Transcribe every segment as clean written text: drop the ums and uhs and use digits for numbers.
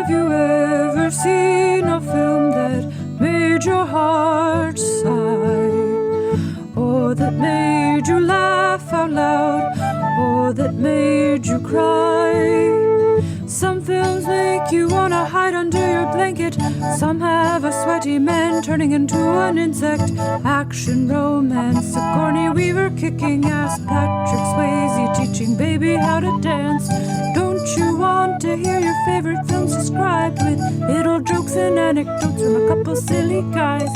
Have you ever seen a film that made your heart sigh? Or that made you laugh out loud? Or that made you cry? Some films make you wanna hide under your blanket. Some have a sweaty man turning into an insect. Action, romance, Sigourney Weaver kicking ass, Patrick Swayze teaching baby how to dance. Don't you want to hear your favorite films described with little jokes and anecdotes from a couple silly guys?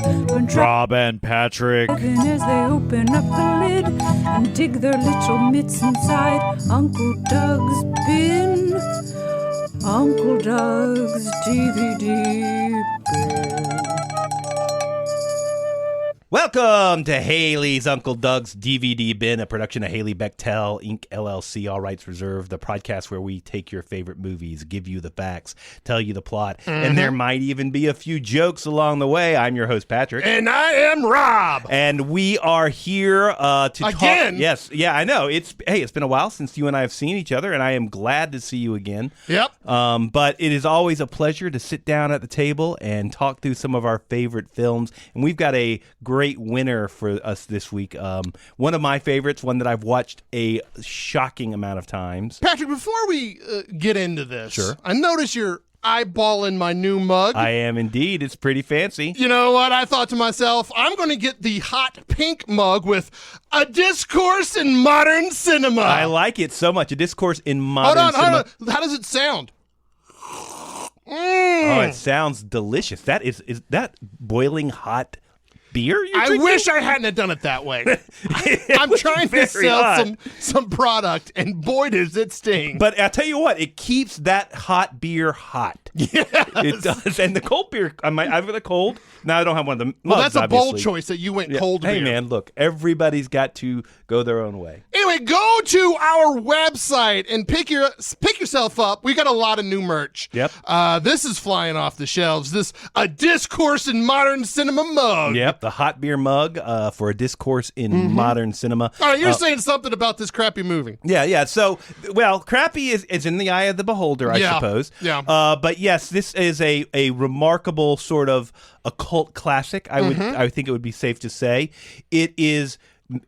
Robb and Patrick. As they open up the lid and dig their little mitts inside Uncle Doug's bin. Uncle Doug's DVD bin. Welcome to Haley's Uncle Doug's DVD Bin, a production of Haley Bechtel Inc. LLC, all rights reserved, the podcast where we take your favorite movies, give you the facts, tell you the plot, and there might even be a few jokes along the way. I'm your host, Patrick. And I am Rob. And we are here to again? talk. Yes, yeah, I know. It's been a while since you and I have seen each other, and I am glad to see you again. Yep. But it is always a pleasure to sit down at the table and talk through some of our favorite films, and we've got a great winner for us this week. One of my favorites, one that I've watched a shocking amount of times. Patrick, before we get into this, Sure. I notice you're eyeballing my new mug. I am indeed. It's pretty fancy. You know what? I thought to myself, I'm going to get the hot pink mug with a discourse in modern cinema. I like it so much. A discourse in modern cinema. Hold on. How does it sound? Oh, it sounds delicious. That is that boiling hot beer you're I drinking? wish I hadn't have done it that way. I'm trying to sell some product, and boy, does it sting. But I'll tell you what, it keeps that hot beer hot. Yes. It does. And the cold beer, I've got a cold. Now I don't have one of them. Well, that's a bold choice that you went cold beer. Hey, man, look, everybody's got to go their own way. Anyway, go to our website and pick yourself up. We got a lot of new merch. Yep. This is flying off the shelves. A discourse in modern cinema mug. Yep, the hot beer mug for a discourse in modern cinema. All right, you're saying something about this crappy movie. Yeah. So, well, crappy is in the eye of the beholder, I suppose. Yeah. But yes, this is a remarkable sort of a cult classic. I think it would be safe to say it is.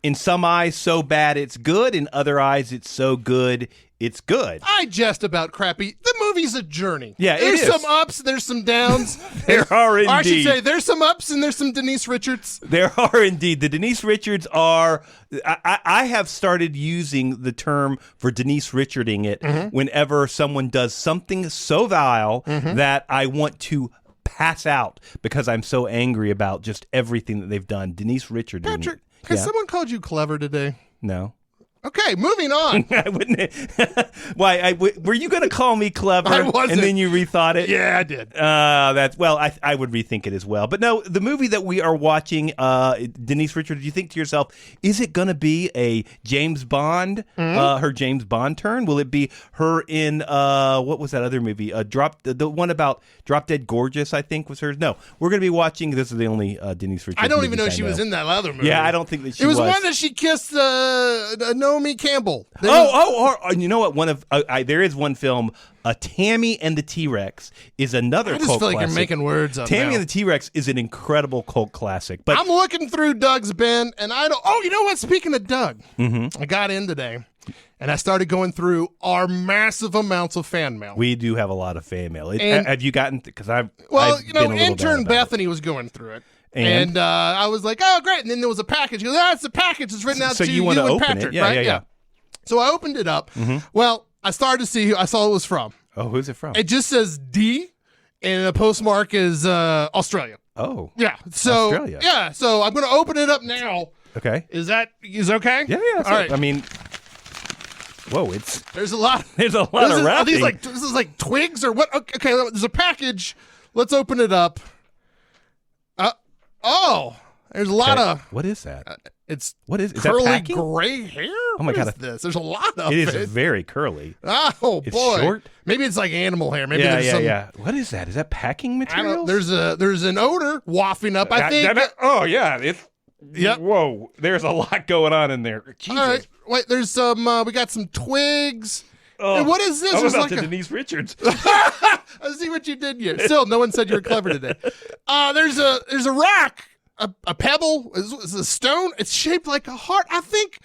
In some eyes, so bad it's good. In other eyes, it's so good it's good. I jest about crappy. The movie's a journey. Yeah, it there's is. some ups, there's some downs. There are indeed. Or I should say, there's some ups and there's some Denise Richards. There are indeed. The Denise Richards are. I have started using the term for Denise Richarding it whenever someone does something so vile that I want to pass out because I'm so angry about just everything that they've done. Denise Richards. Patrick, has someone called you clever today? No. Okay, moving on. I wouldn't. Why? Were you going to call me clever? I wasn't. And then you rethought it? Yeah, I did. I would rethink it as well. But no, the movie that we are watching, Denise Richards, you think to yourself, is it going to be a James Bond, her James Bond turn? Will it be her in, what was that other movie? The one about Drop Dead Gorgeous, I think was hers. No, we're going to be watching, this is the only Denise Richards I don't even movies know she was in that other movie. Yeah, I don't think that she was. was. It was one that she kissed Naomi Campbell. You know what? There is one film, Tammy and the T-Rex is another cult classic. I just feel like you're making words up Tammy now. and the T-Rex is an incredible cult classic. But I'm looking through Doug's bin, and I don't. Oh, you know what? Speaking of Doug, I got in today, and I started going through our massive amounts of fan mail. We do have a lot of fan mail. And- have you gotten? Because I've been a little intern bad about Bethany was going through it. And? I was like, oh, great. And then there was a package. She goes, it's a package. It's written out So to you want to and open Patrick, it? right? Yeah. So I opened it up. Well, I started to see who I saw it was from. Oh, who's it from? It just says D, and the postmark is Australia. Oh, Yeah. So Australia. Yeah. So I'm going to open it up now. okay. Is okay? Yeah. All right. I mean, whoa, There's a lot. there's a lot Are of wrapping. this is like twigs or what? Okay. There's a package. Let's open it up. There's a lot of. What is that? It's Is that curly packing? gray hair. Oh my What God. is this? There's a lot of It it. is very curly. Oh It's boy. short? Maybe it's like animal hair. Maybe Yeah. there's some. What is that? Is that packing I material? don't. There's an odor wafting up. I think. Oh yeah. It's. Yep. Whoa. There's a lot going on in there. Jesus. All right. Wait. There's some. We got some twigs, And what is this? I'm It's about like to a- Denise Richards. I see what you did here. Still, no one said you were clever today. There's a rock, a pebble, is a stone. It's shaped like a heart. I think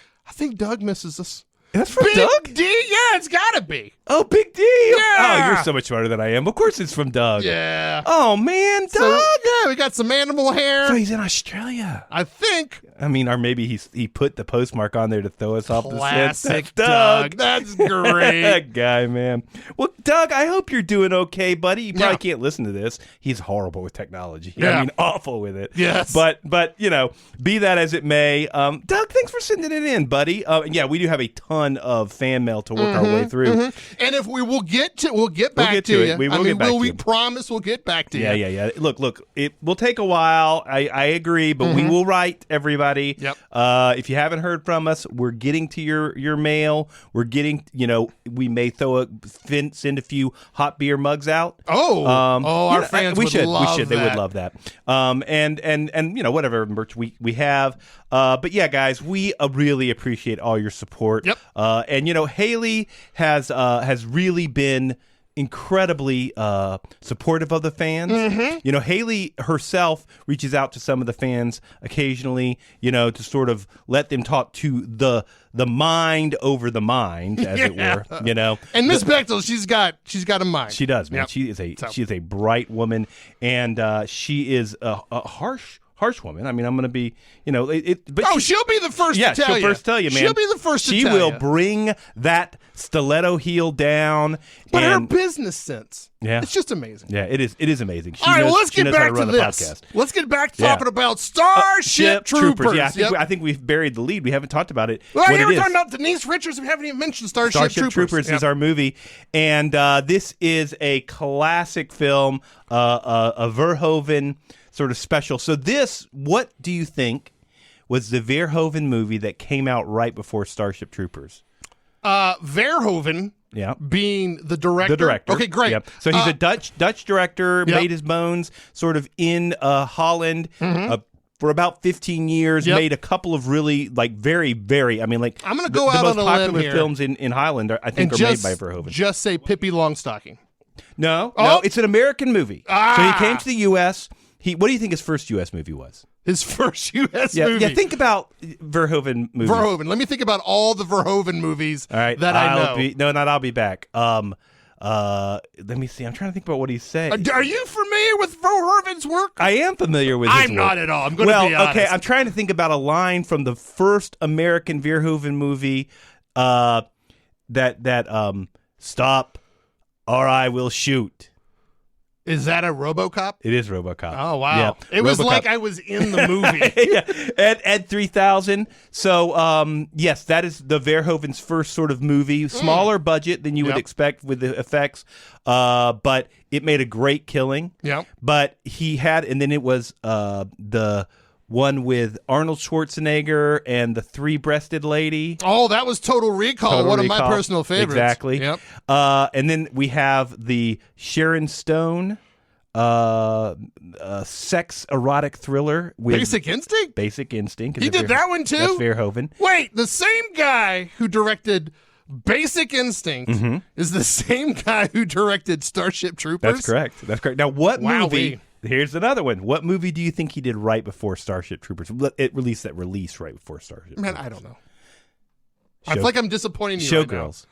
Doug misses us. That's from Big Doug? D? Yeah, it's gotta be. Oh, Big D. Yeah. Oh, you're so much smarter than I am. Of course it's from Doug. Yeah. Oh, man, Doug. So, yeah, we got some animal hair. So he's in Australia. I think. I mean, or maybe he put the postmark on there to throw us off the scent. Classic That's Doug. That's great. That guy, man. Well, Doug, I hope you're doing okay, buddy. You probably Yeah. can't listen to this. He's horrible with technology. Yeah. I mean, awful with it. Yes. But be that as it may, Doug, thanks for sending it in, buddy. Yeah, we do have a ton of fan mail to work our way through. And if we will get back get to to it. you. We will get back to we you. promise we'll get back to you. Yeah. Look, it will take a while. I agree, but we will write, everybody. Yep. If you haven't heard from us, we're getting to your mail. We're getting, we may send a few hot beer mugs out. Our fans we would should. love We should. They that. would love that. And whatever merch we have. But yeah, guys, we really appreciate all your support. Yep. And Haley has really been incredibly supportive of the fans. Haley herself reaches out to some of the fans occasionally, to sort of let them talk to the mind over the mind, as it were. And Miss Bechtel, she's got a mind. She does, man. Yep. She is a bright woman, and she is a harsh woman. I mean, I'm going to be, but she'll be the first to tell you. She'll first tell you, man. She'll be the first to tell you. She will bring that stiletto heel down. But and, her business sense, Yeah. it's just amazing. Yeah, it is amazing. She All right, knows, well, let's she get knows how back to run a this. podcast. Let's get back to Yeah. talking about Starship Troopers. Yeah, Yep. I think we've buried the lead. We haven't talked about it. Well, what yeah, it we're is. talking about Denise Richards. We haven't even mentioned Starship Troopers Yep. is our movie, and this is a classic film, a Verhoeven sort of special. So what do you think was the Verhoeven movie that came out right before Starship Troopers? Verhoeven. Yeah. Being the director. The director. Okay, great. Yep. So he's a Dutch director, Yep. made his bones sort of in Holland for about 15 years, Yep. made a couple of really, very, very, I mean, I'm gonna go out the most on a limb popular here. films in Holland, I think, And are made by Verhoeven. Just say Pippi Longstocking. No, Oh. it's an American movie. So he came to the U.S. What do you think his first U.S. movie was? His first U.S. Yeah, movie. yeah. Think about Verhoeven movies. Verhoeven. Let me think about all the Verhoeven movies All right, that I know. I'll be back. Let me see. I'm trying to think about what he's saying. Are you familiar with Verhoeven's work? I am familiar with his I'm work. not at all. I'm going to be honest. okay. I'm trying to think about a line from the first American Verhoeven movie. That stop, or I will shoot. Is that a RoboCop? It is RoboCop. Oh, wow. Yeah. It was RoboCop. like I was in the movie. Yeah, Ed 3000. So, yes, that is the Verhoeven's first sort of movie. Smaller budget than you would Yep. expect with the effects, but it made a great killing. Yep. But he had, and then it was the one with Arnold Schwarzenegger and the three-breasted lady. Oh, that was Total Recall, Total one Recall. of my personal favorites. Exactly. Yep. And then we have the Sharon Stone sex erotic thriller with Basic Instinct? Basic Instinct. He did that one, too? That's Verhoeven. Wait, the same guy who directed Basic Instinct is the same guy who directed Starship Troopers? That's correct. Now, what Wowee. movie? Here's another one. What movie do you think he did right before Starship Troopers? It released right before Starship Man, Troopers. I don't know. I feel like I'm disappointing you right now. Showgirls.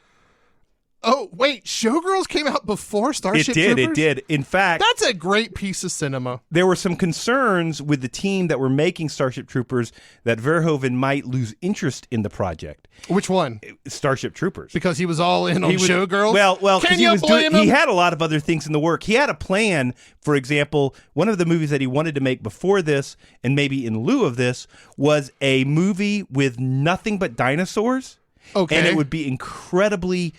Oh, wait, Showgirls came out before Starship It Troopers? did. In fact, That's a great piece of cinema. there were some concerns with the team that were making Starship Troopers that Verhoeven might lose interest in the project. Which one? Starship Troopers. Because he was all in on He was- Showgirls? Well, Can because you blame him? he had a lot of other things in the work. He had a plan. For example, one of the movies that he wanted to make before this, and maybe in lieu of this, was a movie with nothing but dinosaurs. Okay. And it would be incredibly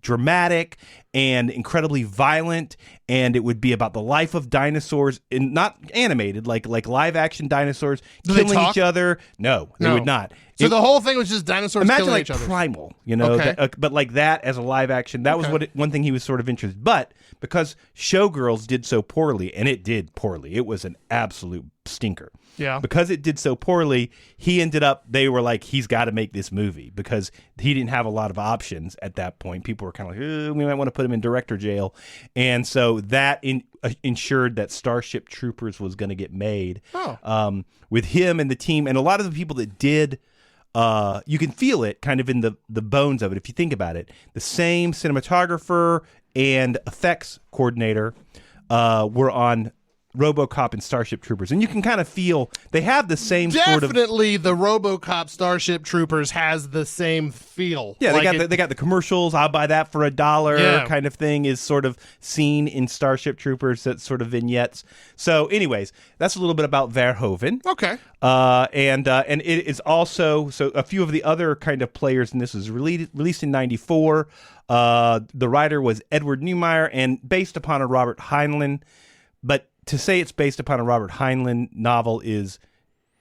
dramatic and incredibly violent, and it would be about the life of dinosaurs, and not animated, like live action dinosaurs Do they killing talk? each other. No, they No. would not. So the whole thing was just dinosaurs Imagine killing like each other. Primal, you know, Okay. but like that as a live action. That was one thing he was sort of interested. But because Showgirls did so poorly, and it did poorly, it was an absolute stinker. Yeah. Because it did so poorly, they were like, he's got to make this movie because he didn't have a lot of options at that point. People were kind of like, we might want to put him in director jail. And so that ensured that Starship Troopers was going to get made with him and the team. And a lot of the people that did, you can feel it kind of in the bones of it. If you think about it, the same cinematographer and effects coordinator were on RoboCop and Starship Troopers, and you can kind of feel they have the same sort of. Definitely, the RoboCop Starship Troopers has the same feel. Yeah, like they got the commercials. I'll buy that for $1 kind of thing is sort of seen in Starship Troopers. That sort of vignettes. So, anyways, that's a little bit about Verhoeven. Okay. And it is also a few of the other kind of players in this was released in '94. The writer was Edward Neumeier and based upon a Robert Heinlein, but to say it's based upon a Robert Heinlein novel is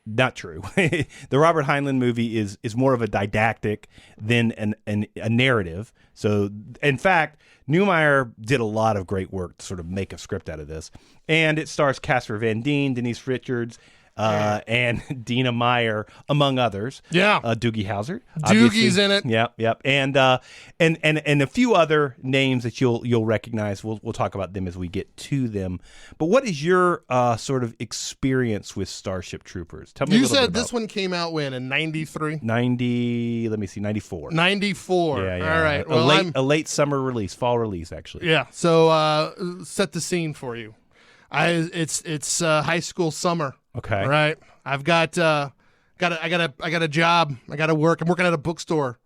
not true. The Robert Heinlein movie is more of a didactic than a narrative. So, in fact, Neumeier did a lot of great work to sort of make a script out of this. And it stars Casper Van Dien, Denise Richards, and Dina Meyer, among others. Yeah. Doogie Howser. Doogie's in it. Yep. And a few other names that you'll recognize. We'll talk about them as we get to them. But what is your sort of experience with Starship Troopers? Tell me. You said this one came out when in '93. 94. 94. Yeah. All right. Well, a late summer release, fall release, actually. Yeah. So set the scene for you. It's high school summer. Okay. All right. I've got I got a job. I got to work. I'm working at a bookstore,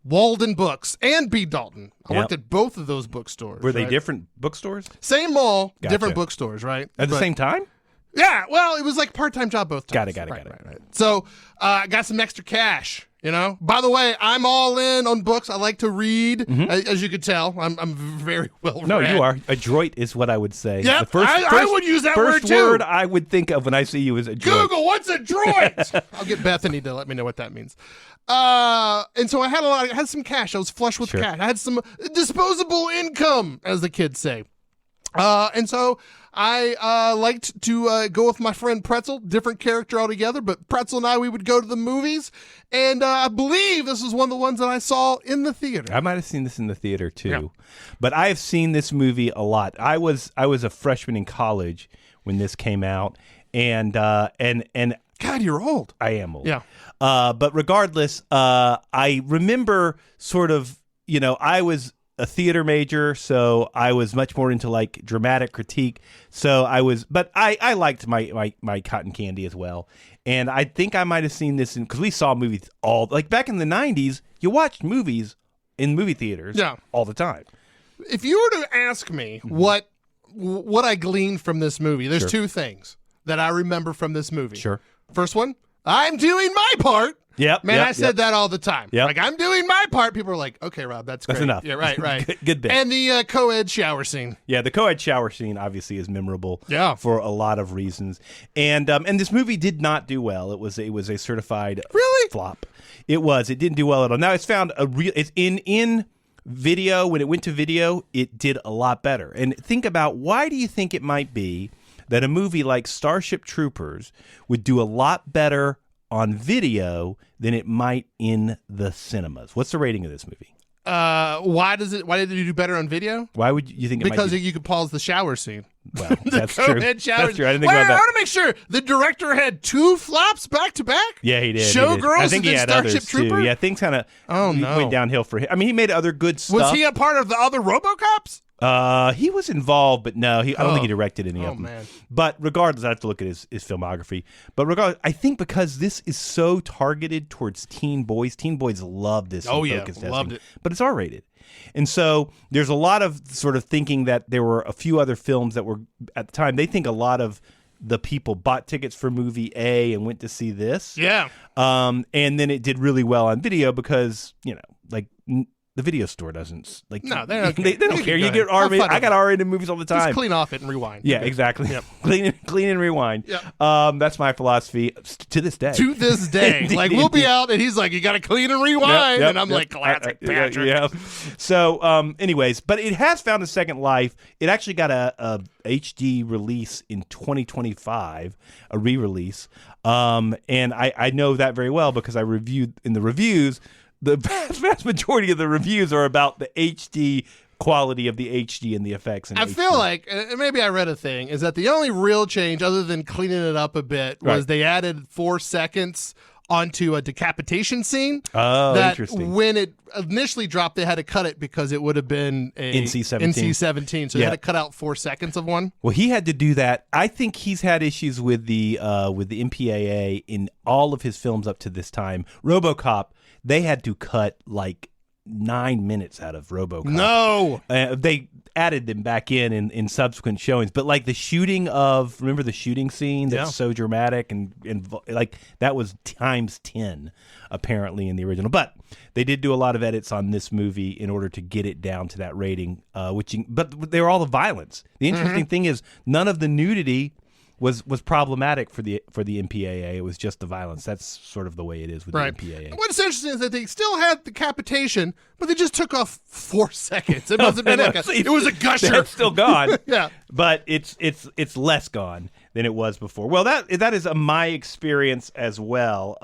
Walden Books and B. Dalton. I worked at both of those bookstores. Were they right? different bookstores? Same mall, Gotcha. different bookstores, right? At the same time? Yeah. Well, it was like part-time job both times. Got it. Right. So I got some extra cash. You know. By the way, I'm all in on books. I like to read, as you could tell. I'm very well read. No, you are. Adroit is what I would say. Yep, The first, I would use that word, First too. word I would think of when I see you is adroit. Google, what's a droid? I'll get Bethany to let me know what that means. And so I had some cash. I was flush with cash. I had some disposable income, as the kids say. And so I liked to go with my friend Pretzel, different character altogether, but Pretzel and we would go to the movies, and I believe this was one of the ones that I saw in the theater. I might have seen this in the theater too, Yeah. but I have seen this movie a lot. I was a freshman in college when this came out, and God, you're old. I am old. Yeah. But regardless, I remember sort of, I was a theater major, so I was much more into like dramatic critique. But I liked my cotton candy as well. And I think I might have seen this because we saw movies like back in the 90s, you watched movies in movie theaters all the time. If you were to ask me what I gleaned from this movie, there's two things that I remember from this movie. Sure. First one, I'm doing my part. Yep. Man, I said that all the time. Yep. Like, I'm doing my part. People are like, okay, Rob, that's great. That's enough. Yeah, right. Good bit. And the co-ed shower scene. Yeah, the co-ed shower scene obviously is memorable for a lot of reasons. And this movie did not do well. It was a certified flop. It was. It didn't do well at all. Now it's found it's in video. When it went to video, it did a lot better. And think about, why do you think it might be that a movie like Starship Troopers would do a lot better on video than it might in the cinemas? What's the rating of this movie? Why did it do better on video? Why would you think it because might you could pause the shower scene. Well, that's true. That's true. I didn't think about that. I want to make sure the director had two flops back to back. Yeah, he did. Showgirls I think he had Starship others Trooper? too. Yeah, things kind of went downhill for him. I mean, he made other good stuff. Was he a part of the other RoboCops? He was involved, but no, I don't think he directed any of them. Man. But regardless, I have to look at his filmography. But regardless, I think because this is so targeted towards teen boys love this. Focus loved testing, it. But it's R-rated. And so there's a lot of sort of thinking that there were a few other films that were, at the time, they think a lot of the people bought tickets for movie A and went to see this. Yeah. And then it did really well on video because, The video store doesn't like. No, they don't care. They don't care. You get Have R-rated. fun I with got it. R-rated movies all the time. Just clean off it and rewind. Yeah, You're good. exactly. Yep. Clean and rewind. Yep. That's my philosophy to this day. To this day, Indeed, like we'll be indeed. out, and he's like, "You got to clean and rewind," Yep, and I'm yep. like, "Classic Patrick." Yeah. So, anyways, but it has found a second life. It actually got a HD release in 2025, a re-release. And I know that very well because I reviewed in the reviews. The vast majority of the reviews are about the HD quality of the HD and the effects. In I HD. feel like, and maybe I read a thing, is that the only real change, other than cleaning it up a bit, was Right. they added 4 seconds onto a decapitation scene. Oh, that interesting. When it initially dropped, they had to cut it because it would have been a NC-17. NC-17, so they Yeah. had to cut out 4 seconds of one. Well, he had to do that. I think he's had issues with the MPAA in all of his films up to this time. RoboCop, they had to cut like 9 minutes out of RoboCop. No. They added them back in subsequent showings, but like the shooting of, remember the shooting scene that's Yeah. so dramatic and like that was times 10 apparently in the original. But they did do a lot of edits on this movie in order to get it down to that rating, but they were all the violence. The interesting thing is none of the nudity was problematic for the MPAA. It was just the violence. That's sort of the way it is with Right. the MPAA. What's interesting is that they still had decapitation, but they just took off 4 seconds. It must have been it was a gusher. That's still gone. Yeah. But it's less gone than it was before. Well, that is my experience as well.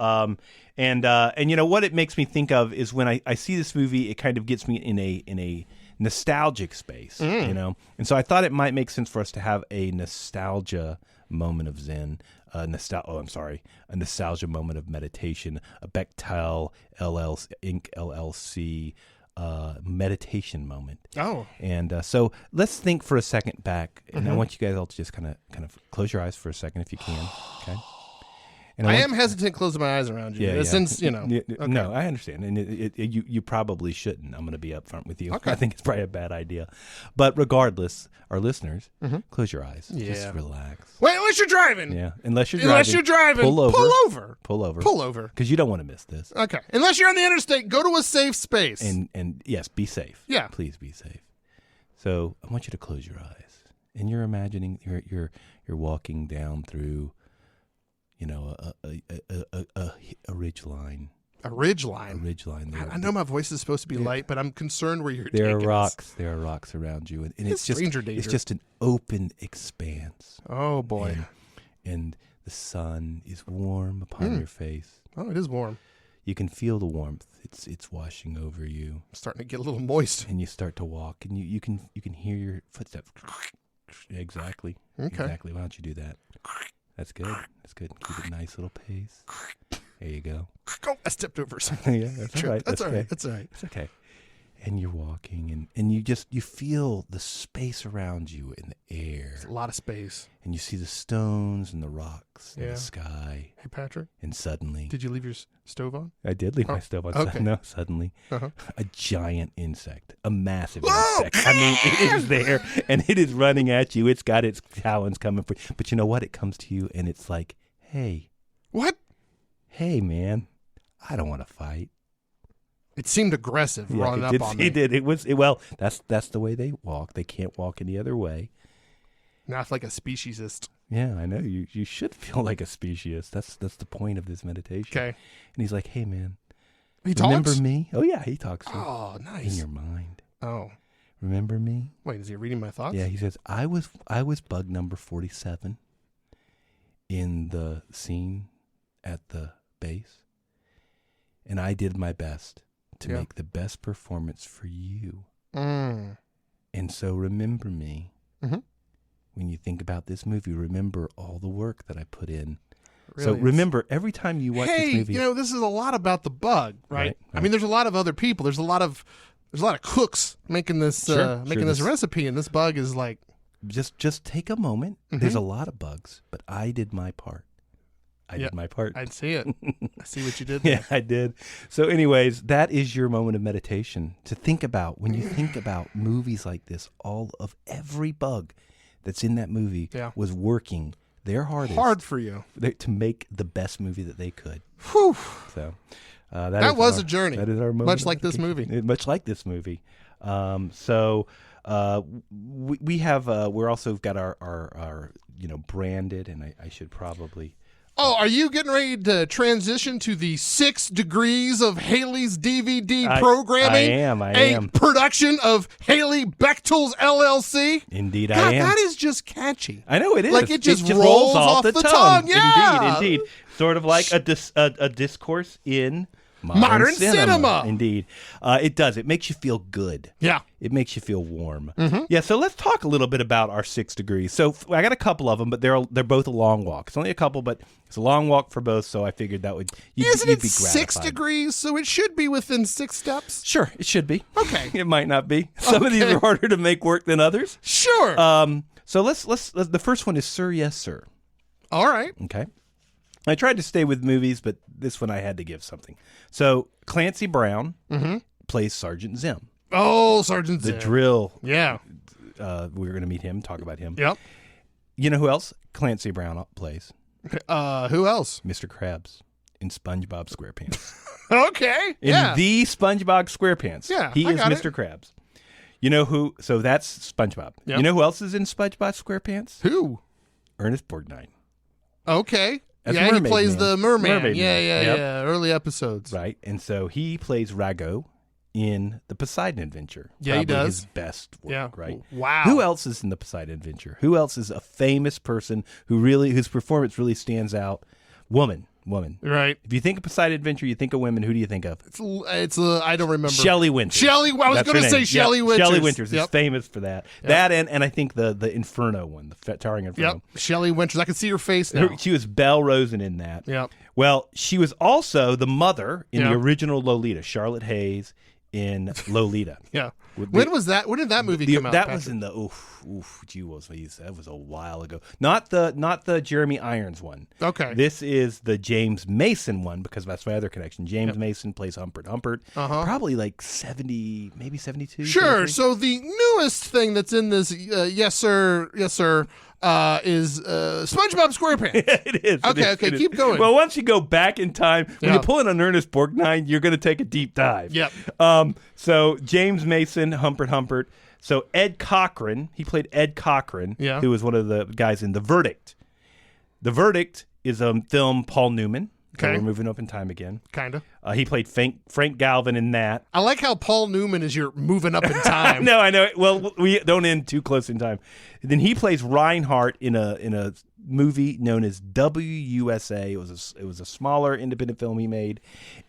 And you know what it makes me think of is when I see this movie, it kind of gets me in a nostalgic space, you know. And so I thought it might make sense for us to have a nostalgia moment of Zen, a nostalgia moment of meditation, a Bechtel Inc. LLC meditation moment. Oh. And so let's think for a second back, and I want you guys all to just kind of close your eyes for a second if you can. Okay. And I want- am hesitant closing my eyes around you. Yeah. Since, you know. Okay. No, I understand, and you probably shouldn't. I'm going to be upfront with you. Okay. I think it's probably a bad idea, but regardless, our listeners, close your eyes. Yeah. Just relax. Wait, unless you're driving. Yeah, unless you're driving, pull over, pull over. pull over, because you don't want to miss this. Okay. Unless you're on the interstate, go to a safe space. And yes, be safe. Yeah. Please be safe. So I want you to close your eyes, and you're imagining you're walking down through, you know, a ridge line. A ridge line. A ridge line. I know my voice is supposed to be light, but I'm concerned where you're There are taking rocks. us. There are rocks around you, and It's stranger danger. it's just an open expanse. Oh boy. And the sun is warm upon your face. Oh, it is warm. You can feel the warmth. It's washing over you, I'm starting to get a little moist. and you start to walk, and you can hear your footsteps. Exactly. Okay. Exactly. Why don't you do that? That's good. That's good. Keep a nice little pace. There you go. Oh, I stepped over something. Yeah, that's all right. That's all right. okay. That's all right. It's okay. And you're walking, and you feel the space around you in the air, It's a lot of space. and you see the stones and the rocks and Yeah. the sky, Hey, Patrick, and suddenly did you leave your stove on? I did leave my Oh, stove on. okay. No, suddenly Uh-huh. a giant insect, a massive Whoa! insect. I mean, it is there, and it is running at you. It's got its talons coming for you. But you know what? It comes to you, and it's like, hey, What? man, I don't want to fight. It seemed aggressive running up on me. It did. Well, that's the way they walk. They can't walk any other way. Not like a speciesist. Yeah, I know. You should feel like a speciesist. That's the point of this meditation. Okay. And he's like, hey, man, He remember talks? me? Oh, yeah, he talks to you. Oh, In nice. your mind. Oh. Remember me? Wait, is he reading my thoughts? Yeah, he says, I was bug number 47 in the scene at the base, and I did my best to Yeah. make the best performance for you. Mm. And so remember me. Mhm. When you think about this movie, remember all the work that I put in. Really so is. remember, every time you watch Hey, this movie, you know, this is a lot about the bug, right? Right, I mean, there's a lot of other people. There's a lot of cooks making this Sure, this this- recipe, and this bug is like, just take a moment. There's a lot of bugs, but I did my part. I Yeah, did my part. I see it. I see what you did. Yeah, I did. So anyways, that is your moment of meditation to think about when you think about movies like this. Every bug that's in that movie Yeah. was working their hardest Hard for you. to make the best movie that they could. Whew. So That was a journey. That is our moment. Much like this movie. Much like this movie. So we have we're also got our branded, and I should probably. Oh, are you getting ready to transition to the 6 Degrees of Haley's DVD programming? I am. A production of Haley Bechtel's LLC? Indeed, God, I am. That is just catchy. I know it is. Like it just rolls off the tongue. Yeah. Indeed. Sort of like a discourse in modern cinema. Indeed. It does. It makes you feel good. Yeah. It makes you feel warm. Mm-hmm. Yeah, so let's talk a little bit about our 6 degrees. So I got a couple of them, but they're both a long walk. It's only a couple, but it's a long walk for both, so I figured that Isn't you'd it be gratified. 6 degrees, so it should be within 6 steps? Sure, it should be. Okay. It might not be. Some of these are harder to make work than others. Sure. So let's the first one is Sir, Yes, Sir. All right. Okay. I tried to stay with movies, but this one I had to give something. So Clancy Brown plays Sergeant Zim. Oh, Sergeant The Zim. drill. Yeah. We're going to meet him, talk about him. Yep. You know who else Clancy Brown plays? Who else? Mr. Krabs in SpongeBob SquarePants. Okay. In the SpongeBob SquarePants. Yeah, He I is got Mr. Krabs. You know who? So that's SpongeBob. Yep. You know who else is in SpongeBob SquarePants? Who? Ernest Borgnine. Okay. That's he Mermaid plays Man. the merman. Mermaid Yeah. Man. Yep. Early episodes. Right. And so he plays Rago in the Poseidon Adventure. Yeah, he Probably does. his best work, Yeah. right? Wow. Who else is in the Poseidon Adventure? Who else is a famous person whose performance really stands out? Woman. Right. If you think of Poseidon Adventure, you think of women. Who do you think of? It's I don't remember. Shelley Winters. I was That's going to her say name. Shelley Yep. Winters. Shelley Winters is Yep. famous for that. That and I think the Inferno one, the Towering Inferno. Yep. Shelley Winters. I can see her face now. She was Belle Rosen in that. Yep. Well, she was also the mother in the Yeah. original Lolita, Charlotte Hayes in Lolita. Yeah. With When was that? When did that movie come out? That Patrick? was in the that was a while ago. Not the Jeremy Irons one. Okay. This is the James Mason one because that's my other connection. James Mason plays Humpert. Probably like 70, maybe 72. Sure. 73. So the newest thing that's in this, yes sir, is SpongeBob SquarePants. It is. Okay, keep going. Well, once you go back in time, when Yeah. you pull in an Ernest Borgnine, you're going to take a deep dive. Yep. So James Mason, Humpert. So Ed Cochran, he played Ed Cochran, Yeah. who was one of the guys in The Verdict. The Verdict is a film Paul Newman. So Okay. we're moving up in time again. Kind of. He played Frank Galvin in that. I like how Paul Newman is your moving up in time. No, I know. Well, we don't end too close in time. Then he plays Reinhardt in a movie known as WUSA. It was a smaller independent film he made,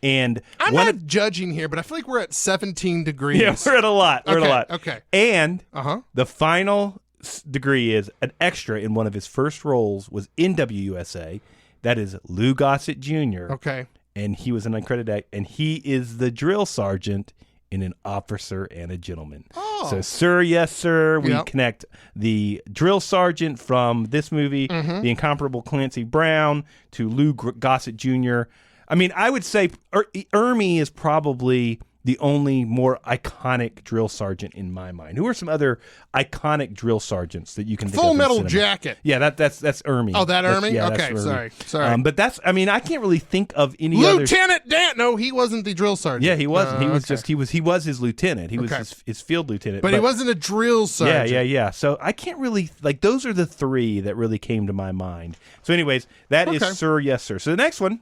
and I'm not judging here, but I feel like we're at 17 degrees. yeah, we're at a lot. We're at a lot. Okay. And Uh-huh. the final degree is an extra in one of his first roles was in WUSA. That is Lou Gossett Jr. Okay. And he was an uncredited act, and he is the drill sergeant in An Officer and a Gentleman. Oh. So, Sir, Yes, Sir, we Yep. connect the drill sergeant from this movie, the incomparable Clancy Brown, to Lou Gossett Jr. I mean, I would say Ermey is probably the only more iconic drill sergeant in my mind. Who are some other iconic drill sergeants that you can think of Full in Metal cinema? Jacket. Yeah, that's Ermey. Oh, that That's- Ermey? yeah, that's Okay, Ermey. sorry. But that's, I mean, I can't really think of any other. Lieutenant Dan. No, he wasn't the drill sergeant. Yeah, he wasn't. He was okay. just he was his lieutenant. He was Okay. his field lieutenant. But he wasn't a drill sergeant. Yeah. So I can't really those are the three that really came to my mind. So, anyways, that is Okay. Sir, Yes, Sir. So the next one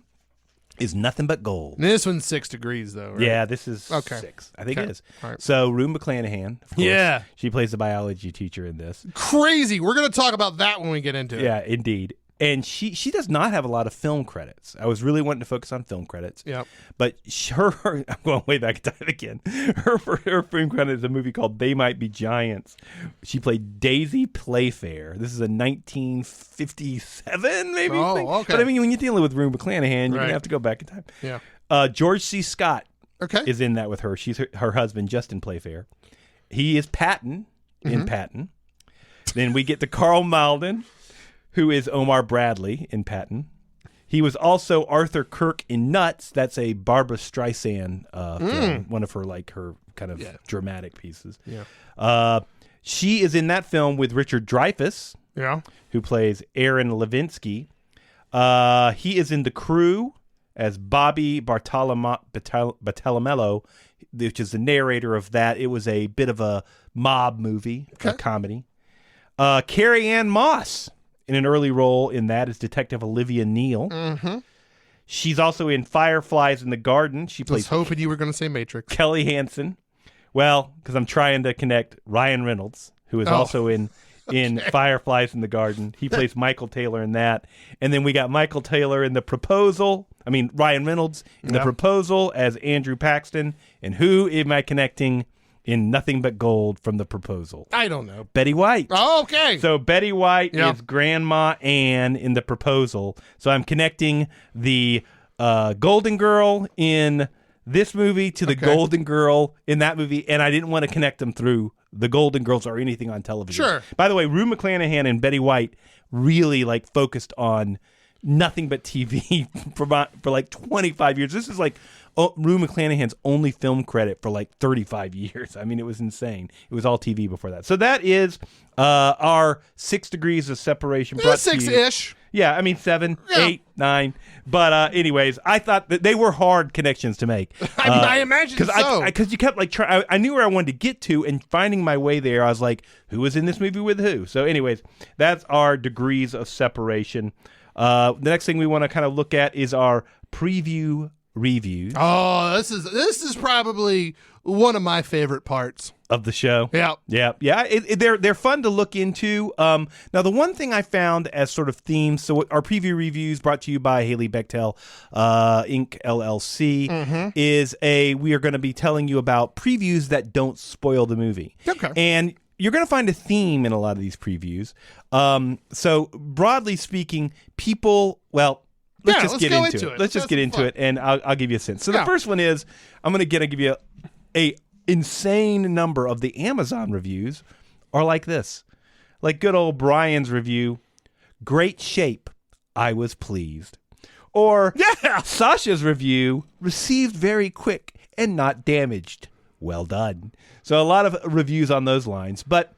is Nothing But Gold. This one's 6 degrees, though, right? Yeah, this is Okay. 6. I think Okay. it is. All right. So Rue McClanahan, of course, Yeah. she plays the biology teacher in this. Crazy. We're going to talk about that when we get into it. Yeah, indeed. And she does not have a lot of film credits. I was really wanting to focus on film credits. Yep. But her I'm going way back in time again. Her film credit is a movie called They Might Be Giants. She played Daisy Playfair. This is a 1957 maybe Oh, thing. okay. But I mean, when you're dealing with Rue McClanahan, you're Right. going to have to go back in time. Yeah. George C. Scott Okay. is in that with her. She's her husband, Justin Playfair. He is Patton in Patton. Then we get to Carl Malden, who is Omar Bradley in Patton. He was also Arthur Kirk in Nuts. That's a Barbra Streisand film, one of her her kind of dramatic pieces. Yeah. She is in that film with Richard Dreyfuss, Yeah. who plays Aaron Levinsky. He is in The Crew as Bobby Bartolomeo, which is the narrator of that. It was a bit of a mob movie, a comedy. Carrie Ann Moss in an early role in that as Detective Olivia Neal. Mm-hmm. She's also in Fireflies in the Garden. She plays hoping you were going to say Matrix. Kelly Hansen. Well, because I'm trying to connect Ryan Reynolds, who is also in Fireflies in the Garden. He plays Michael Taylor in that. And then we got Michael Taylor in The Proposal. Ryan Reynolds in The Proposal as Andrew Paxton. And who am I connecting in Nothing But Gold from The Proposal? I don't know. Betty White. Oh, okay. So Betty White is Grandma Anne in The Proposal. So I'm connecting the Golden Girl in this movie to the Golden Girl in that movie, and I didn't want to connect them through the Golden Girls or anything on television. Sure. By the way, Rue McClanahan and Betty White really focused on nothing but TV for 25 years. This is Rue McClanahan's only film credit for 35 years. It was insane. It was all TV before that. So that is our 6 degrees of separation. Yeah, 6-ish. Yeah, 7, 8, 9. But anyways, I thought that they were hard connections to make. I imagine so. Because you kept I knew where I wanted to get to, and finding my way there, I was like, who was in this movie with who? So anyways, that's our degrees of separation. The next thing we want to kind of look at is our preview reviews. Oh, this is probably one of my favorite parts of the show. Yeah. They're fun to look into. Now, the one thing I found as sort of themes. So, our preview reviews brought to you by Haley Bechtel Inc. LLC is we are going to be telling you about previews that don't spoil the movie. Okay. And you're going to find a theme in a lot of these previews. So, broadly speaking, people. Well. Let's just get into it. Let's just get into it, and I'll give you a sense. So the first one is I'm going to give you a insane number of the Amazon reviews are like this. Like good old Brian's review, great shape, I was pleased. Or Sasha's review, received very quick and not damaged. Well done. So a lot of reviews on those lines, but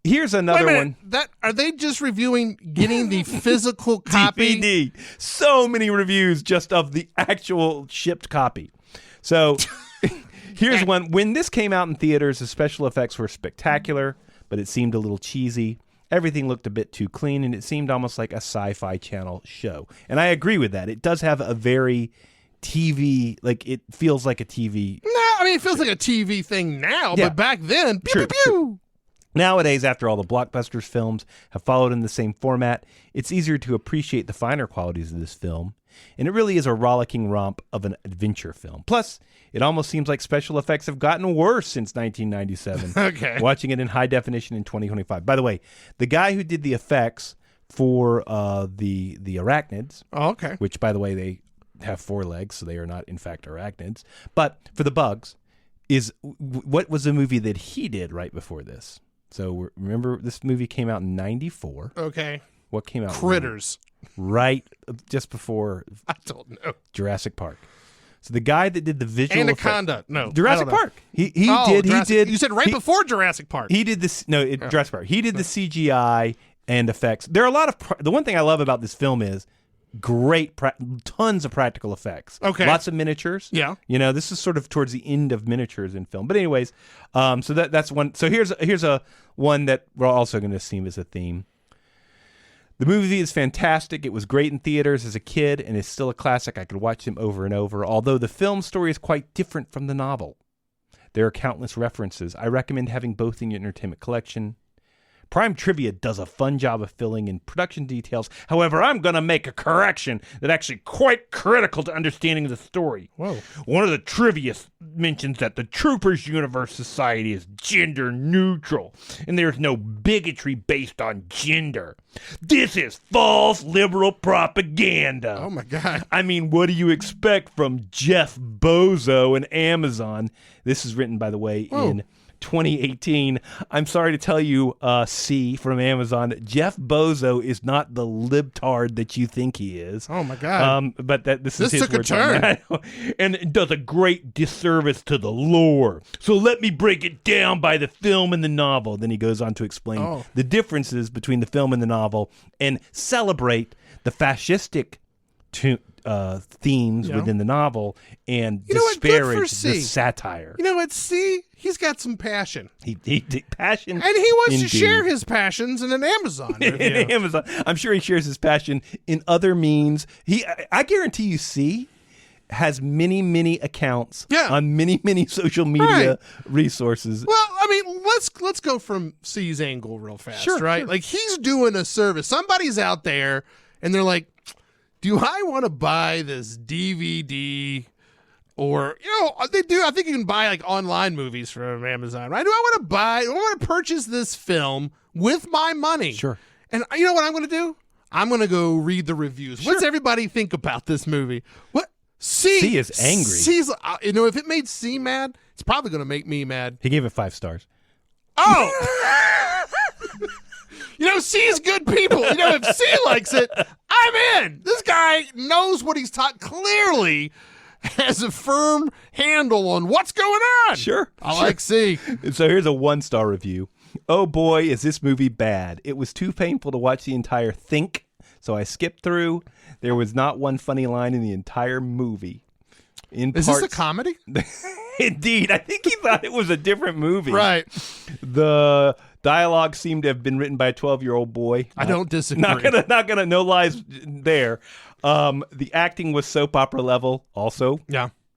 here's another one. Are they just reviewing getting the physical copy? DVD. So many reviews just of the actual shipped copy. So here's one. When this came out in theaters, the special effects were spectacular, but it seemed a little cheesy. Everything looked a bit too clean, and it seemed almost like a sci-fi channel show. And I agree with that. It does have a very TV, it feels like a TV. No, it feels like a TV thing now, but back then, pew, pew, pew. Nowadays, after all the blockbusters films have followed in the same format, it's easier to appreciate the finer qualities of this film, and it really is a rollicking romp of an adventure film. Plus, it almost seems like special effects have gotten worse since 1997. Okay. Watching it in high definition in 2025. By the way, the guy who did the effects for the arachnids, which, by the way, they have 4 legs, so they are not, in fact, arachnids, but for the bugs, what was the movie that he did right before this? So remember, this movie came out in 94. Okay. What came out? Critters. Right just before I don't know. Jurassic Park. So the guy that did the visual Anaconda. No. Jurassic Park. He did. You said before Jurassic Park. He did this. No, Jurassic Park. He did the CGI and effects. There are a lot of. The one thing I love about this film is tons of practical effects. Okay. Lots of miniatures. Yeah. This is sort of towards the end of miniatures in film. But anyways, so that's one. So here's a one that we're also going to see as a theme. The movie is fantastic. It was great in theaters as a kid and is still a classic. I could watch them over and over, although the film story is quite different from the novel. There are countless references. I recommend having both in your entertainment collection. Prime Trivia does a fun job of filling in production details. However, I'm going to make a correction that's actually quite critical to understanding the story. Whoa. One of the trivia mentions that the Troopers Universe Society is gender neutral, and there's no bigotry based on gender. This is false liberal propaganda. Oh, my God. What do you expect from Jeff Bezos and Amazon? This is written, by the way, in 2018. I'm sorry to tell you, C from Amazon, Jeff Bezos is not the libtard that you think he is. Oh my God! But this is his took a words turn, and it does a great disservice to the lore. So let me break it down by the film and the novel. Then he goes on to explain the differences between the film and the novel, and celebrate the fascistic themes within the novel and disparage the satire. You know what? See, he's got some passion. He passion, and he wants indeed. to share his passions in an Amazon review. In Amazon, I'm sure he shares his passion in other means. I guarantee you, C has many accounts on many social media resources. Well, I mean, let's go from C's angle real fast, right? Sure. Like he's doing a service. Somebody's out there, and they're like, "Do I want to buy this DVD?" Or they do. I think you can buy like online movies from Amazon, right? Do I want to purchase this film with my money? Sure. And you know what I'm going to do? I'm going to go read the reviews. What's everybody think about this movie? What? C is angry. C's, if it made C mad, it's probably going to make me mad. He gave it 5 stars. Oh! C is good people. If C likes it, I'm in. This guy knows what he's taught. Clearly has a firm handle on what's going on. Sure. I like C. So here's a 1-star review. Oh boy, is this movie bad. It was too painful to watch the entire Think, so I skipped through. There was not one funny line in the entire movie. Is this a comedy? Indeed. I think he thought it was a different movie. Right. The dialogue seemed to have been written by a 12-year-old boy. I don't disagree. Not gonna. No lies there. The acting was soap opera level. Also,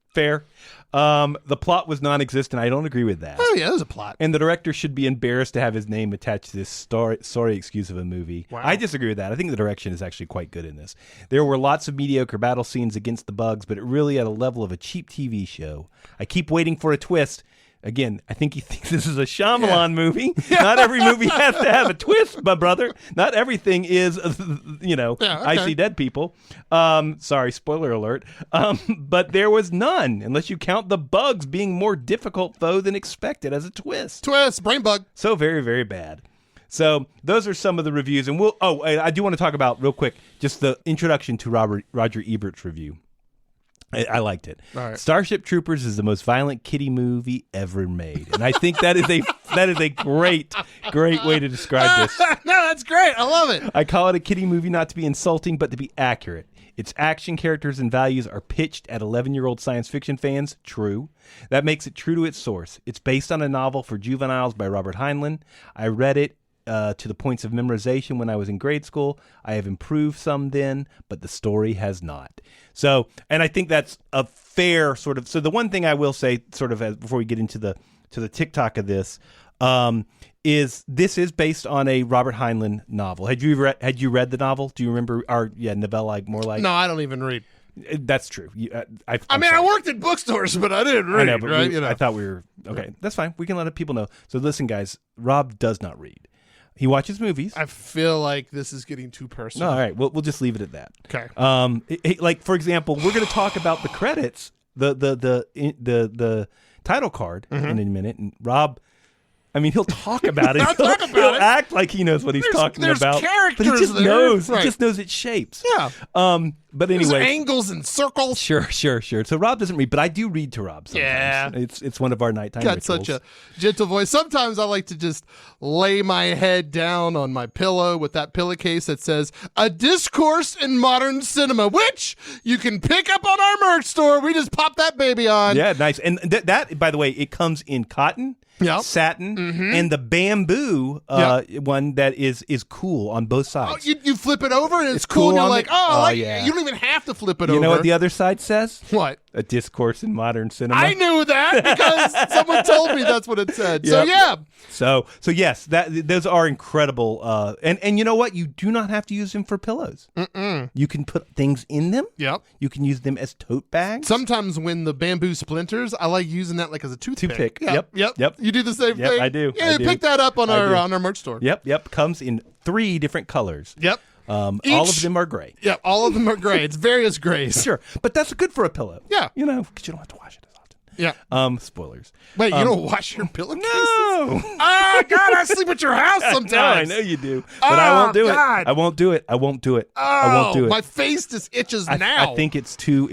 fair. The plot was non-existent. I don't agree with that. Oh yeah, there's a plot. And the director should be embarrassed to have his name attached to this sorry excuse of a movie. Wow. I disagree with that. I think the direction is actually quite good in this. There were lots of mediocre battle scenes against the bugs, but it really at a level of a cheap TV show. I keep waiting for a twist. Again, I think he thinks this is a Shyamalan movie. Not every movie has to have a twist, my brother. Not everything is, I see dead people. Sorry, spoiler alert. But there was none, unless you count the bugs being more difficult foe than expected as a twist. Twist, brain bug. So very, very bad. So those are some of the reviews. And I do want to talk about, real quick, just the introduction to Roger Ebert's review. I liked it. All right. Starship Troopers is the most violent kiddie movie ever made, and I think that is a great way to describe this. No, that's great. I love it. I call it a kiddie movie not to be insulting, but to be accurate. Its action, characters, and values are pitched at 11-year-old science fiction fans. True. That makes it true to its source. It's based on a novel for juveniles by Robert Heinlein. I read it to the points of memorization when I was in grade school. I have improved some then, but the story has not. So, and I think that's a fair sort of. So the one thing I will say, sort of, before we get into the TikTok of this, is this is based on a Robert Heinlein novel. Had you read the novel? Do you remember? Novella more like? No, I don't even read. That's true. I worked at bookstores, but I didn't read. I know, but I thought we were okay. That's fine. We can let people know. So listen, guys. Rob does not read. He watches movies. I feel like this is getting too personal. No, all right. We'll just leave it at that. Okay. Like for example, we're going to talk about the credits, the title card in a minute, and Rob. I mean, he'll talk about it. He'll act like he knows what he's talking about. Characters but he just there. knows. Right. He just knows its shapes. Yeah. But anyway, there's angles and circles. Sure. So Rob doesn't read, but I do read to Rob sometimes. Yeah. It's one of our nighttime Got rituals. such a gentle voice. Sometimes I like to just lay my head down on my pillow with that pillowcase that says "A Discourse in Modern Cinema," which you can pick up on our merch store. We just pop that baby on. Yeah, nice. And that, by the way, it comes in cotton. Yep. Satin and the bamboo one that is cool on both sides. Oh, you flip it over and it's cool. And you're like, yeah. You don't even have to flip it over. You know what the other side says? What? A Discourse in Modern Cinema. I knew that because someone told me that's what it said. Yep. So yeah. So yes, those are incredible. And you know what? You do not have to use them for pillows. You can put things in them. Yep. You can use them as tote bags. Sometimes when the bamboo splinters, I like using that like as a toothpick. Yep. You do the same thing? I do. Yeah, pick that up on our merch store. Yep. Comes in 3 different colors. Yep. All of them are gray. Yeah, all of them are gray. It's various grays. Sure, but that's good for a pillow. Yeah. Because you don't have to wash it as often. Yeah. Spoilers. Wait, you don't wash your pillowcases? No. Oh, God, I sleep at your house sometimes. No, I know you do. But I won't do it. I won't do it. I won't do it. My face just itches now. I think it's too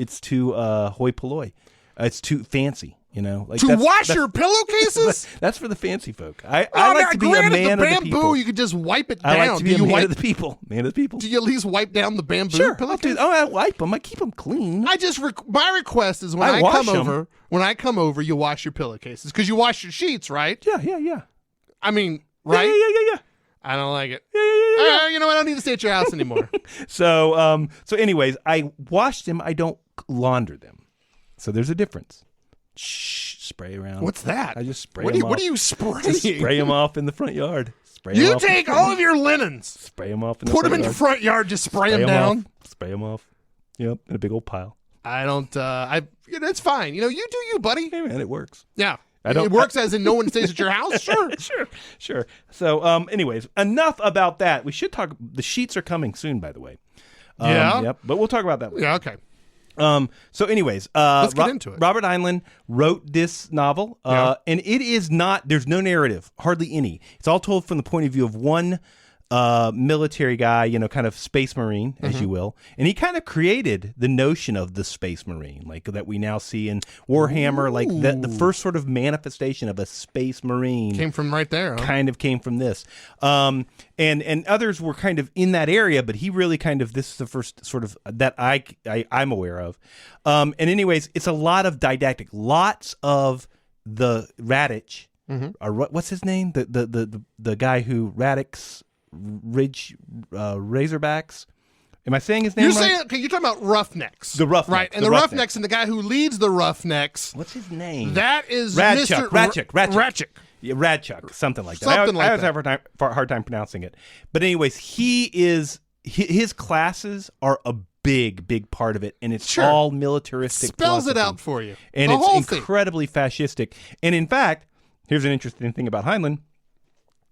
hoi polloi. It's too fancy. Like to wash your pillowcases? That's for the fancy folk. I like to be a man the of the bamboo, people. you could just wipe it down. I like to be a man of the people. Man of the people. Do you at least wipe down the bamboo Sure. pillowcase? I wipe them. I keep them clean. My request is when I come over, you wash your pillowcases because you wash your sheets, right? Yeah. I mean, right? Yeah. I don't like it. Yeah. You know what? I don't need to stay at your house anymore. So anyways, I wash them. I don't launder them. So there's a difference. Shh, spray around. What's that? I just spray them off. What are you spraying? Just spray them off in the front yard. You take all of your linens. Spray them off in the Put front them in yard. the front yard. Just spray them down. Spray them off. Yep, in a big old pile. I don't. It's fine. You do you, buddy. Hey man, it works. Yeah. It works as in no one stays at your house? Sure. So, anyways, enough about that. We should talk. The sheets are coming soon, by the way. Yeah. Yep. But we'll talk about that later. Yeah, okay. So, anyways, let's get into it. Robert Heinlein wrote this novel, and it is not. There's no narrative, hardly any. It's all told from the point of view of one military guy, kind of space marine, as you will, and he kind of created the notion of the space marine, like that we now see in Warhammer. Like the first sort of manifestation of a space marine came from right there. Huh? Kind of came from this, and others were kind of in that area, but he really this is the first sort of that I'm aware of. And anyways, it's a lot of didactic, lots of the Radich, or what's his name, the guy who Radix. Razorbacks. Am I saying his name right? You're talking about Roughnecks. The Roughnecks. Right, and the Roughnecks and the guy who leads the Roughnecks. What's his name? That is Radchuk. Mr. Radchuk. Yeah, Radchuk, something like that. I always have a hard time pronouncing it. But anyways, his classes are a big part of it, and it's all militaristic. Spells it out for you. And it's incredibly fascistic. And in fact, here's an interesting thing about Heinlein.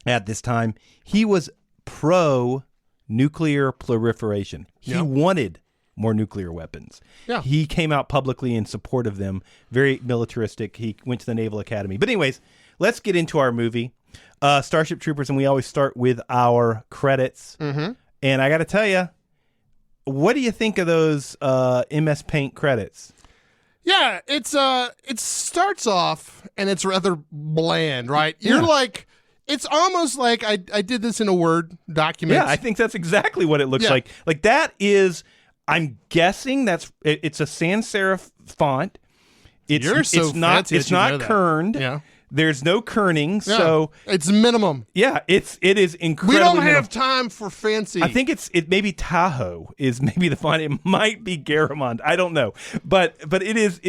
At this time, he was pro-nuclear proliferation. He wanted more nuclear weapons. Yeah. He came out publicly in support of them, very militaristic. He went to the Naval Academy. But anyways, let's get into our movie, Starship Troopers, and we always start with our credits. Mm-hmm. And I got to tell you, what do you think of those MS Paint credits? Yeah, it starts off, and it's rather bland, right? You're like... It's almost like I did this in a Word document. Yeah, I think that's exactly what it looks like. Like that is, I'm guessing it's a sans serif font. It's not kerned. Yeah. There's no kerning, so it's minimum. Yeah, it is incredibly. We don't minimum. have time for fancy. I think it maybe Tahoe is maybe the font. It might be Garamond. I don't know, but it is.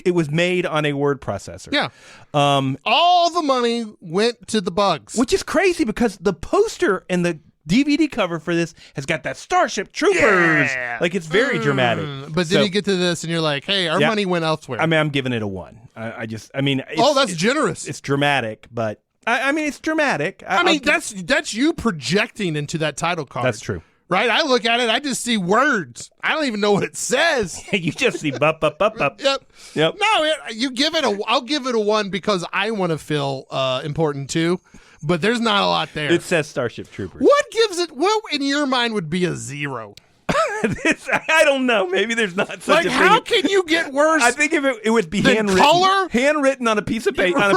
It was made on a word processor. Yeah. All the money went to the bugs. Which is crazy because the poster and the DVD cover for this has got that Starship Troopers. Yeah. Like, it's very dramatic. But then you get to this and you're like, hey, our money went elsewhere. I mean, I'm giving it a 1. That's generous. It's dramatic, but I mean, it's dramatic. That's you projecting into that title card. That's true. Right? I look at it, I just see words. I don't even know what it says. You just see bup. Yep. No, I'll give it a 1 because I want to feel important too. But there's not a lot there. It says Starship Troopers. What in your mind would be a 0? I don't know. Maybe there's not such a thing. How can you get worse? I think if it would be handwritten on a piece of paper,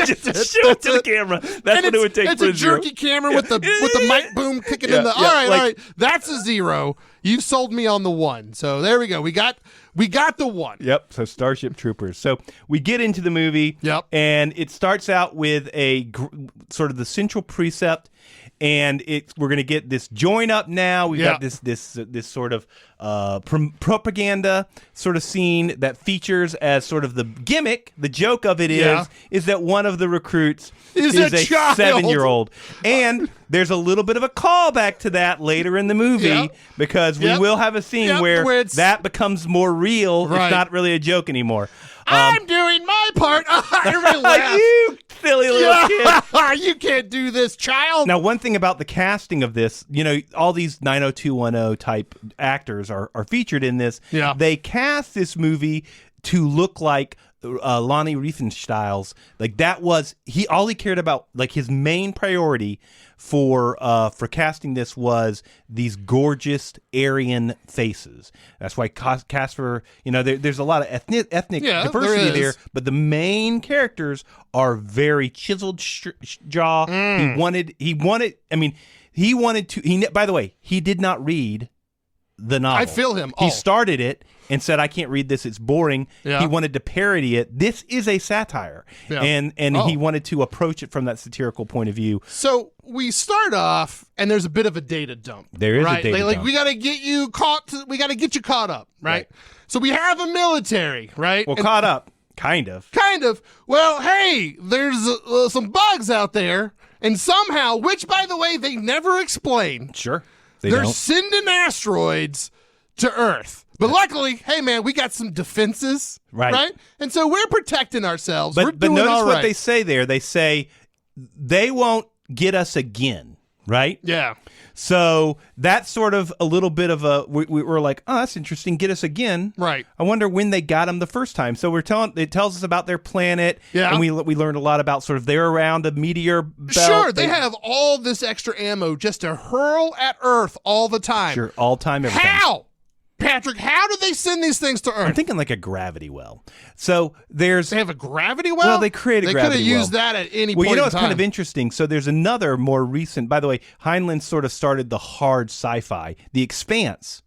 just show it to the camera. That's what it would take. It's for a jerky camera with the mic boom kicking in the. All right. That's a 0. You sold me on the 1. So there we go. We got the 1. Yep. So Starship Troopers. So we get into the movie. Yep. And it starts out with a sort of the central precept. And we're going to get this join up now. We've got this sort of propaganda sort of scene that features as sort of the gimmick. The joke of it is that one of the recruits is a 7-year-old. And there's a little bit of a callback to that later in the movie because we will have a scene where that becomes more real. Right. It's not really a joke anymore. I'm doing my part. Everybody laughs. You silly little kid. You can't do this, child. Now, one thing about the casting of this, all these 90210 type actors are featured in this. Yeah. They cast this movie to look like Lonnie Riefenstahl's. Like that was all he cared about. Like his main priority for casting this was these gorgeous Aryan faces. That's why Casper. There's a lot of ethnic diversity there, but the main characters are very chiseled jaw. He wanted. I mean, he wanted to. By the way, he did not read the novel. I feel him. He started it and said, "I can't read this; it's boring." Yeah. He wanted to parody it. This is a satire, and he wanted to approach it from that satirical point of view. So we start off, and there's a bit of a data dump. There is right? a data dump. Like we got to get you caught. We got to get you caught up, right? So we have a military, right? Well, caught up, kind of. Kind of. Well, hey, there's some bugs out there, and somehow, which by the way, they never explain. Sure. They're sending asteroids to Earth. But luckily, hey, man, we got some defenses, right? And so we're protecting ourselves. We're doing notice all right. what they say there. They say they won't get us again, right? Yeah. So that's sort of a little bit of a we're like, oh, that's interesting. Get us again, right? I wonder when they got them the first time. So it tells us about their planet, and we learned a lot about sort of they're around a meteor belt. Sure, they have all this extra ammo just to hurl at Earth all the time. Sure, all time. Every How? Patrick, how do they send these things to Earth? I'm thinking like a gravity well. So they have a gravity well? Well, they create a gravity well. They could have used that at any point in time. Well, it's kind of interesting. So there's another more recent, by the way, Heinlein sort of started the hard sci-fi. The Expanse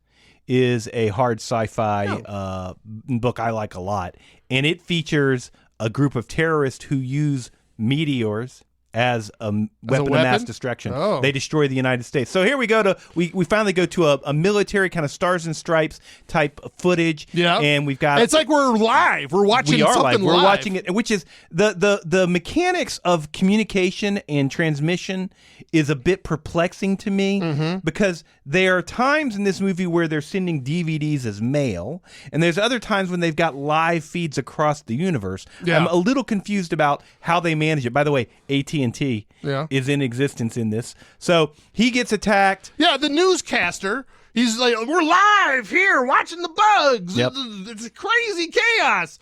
is a hard sci-fi book I like a lot. And it features a group of terrorists who use meteors as a weapon of mass destruction. Oh. They destroy the United States. So here we go to we finally go to a military kind of stars and stripes type footage. Yeah, and we've got it's like we're live. We're watching. Something We're live. watching it, which is the mechanics of communication and transmission is a bit perplexing to me because there are times in this movie where they're sending DVDs as mail, and there's other times when they've got live feeds across the universe. Yeah. I'm a little confused about how they manage it. By the way, AT&T is in existence in this. So he gets attacked. Yeah, the newscaster, he's like, we're live here watching the bugs. Yep. It's crazy chaos.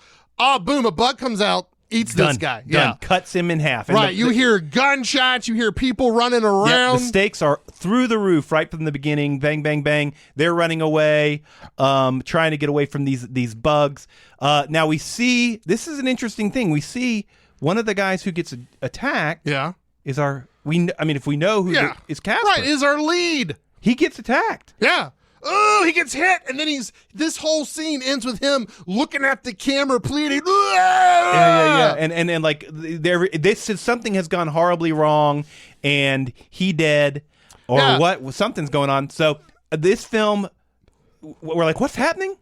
Boom, a bug comes out, eats this guy. Done. Yeah. Cuts him in half. And right, you hear gunshots, you hear people running around. The stakes are through the roof right from the beginning. Bang, bang, bang. They're running away, trying to get away from these bugs. Now we see, this is an interesting thing. We see one of the guys who gets attacked is if we know who is Casper. Right, is our lead. He gets attacked. Yeah. Oh, he gets hit, and then this whole scene ends with him looking at the camera, pleading. Yeah. And like something has gone horribly wrong, and he dead, or what? Something's going on. So this film, we're like, what's happening?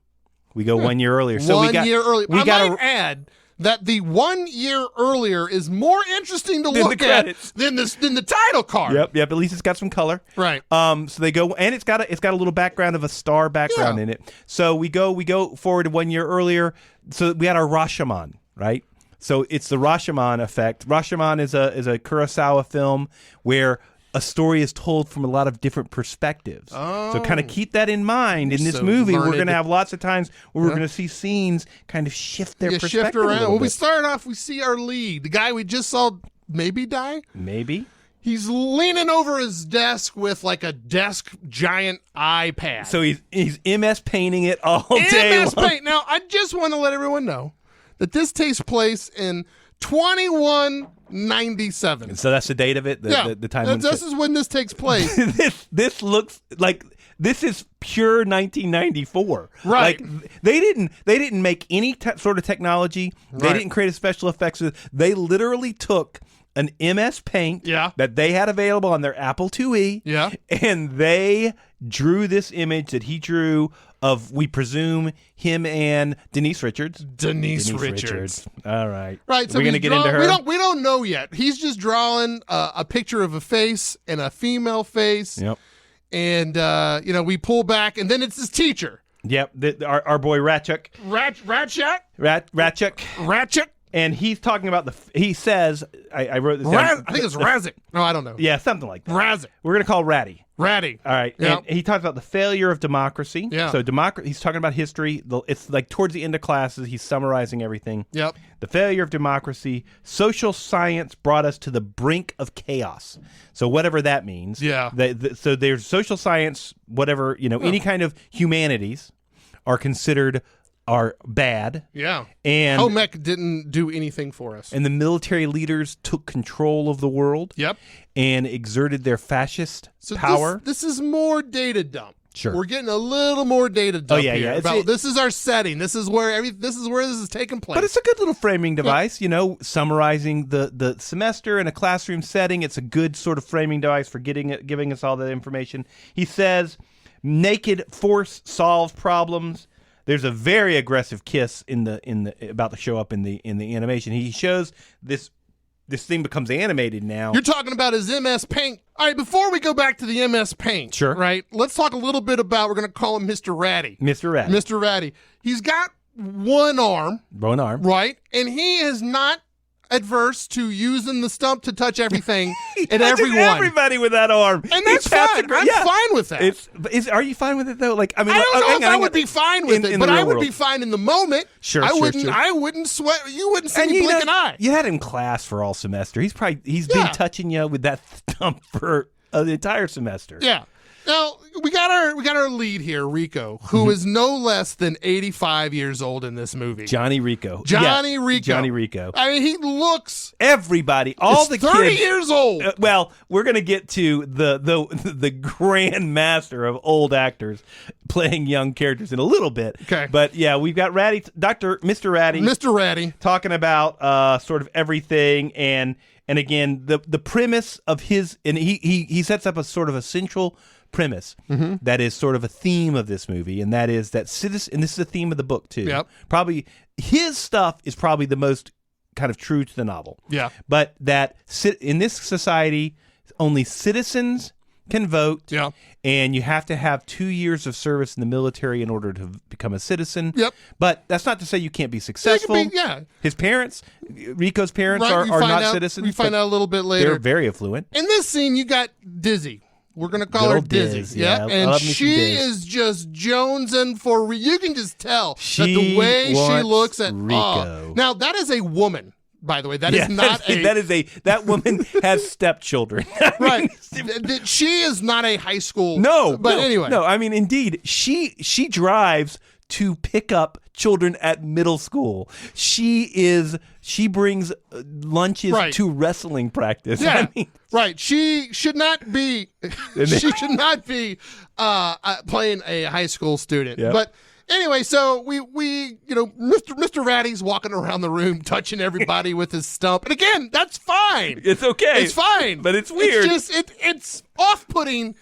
We go 1 year earlier. So I might add that the 1 year earlier is more interesting to look at than the title card. Yep. At least it's got some color. Right. So they go, and it's got a little background of a star background in it. So we go forward to 1 year earlier. So we had our Rashomon, right? So it's the Rashomon effect. Rashomon is a Kurosawa film where a story is told from a lot of different perspectives. So kind of keep that in mind. In this movie, we're going to have lots of times where we're going to see scenes kind of shift their perspective shift around. a little When we bit. start off, we see our lead, the guy we just saw maybe die. Maybe. He's leaning over his desk with like a desk giant iPad. So he's MS painting it all day MS long. Paint. Now, I just want to let everyone know that this takes place in 2197. So that's the date of it. The time. When this is when this takes place. this looks like this is pure 1994. Right. Like they didn't make any sort of technology. They didn't create a special effects. They literally took an MS Paint that they had available on their Apple IIe. And they drew this image that he drew of, we presume, him and Denise Richards. Denise Richards. All right. Right. So we're going to get into her. We don't know yet. He's just drawing a picture of a face and a female face. Yep. And, we pull back, and then it's his teacher. Yep. Our boy Ratchuk. Ratchuk? Ratchuk. And he's talking about he says, I wrote this down. I think it's Razik. No, I don't know. Yeah, something like that. Razik. We're going to call Ratty. Ratty. All right. Yep. And he talks about the failure of democracy. Yeah. So he's talking about history. It's like towards the end of classes, he's summarizing everything. Yep. The failure of democracy. Social science brought us to the brink of chaos. So whatever that means. Yeah. So there's social science, whatever, any kind of humanities are considered are bad. Yeah. And Home Ec didn't do anything for us. And the military leaders took control of the world. Yep. And exerted their fascist power. This is more data dump. Sure. We're getting a little more data dump yeah, here. yeah. This is our setting. This is where this is taking place. But it's a good little framing device, summarizing the semester in a classroom setting. It's a good sort of framing device for giving us all that information. He says, naked force solves problems. There's a very aggressive kiss about to show up in the animation. He shows this thing becomes animated now. You're talking about his MS Paint. All right, before we go back to the MS Paint, sure, right? Let's talk a little bit about. We're going to call him Mr. Ratty. Mr. Ratty. Mr. Ratty. He's got one arm, right? And he is not adverse to using the stump to touch everything and everyone. Everybody with that arm. And that's fine. I'm fine with that. Are you fine with it though? Like, I mean, I don't know if I would be fine with it, but I would be fine in the moment. Sure, I wouldn't sweat. You wouldn't see me blink an eye. You had him in class for all semester. He's been touching you with that stump for the entire semester. Yeah. Now we got our lead here, Rico, who is no less than 85 years old in this movie. Johnny Rico. Johnny Rico. I mean, he looks. Everybody, all the 30 kids, years old. Well, we're gonna get to the grand master of old actors playing young characters in a little bit. Okay. But yeah, we've got Mr. Ratty, talking about sort of everything and again the premise of his, and he sets up a sort of a central premise that is sort of a theme of this movie, and that is that and this is a theme of the book too. Yep. Probably his stuff is probably the most kind of true to the novel. Yeah. But that in this society, only citizens can vote. Yeah. And you have to have 2 years of service in the military in order to become a citizen. Yep. But that's not to say you can't be successful. His parents, Rico's parents, are not citizens. We find out a little bit later. They're very affluent. In this scene, you got Dizzy. We're going to call her Dizzy. Yeah. And she is just jonesing for you can just tell that the way she looks at Rico. Now, that is a woman, by the way. That is not that woman has stepchildren. Right. She is not a high school. Anyway. No, I mean, indeed, she drives to pick up children at middle school. She brings lunches to wrestling practice. Yeah. I mean, right. She should not be. Playing a high school student. Yep. But anyway, so we Mr. Ratty's walking around the room touching everybody with his stump, and again, that's fine. It's okay. It's fine, but it's weird. It's just it's off-putting.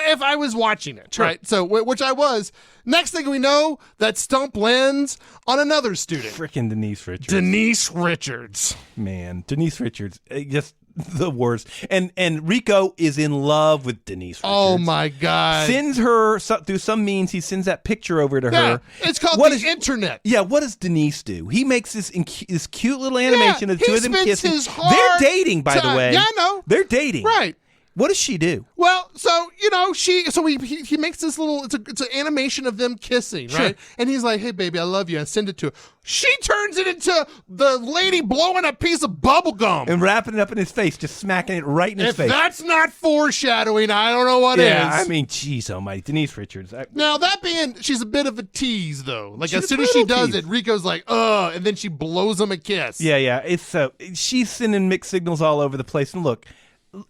If I was watching it, right? So, which I was. Next thing we know, that stump lands on another student. Frickin' Denise Richards. Denise Richards. Man, Denise Richards, just the worst. And Rico is in love with Denise Richards. Oh my God! Sends her through some means. He sends that picture over to her. It's called the internet. Yeah. What does Denise do? He makes this cute little animation of the two of them kissing. They're dating, by the way. Yeah, I know. They're dating. Right. What does she do? Well, so he makes this little it's an animation of them kissing, right? And he's like, "Hey, baby, I love you." I send it to her. She turns it into the lady blowing a piece of bubble gum and wrapping it up in his face, just smacking it right in his face. If that's not foreshadowing, I don't know what is. Yeah, I mean, geez, almighty, Denise Richards. Now that being, she's a bit of a tease though. Like as soon as she does it, Rico's like, "Ugh," and then she blows him a kiss. Yeah. It's she's sending mixed signals all over the place. And look,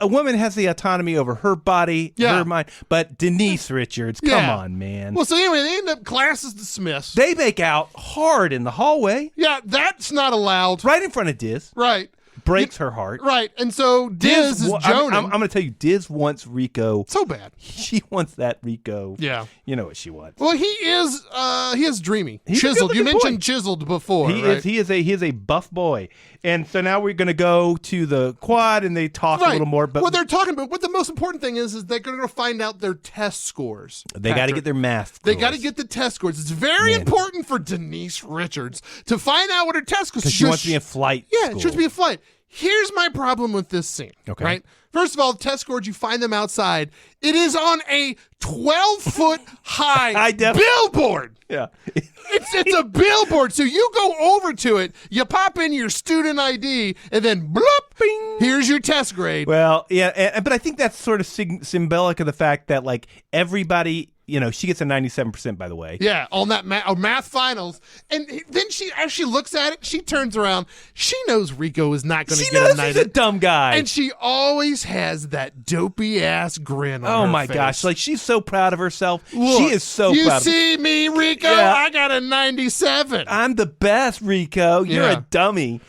a woman has the autonomy over her body, her mind, but Denise Richards, come on, man. Well, so anyway, they end up, class is dismissed. They make out hard in the hallway. Yeah, that's not allowed. Right in front of Diz. Right. breaks her heart. Right. And so Diz is joning. I'm going to tell you, Diz wants Rico. So bad. She wants that Rico. Yeah. You know what she wants. Well, he is dreamy. He's a chiseled. You good-looking mentioned boy. chiseled before, He right? is a buff boy. And so now we're going to go to the quad and they talk a little more. But what they're talking about, what the most important thing is they're going to find out their test scores. they got to get their math They scores. got to get the test scores. It's very important for Denise Richards to find out what her test scores. Because she wants to be in flight Yeah, school. she wants to be in flight. Here's my problem with this scene. Okay. Right? First of all, test scores, you find them outside. It is on a 12-foot high billboard. Yeah. It's a billboard. So you go over to it, you pop in your student ID, and then bloop, bing, here's your test grade. Well, yeah, but I think that's sort of symbolic of the fact that, like, everybody, she gets a 97%, by the way. Yeah, on that math finals. And then as she looks at it, she turns around. She knows Rico is not going to She get knows a 90. he's a dumb guy. And she always has that dopey-ass grin on her my face. gosh. Like, she's so proud of herself. Look, she is so you proud of see me, Rico? Yeah. I got a 97. I'm the best, Rico. You're Yeah. a dummy.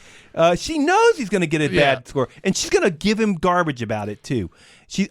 She knows he's going to get a Yeah. bad score, and she's going to give him garbage about it too.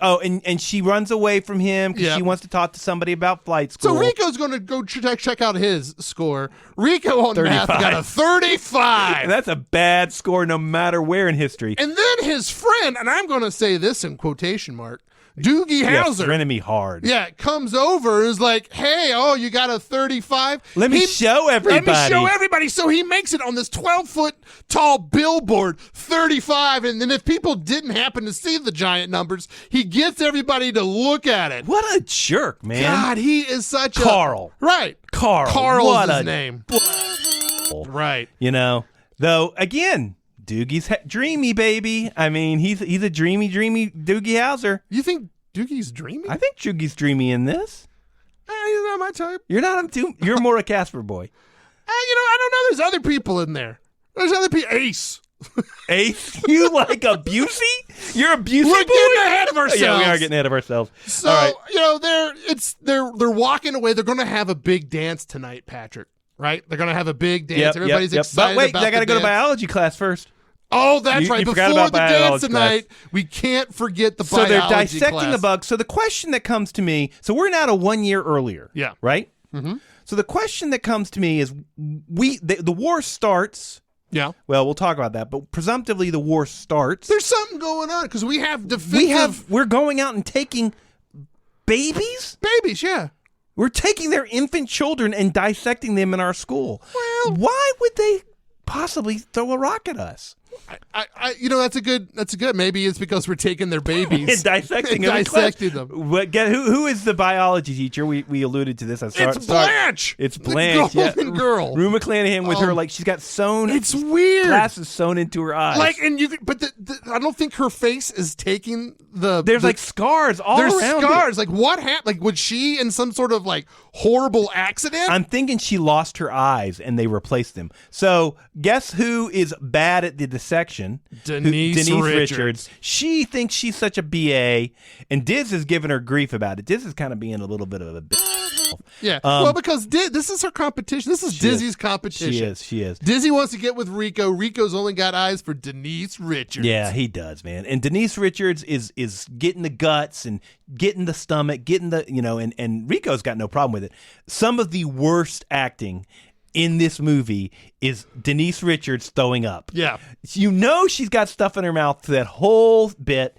And she runs away from him because Yeah. she wants to talk to somebody about flight school. So Rico's going to go check out his score. Rico on math 35. got a 35. And that's a bad score no matter where in history. And then his friend, and I'm going to say this in quotation mark, Doogie Yeah, Howser. frenemy hard. Yeah, comes over and is like, hey, you got a 35? Let me show everybody. Let me show everybody. So he makes it on this 12-foot tall billboard, 35. And then if people didn't happen to see the giant numbers, he gets everybody to look at it. What a jerk, man. God, he is such Carl. Right. Carl. Carl's what his a name. Right. Though, again, Doogie's dreamy, baby. I mean, he's a dreamy Doogie Howser. You think Doogie's dreamy? I think Doogie's dreamy in this. He's not my type. You're more a Casper boy. I don't know. There's other people in there. There's other people. Ace. Ace, you like Busey? You're a Busey We're boy? getting ahead of ourselves. Yeah, we are getting ahead of ourselves. So, All right. they're walking away. They're going to have a big dance tonight, Patrick. Right? They're going to have a big dance. Everybody's excited But wait, about I got to the go to dance. biology class first. Oh, that's right. You Before forgot the about dance biology tonight, class. we can't forget the So biology they're dissecting class. the bug. So the question that comes to me, so we're now to 1 year earlier. Yeah. Right? Mm-hmm. So the question that comes to me is, the war starts. Yeah. Well, we'll talk about that, but presumptively the war starts. There's something going on because we have definitive We're going out and taking babies? babies, yeah. We're taking their infant children and dissecting them in our school. Well- why would they possibly throw a rock at us? That's a good. Maybe it's because we're taking their babies And dissecting and them. dissecting them. Who is the biology teacher? We alluded to this. It's Blanche. It's Blanche. The golden girl. Rue McClanahan with her, like, she's got sewn. It's weird. Glasses sewn into her eyes. Like, and but I don't think her face is taking the. There's like scars all there's around. scars. Like, what happened? Like, was she in some sort of like horrible accident? I'm thinking she lost her eyes and they replaced them. So guess who is bad at the dissection? Denise Richards. She thinks she's such a BA, and Diz is giving her grief about it. Diz is kind of being a little bit of a bitch. Yeah. Well, because this is her competition. This is Dizzy's competition. She is. Dizzy wants to get with Rico. Rico's only got eyes for Denise Richards. Yeah, he does, man. And Denise Richards is getting the guts and getting the stomach, getting the, and Rico's got no problem with it. Some of the worst acting in this movie is Denise Richards throwing up. Yeah. She's got stuff in her mouth that whole bit.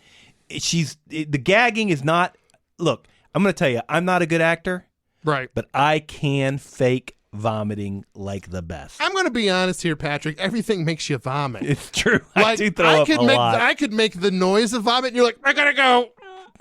The gagging is not. Look, I'm going to tell you, I'm not a good actor. Right. But I can fake vomiting like the best. I'm going to be honest here, Patrick. Everything makes you vomit. It's true. Like, I do throw up a lot. I could make the noise of vomit, and you're like, I gotta go.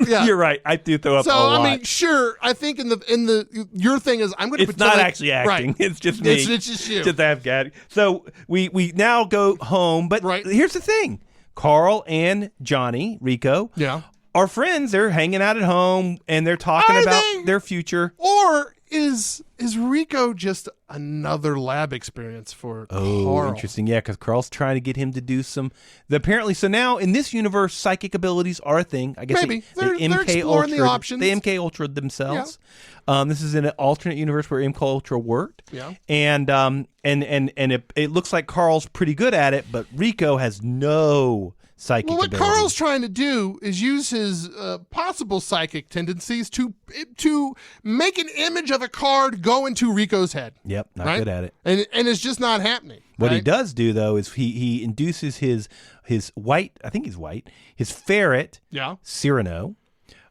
Yeah. You're right. I do throw up a lot. I mean, sure. I think in the your thing is I'm going to. It's not actually acting. Right. It's just me. It's just you. Just have gag. So we now go home. But here's the thing: Carl and Johnny Rico, Yeah. are friends. They're hanging out at home and they're talking about their future. Or is Rico just another lab experience for Oh, Carl? interesting. Yeah, because Carl's trying to get him to do apparently. So now in this universe, psychic abilities are a thing. I guess Maybe. they They're exploring the options. They MK Ultra themselves. This is in an alternate universe where MK Ultra worked. Yeah. And it looks like Carl's pretty good at it, but Rico has no psychic Well, what ability. Carl's trying to do is use his possible psychic tendencies to make an image of a card go into Rico's head. Yep, not right? good at it. And it's just not happening. What he right? does do though is he induces his white, I think he's white, his ferret, Yeah. Cyrano.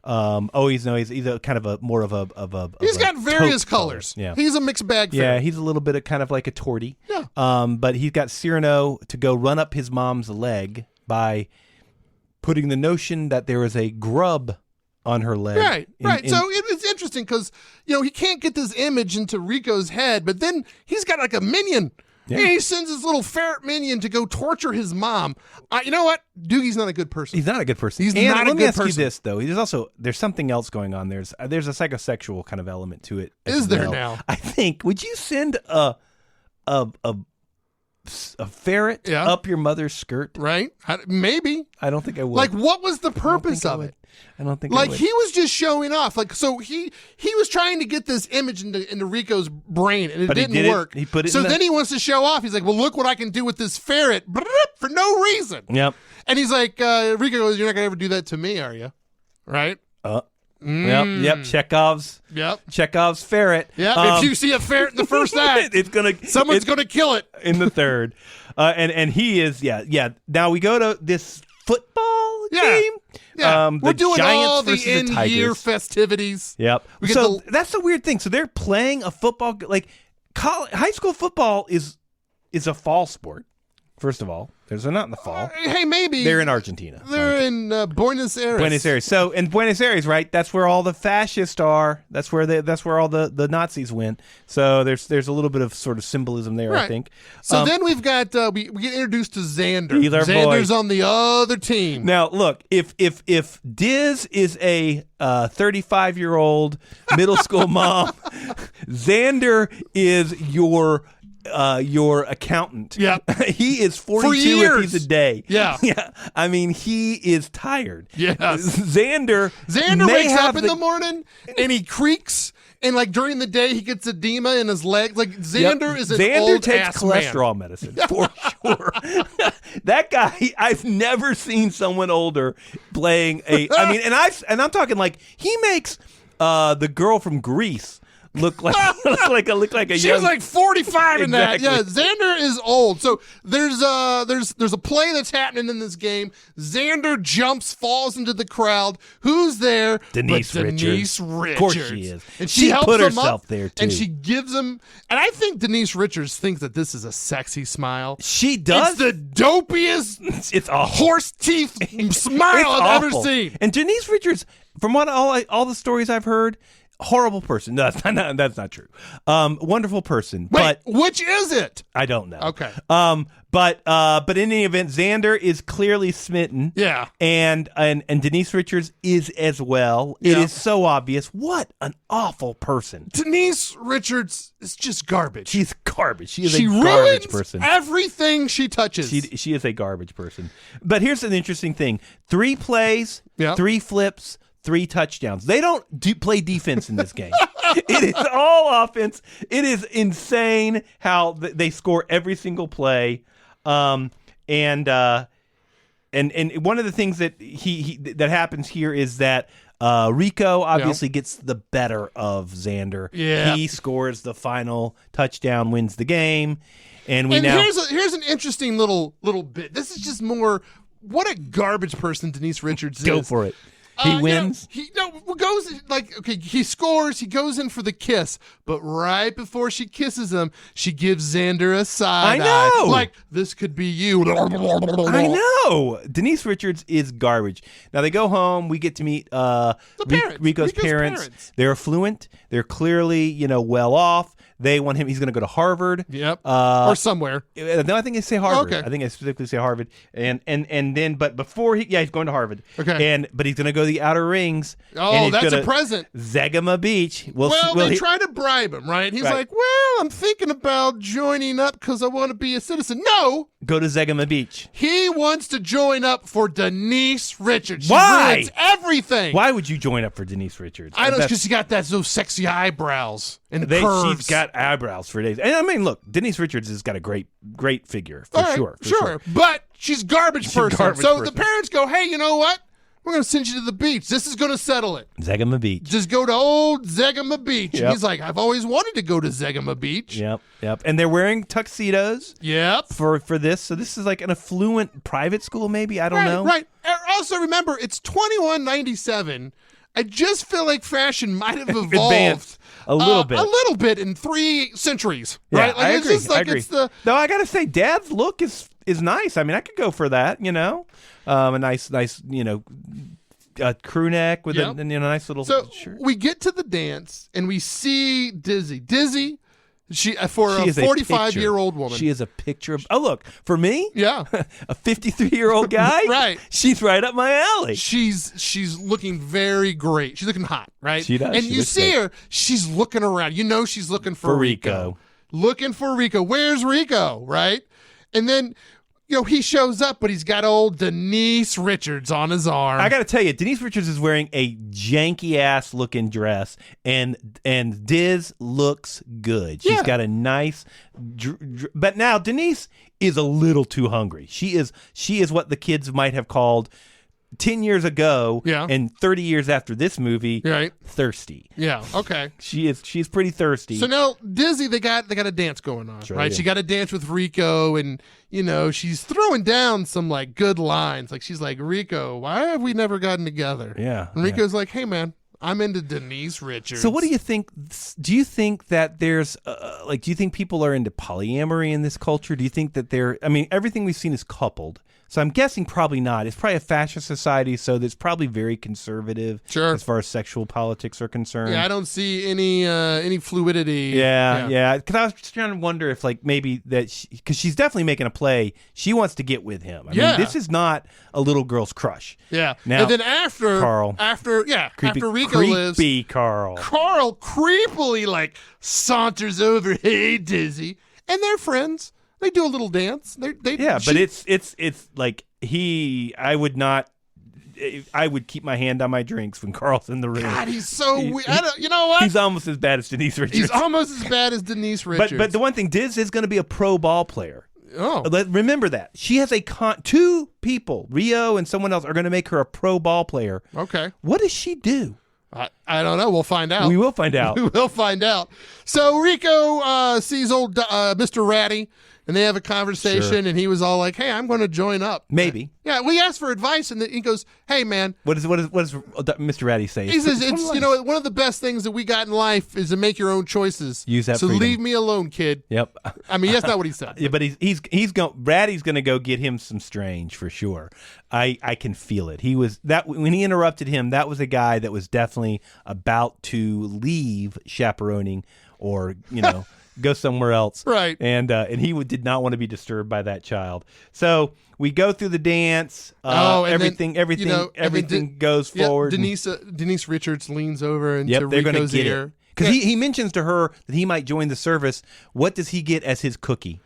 He's a kind of a more of a. He's got various taupe color. colors. Yeah. He's a mixed bag. Yeah, ferret. he's a little bit of kind of like a tortie. Yeah. But he's got Cyrano to go run up his mom's leg by putting the notion that there is a grub on her leg. Right. So it's interesting because he can't get this image into Rico's head, but then he's got like a minion. Yeah. And he sends his little ferret minion to go torture his mom. You know what? Doogie's not a good person. He's not a good person. He's and not a let me good ask you person. this though. There's something else going on. There's a psychosexual kind of element to it. Is as there well. now? I think. Would you send a ferret Yeah. up your mother's skirt? Right? Maybe. I don't think I would. Like, what was the purpose of it? I don't think. Like, I would. he was just showing off. Like, so he was trying to get this image into Rico's brain, and it But he didn't did it. work. He put it so in the- then he wants to show off. He's like, well, look what I can do with this ferret for no reason. Yep. And he's like, Rico goes, you're not going to ever do that to me, are you? Right? Yep. Chekhov's ferret. Yeah. If you see a ferret in the first act, someone's going to kill it. in the third. And he is, Now we go to this football game. Yeah. The We're doing Giants all the versus the in-year Tigers. festivities. Yep. We get So the- that's the weird thing. So they're playing a football, like high school football is a fall sport. First of all, they're not in the fall. Hey, maybe. They're in Argentina. They're in Buenos Aires. Buenos Aires. So in Buenos Aires, right? That's where all the fascists are. That's where all the Nazis went. So there's a little bit of sort of symbolism there, Right. I think. So then we've got we get introduced to Xander. He's our Xander's boy. on the other team. Now look, if Diz is a 35-year-old middle school mom, Xander is your accountant. Yep. He is 42 For if years. he's a day. Yeah. Yeah. I mean, he is tired. Yes. Xander Wakes up in the morning and he creaks, and like during the day he gets edema in his legs. Like Xander is an old takes ass cholesterol man. medicine for sure. That guy, I've never seen someone older playing I mean, and I'm talking like he makes the girl from Grease look like a She young. was like 45 in that. Exactly. Yeah, Xander is old. So there's a play that's happening in this game. Xander jumps, falls into the crowd. Who's there? Denise but Denise Richards. Of course she is. And She helps put him herself up, there, too. And she gives him. And I think Denise Richards thinks that this is a sexy smile. She does. It's the dopiest It's awful. horse teeth smile It's I've awful. ever seen. And Denise Richards, from what all the stories I've heard, horrible person. No, that's not true. Wonderful person. Wait, but which is it? I don't know. Okay. But in any event, Xander is clearly smitten. Yeah. And Denise Richards is as well. It Yeah. is so obvious. What an awful person. Denise Richards is just garbage. She's garbage. She is She a ruins garbage person. everything she touches. She is a garbage person. But here's an interesting thing: 3 plays, Yeah. 3 flips, 3 touchdowns. They don't play defense in this game. It is all offense. It is insane how they score every single play. And one of the things that that happens here is that Rico obviously gets the better of Xander. Yeah. He scores the final touchdown, wins the game, and And here's an interesting little bit. This is just more what a garbage person Denise Richards is. go for it. He wins. He goes like okay. He scores. He goes in for the kiss, but right before she kisses him, she gives Xander a side I eye. know. Like this could be you. I know. Denise Richards is garbage. Now they go home. We get to meet parents. Rico's parents. They're affluent. They're clearly, well off. They want him. He's going to go to Harvard. Yep. Or somewhere. No, I think they say Harvard. Okay. I think I specifically say Harvard. And then, but before he's going to Harvard. Okay. But he's going to go to the Outer Rings. Oh, and he's that's gonna a present. Zegama Beach. They try to bribe him, right? He's Right. like, well, I'm thinking about joining up because I want to be a citizen. No. Go to Zegama Beach. He wants to join up for Denise Richards. She Why? ruins everything. Why would you join up for Denise Richards? I know, because she got those sexy eyebrows and curves. She's got eyebrows for days. And I mean, look, Denise Richards has got a great figure for All right, sure. sure. But she's garbage person. garbage So person. the parents go, hey, you know what? We're going to send you to the beach. This is going to settle it. Zegama Beach. Just go to old Zegama Beach. Yep. And he's like, I've always wanted to go to Zegama Beach. Yep. And they're wearing tuxedos Yep. for this. So this is like an affluent private school, maybe. I don't know. Right. Also, remember, it's 2197. I just feel like fashion might have evolved Advanced a little bit. A little bit in 3 centuries. Yeah, Right? Like, I it's agree. just like I agree. it's the. Though I got to say, Dad's look is nice. I mean, I could go for that, a nice, crew neck with Yep. a nice little So shirt. we get to the dance and we see Dizzy. Dizzy, she for She a is a 45-year-old woman. She is a picture of. Oh, look, for me, Yeah. a 53-year-old guy, Right. She's right up my alley. She's looking very great. She's looking hot, right? She does. And She you looks see great. her. She's looking around. You know she's looking for For Rico. Rico. Looking for Rico. Where's Rico? Right? And then he shows up, but he's got old Denise Richards on his arm. I got to tell you, Denise Richards is wearing a janky ass looking dress, and Diz looks good. She's Yeah. got a nice, but now Denise is a little too hungry. She is what the kids might have called 10 years ago, Yeah. and 30 years after this movie, Right. thirsty. Yeah. Okay. She's pretty thirsty. So now Dizzy, they got a dance going on, Sure right? they do. She got a dance with Rico, and she's throwing down some like good lines. Like she's like, Rico, why have we never gotten together? Yeah, And Rico's like, hey man, I'm into Denise Richards. So what do you think? Do you think that there's do you think people are into polyamory in this culture? Do you think that everything we've seen is coupled. So I'm guessing probably not. It's probably a fascist society, so that's probably very conservative Sure. as far as sexual politics are concerned. Yeah, I don't see any fluidity. Yeah. Because I was just trying to wonder if, like, maybe that because she's definitely making a play. She wants to get with him. I mean, this is not a little girl's crush. Yeah. Now, and then after Carl. after Rico lives, Carl creepily like saunters over, hey Dizzy, and they're friends. They do a little dance. But it's like I would keep my hand on my drinks when Carl's in the room. God, he's so weird. You know what? He's almost as bad as Denise Richards. He's almost as bad as Denise Richards. But the one thing, Diz is going to be a pro ball player. Oh. Remember that. She has two people, Rio and someone else, are going to make her a pro ball player. Okay. What does she do? I don't know. We'll find out. We will find out. We will find out. So Rico sees old Mr. Ratty, and they have a conversation, and he was all like, hey, I'm going to join up. Maybe. Yeah, we asked for advice, and he goes, hey, man. What does Mr. Ratty say? He says, one of the best things that we got in life is to make your own choices. Use that So freedom. Leave me alone, kid. Yep. I mean, that's not what he said. Yeah, but Ratty's going to go get him some Strange for sure. I can feel it. He was that when he interrupted him. That was a guy that was definitely about to leave chaperoning or go somewhere else. Right. And he did not want to be disturbed by that child. So we go through the dance. And everything then goes forward. Denise Richards leans over into they're going to Rico's get ear. it. Because he mentions to her that he might join the service. What does he get as his cookie?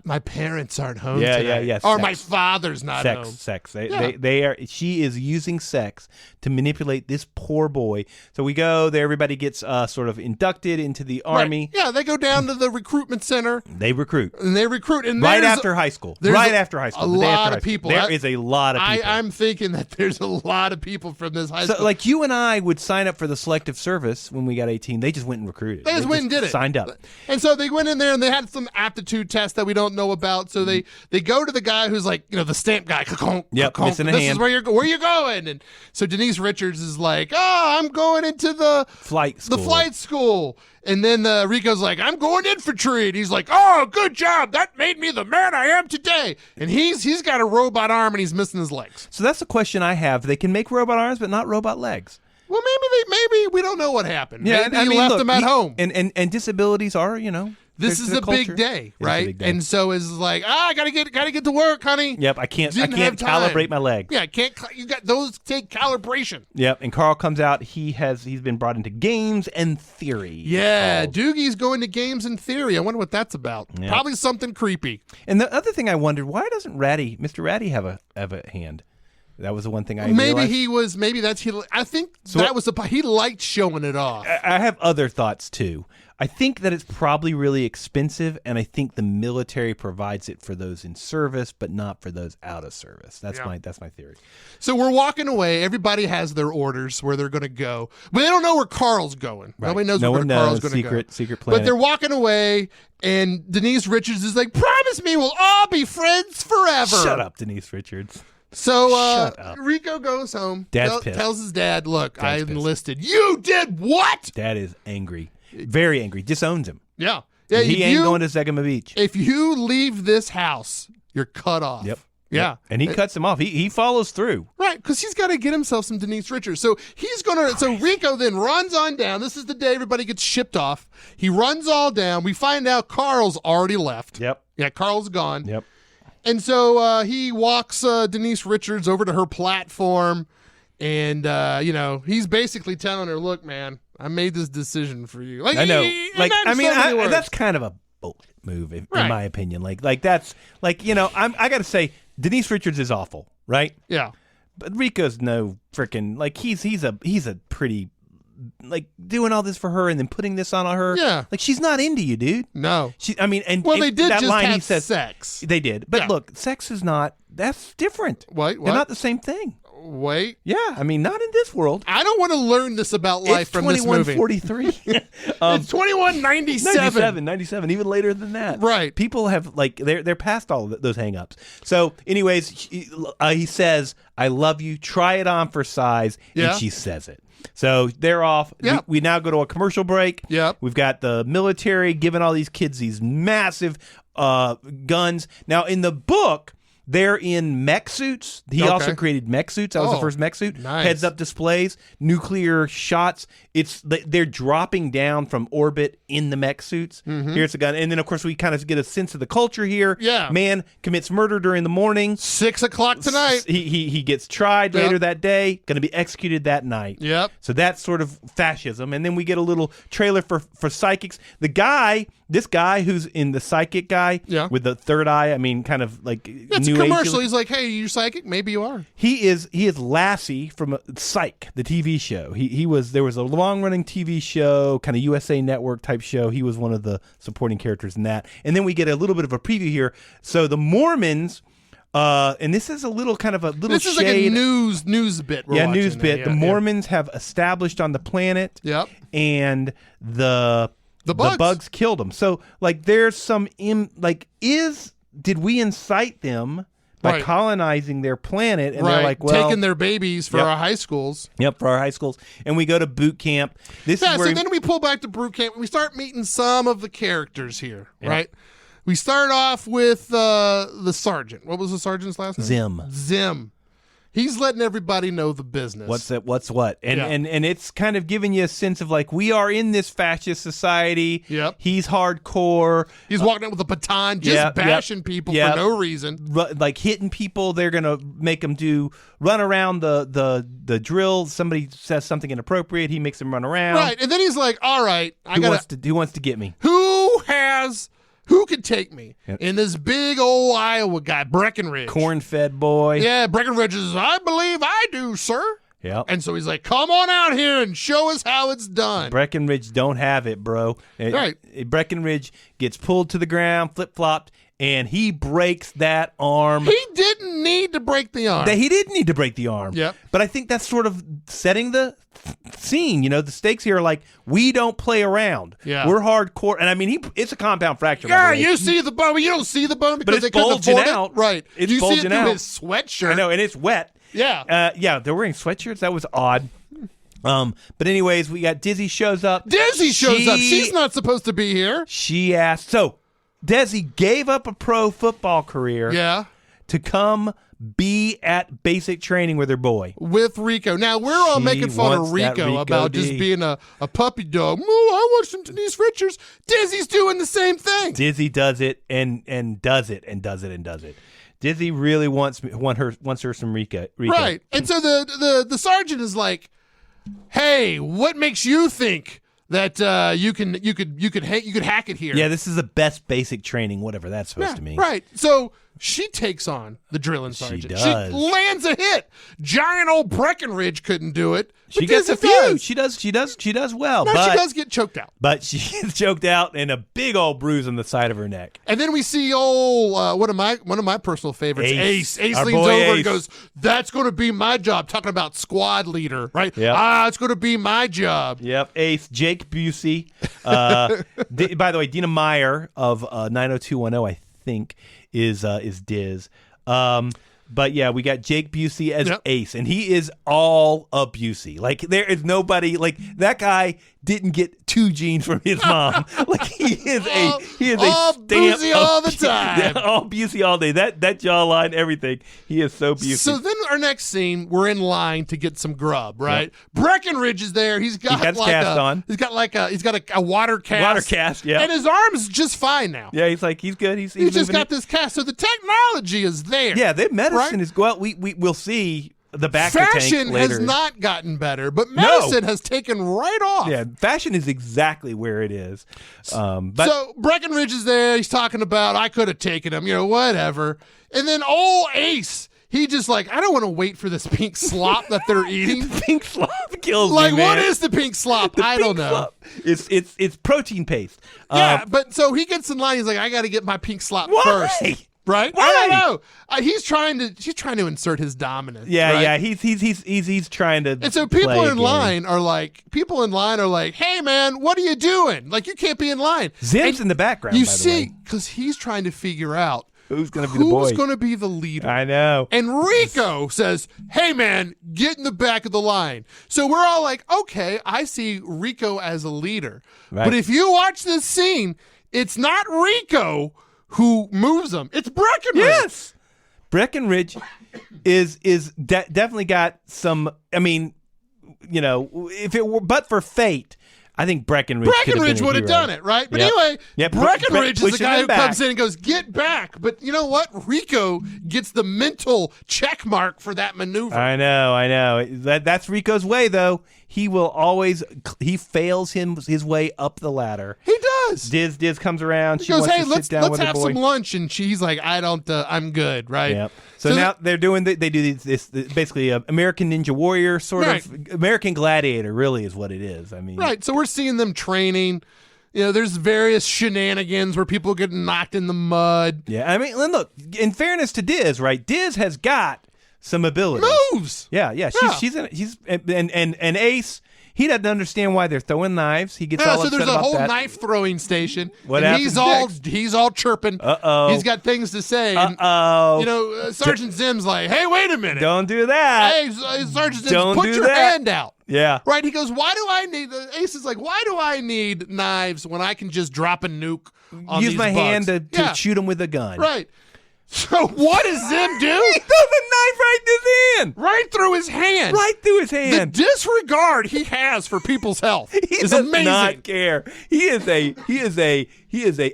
My parents aren't home Yeah, today. yeah. Or Sex. my father's not home. Sex. Yeah. They are. She is using sex to manipulate this poor boy. So we go there. Everybody gets sort of inducted into the army. Right. Yeah, they go down to the recruitment center. They recruit. And they recruit. And Right there's after high school. there's Right after high school. A the day lot after of high school. people. There is a lot of people. I'm thinking that there's a lot of people from this high So, school. like, you and I would sign up for the selective service when we got 18. They just went and recruited. They just went and did it. Signed up. And so they went in there and they had some aptitude tests that we don't know about. So they go to the guy who's like, the stamp guy. Yep, missing a this hand. is where you going. And so Denise Richards is like, I'm going into the Flight school. The flight school. And then Rico's like, I'm going infantry. And he's like, oh, good job. That made me the man I am today. And he's got a robot arm and he's missing his legs. So that's the question I have. They can make robot arms, but not robot legs. Well, maybe we don't know what happened. Yeah, maybe he left them at home. And disabilities are, This is a big day, right? Big day. And so it's like, I gotta get to work, honey. Yep, I can't Didn't have time. calibrate my leg. Yeah, you got those take calibration. Yep, and Carl comes out. He's been brought into games and theory. Yeah, Doogie's going to games and theory. I wonder what that's about. Yep. Probably something creepy. And the other thing I wondered, why doesn't Mr. Ratty have a hand? That was the one thing I Maybe realized. I think that was he liked showing it off. I have other thoughts too. I think that it's probably really expensive, and I think the military provides it for those in service, but not for those out of service. That's my theory. So we're walking away. Everybody has their orders where they're going to go, but they don't know where Carl's going. Right. Nobody knows no where one Carl's knows. going to go. Secret planet. But they're walking away, and Denise Richards is like, "Promise me we'll all be friends forever." Shut up, Denise Richards. So Shut up. Rico goes home. Dad's pissed. Tells his dad, "Look, Dad's I pissed. enlisted. You did what?" Dad is angry, very angry. Disowns him. Yeah. He ain't going to Zegama Beach. If you leave this house, you're cut off. Yep. Yeah. Yep. And he cuts him off. He follows through. Right, because he's got to get himself some Denise Richards. So so Rico then runs on down. This is the day everybody gets shipped off. He runs all down. We find out Carl's already left. Yep. Yeah, Carl's gone. Yep. And so he walks Denise Richards over to her platform, and he's basically telling her, "Look, man, I made this decision for you." Like, I know. words. That's kind of a bullshit move, in Right. my opinion. That's I got to say, Denise Richards is awful, right? Yeah. But Rico's no freaking he's a pretty doing all this for her and then putting this on her. Yeah. She's not into you, dude. No. They They did that just line have he says sex. They did, but Yeah. look, sex is not. That's different. What? They're not the same thing. Wait. Yeah, not in this world. I don't want to learn this about life It's from this movie. 2143. It's 2197. 97, even later than that. Right. People have they're past all of those hang-ups. So, anyways, he says, "I love you. Try it on for size," Yeah. and she says it. So they're off. Yep. We now go to a commercial break. Yep. We've got the military giving all these kids these massive guns. Now, in the book, they're in mech suits. He also created mech suits. That was the first mech suit. Nice. Heads-up displays, nuclear shots. They're dropping down from orbit in the mech suits. Mm-hmm. Here's a gun. And then, of course, we kind of get a sense of the culture here. Yeah. Man commits murder during the morning. 6 o'clock tonight. He gets tried later that day, going to be executed that night. Yep. So that's sort of fascism. And then we get a little trailer for psychics. This guy who's in the psychic guy with the third eye, kind of It's new a commercial. age. He's like, "Hey, you're psychic? Maybe you are." He is Lassie from Psych, the TV show. There was a long-running TV show, kind of USA Network type show. He was one of the supporting characters in that. And then we get a little bit of a preview here. So the Mormons, and this is a little This is shade. like a news bit. We're watching news there. bit. The Mormons have established on the planet. Yep. And the bugs killed them. So there's some did we incite them by colonizing their planet? And they're like, well, taking their babies for our high schools. Yep, for our high schools. And we go to boot camp. This is where so then we pull back to boot camp. We start meeting some of the characters here, right? We start off with the sergeant. What was the sergeant's last name? Zim. He's letting everybody know the business. What's what. And it's kind of giving you a sense of we are in this fascist society. Yep. He's hardcore. He's walking out with a baton, just bashing people for no reason. Hitting people. They're going to make them run around the drill. Somebody says something inappropriate. He makes them run around. Right. And then he's like, all right, who wants to get me? Who could take me? And this big old Iowa guy, Breckenridge. Corn-fed boy. Yeah, Breckenridge is, "I believe I do, sir." Yep. And so he's like, "Come on out here and show us how it's done." Breckenridge don't have it, bro. Right. Breckenridge gets pulled to the ground, flip-flopped, and he breaks that arm. He didn't need to break the arm. He didn't need to break the arm. Yep. But I think that's sort of setting the scene. The stakes here are we don't play around. Yeah. We're hardcore. And it's a compound fracture. by Yeah, the way. you see the bone, but you don't see the bone because it's they couldn't bulging afford out. it. Right. It's you see it bulging through out. his sweatshirt. I know, and it's wet. Yeah. They're wearing sweatshirts. That was odd. But anyways, we got Dizzy shows up. Dizzy shows up. She's not supposed to be here. She asked. So Desi gave up a pro football career. Yeah. to come be at basic training with her boy. With Rico. Now, we're all She making fun of wants that Rico Rico about D. just being a puppy dog. Moo, I want some Denise Richards. Dizzy's doing the same thing. Dizzy does it and does it and does it and does it. Dizzy really wants her some Rico. Right. And so the sergeant is like, hey, what makes you think that you could hack it here? Yeah, this is the best basic training, whatever that's supposed to mean. Right. So she takes on the drilling sergeant. does. She lands a hit. Giant old Breckenridge couldn't do it. She but gets a Dizzy few. does. She does well. No, but she does get choked out. But she gets choked out and a big old bruise on the side of her neck. And then we see one of my personal favorites, Ace. Ace Our leans boy over and Ace. goes, "That's going to be my job." Talking about squad leader, right? Yep. It's going to be my job. Yep, Ace, Jake Busey. By the way, Dina Meyer of 90210, I think, is Diz. But yeah, we got Jake Busey as Ace, and he is all of Busey. Like there is nobody like that guy didn't get 2 genes from his mom. Like he is all a stamp Busey of all the time. Yeah, all Busey all day. That jawline, everything. He is so Busey. So then our next scene, we're in line to get some grub, right? Yep. Breckenridge is there. He's got his cast on. He's got a water cast. Water cast, yeah. And his arm's just fine now. Yeah, he's good. He's just got it. this cast. So the technology is there. Yeah, the medicine right? is well. We'll see the back fashion tank later. has not gotten better, but medicine has taken right off. Yeah, fashion is exactly where it is. But so Breckenridge is there. He's talking about I could have taken him, whatever. And then old Ace, he just like, I don't want to wait for this pink slop that they're eating. Pink slop kills like, me, man. what is the pink slop? I don't know. Slop. It's protein paste. Yeah, but so he gets in line. He's like, I got to get my pink slop why? first. Right? Why? I don't know. He's trying to insert his dominance. Yeah, right? yeah. He's trying to. And so people play a in game. line are like, hey man, what are you doing? Like you can't be in line. Zim's in the background. You by the see, way. because he's trying to figure out who's going to be the boy. Who's going to be the leader? I know. And Rico says, hey man, get in the back of the line. So we're all like, okay, I see Rico as a leader. Right. But if you watch this scene, it's not Rico who moves them. It's Breckenridge. Yes. Breckenridge is definitely got some. I mean, if it were but for fate, I think Breckenridge would have done it, right? But Yep. anyway, Yep. Breckenridge is the pushing guy him who back. comes in and goes, get back. But you know what? Rico gets the mental check mark for that maneuver. I know. That's Rico's way, though. He will always fails his way up the ladder. He does. Diz comes around. He She goes, wants hey, to let's sit down with her have boy. some lunch. And she's like, I'm good, right? Yep. So now they're doing they do this basically American Ninja Warrior sort of American Gladiator really is what it is. I mean, right. So we're seeing them training. There's various shenanigans where people get knocked in the mud. Yeah. I mean, look. In fairness to Diz, right? Diz has got some ability. Moves. Yeah. She's and Ace. He doesn't understand why they're throwing knives. He gets all so upset there's a about whole that. knife throwing station. What and happens he's all chirping. Uh-oh. He's got things to say. And, Sergeant Zim's like, hey, wait a minute. Don't do that. Hey, Sergeant Zim's, Don't put do your that. hand out. Yeah. Right? He goes, why do I need Ace is like, why do I need knives when I can just drop a nuke on Use these my hand bugs? to shoot him with a gun. Right. So what does Zim do? He throws a knife right in his hand. Right through his hand. Right through his hand. The disregard he has for people's health He is does amazing. not care. He is a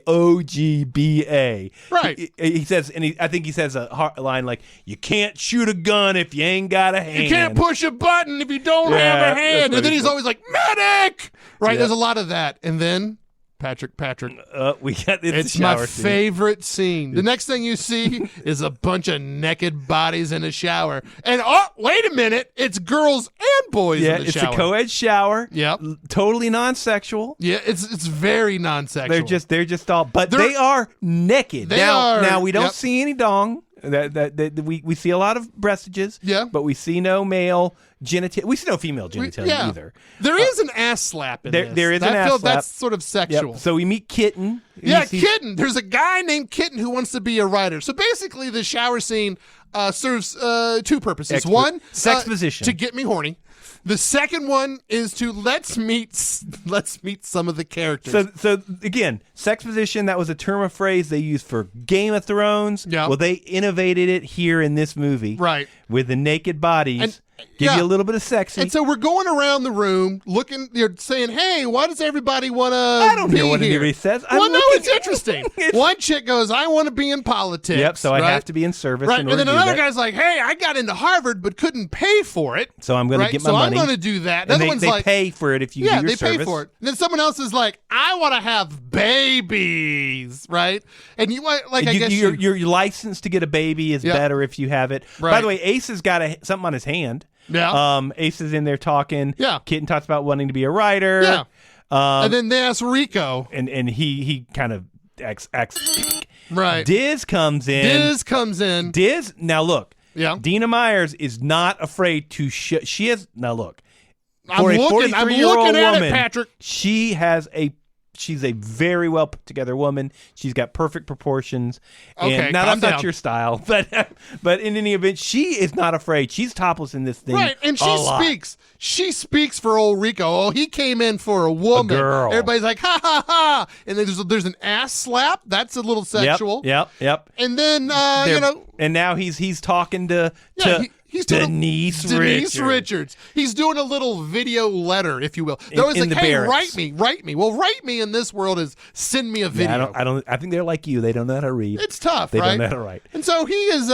OGBA. Right. He says, and I think he says a line like, "You can't shoot a gun if you ain't got a hand. You can't push a button if you don't have a that's hand." what And then he he's said. always like, medic! Right? Yeah. There's a lot of that. And then Patrick. We got It's the my shower scene. favorite scene. The next thing you see is a bunch of naked bodies in a shower. And wait a minute, it's girls and boys Yeah, in the it's shower. a co-ed shower. Yep. Totally non-sexual. Yeah, it's very non-sexual. They're just all, but they are naked. They are, Now we don't yep. see any dong. We see a lot of breastages. Yeah. But we see no male genitalia. We see no female genitalia either. There is an ass slap in this. There is an ass slap. That's sort of sexual. Yep. So we meet Kitten. Yeah, Kitten. There's a guy named Kitten who wants to be a writer. So basically, the shower scene, serves two purposes. One, sexposition to get me horny. The second one is to let's meet some of the characters. So again, sexposition, that was a term of phrase they used for Game of Thrones. Yeah. Well, they innovated it here in this movie. Right. With the naked bodies. And, give you a little bit of sexy. And so we're going around the room looking, you're saying, hey, why does everybody want to I don't hear what anybody says. Well, no, it's interesting. One chick goes, I want to be in politics. Yep, so right? I have to be in service. Right, in and order then to do another that. guy's like, hey, I got into Harvard but couldn't pay for it. So I'm going to get my money. So I'm going to do that. And Another they, one's they like, pay for it if you do your they service. pay for it. And then someone else is like, I want to have babies, right? And you want, like, I guess your license to get a baby is better if you have it. Right. By the way, Ace has got something on his hand. Yeah. Ace is in there talking. Yeah. Kitten talks about wanting to be a writer. Yeah. And then they ask Rico. And he kind of acts Right. Diz comes in. Diz, now look. Yeah. Dina Myers is not afraid to she is now look. I'm For a looking 43-year-old at woman, it, Patrick. She's a very well put together woman. She's got perfect proportions. Okay, And now calm that's not down. your style, but in any event, she is not afraid. She's topless in this thing. Right, and she speaks for old Rico. Oh, he came in for a woman. A girl. Everybody's like, ha ha ha. And then there's an ass slap. That's a little sexual. Yep. And then and now he's talking to he's doing Denise Richards. He's doing a little video letter, if you will. They're always in like, the hey, barracks. write me. Well, write me in this world is send me a video. Yeah, I think they're like you. They don't know how to read. It's tough, They right? don't know how to write. And so he's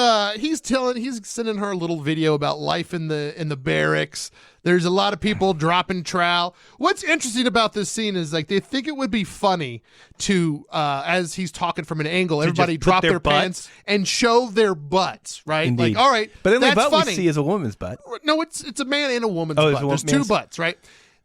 sending her a little video about life in the barracks. There's a lot of people dropping trowel. What's interesting about this scene is like they think it would be funny to as he's talking from an angle, everybody just put drop their their pants and show their butts, right? Indeed. Like, all right, But the only that's butt funny. we see is a woman's butt. No, it's a man and a woman's Oh, butt. There's two butts, right?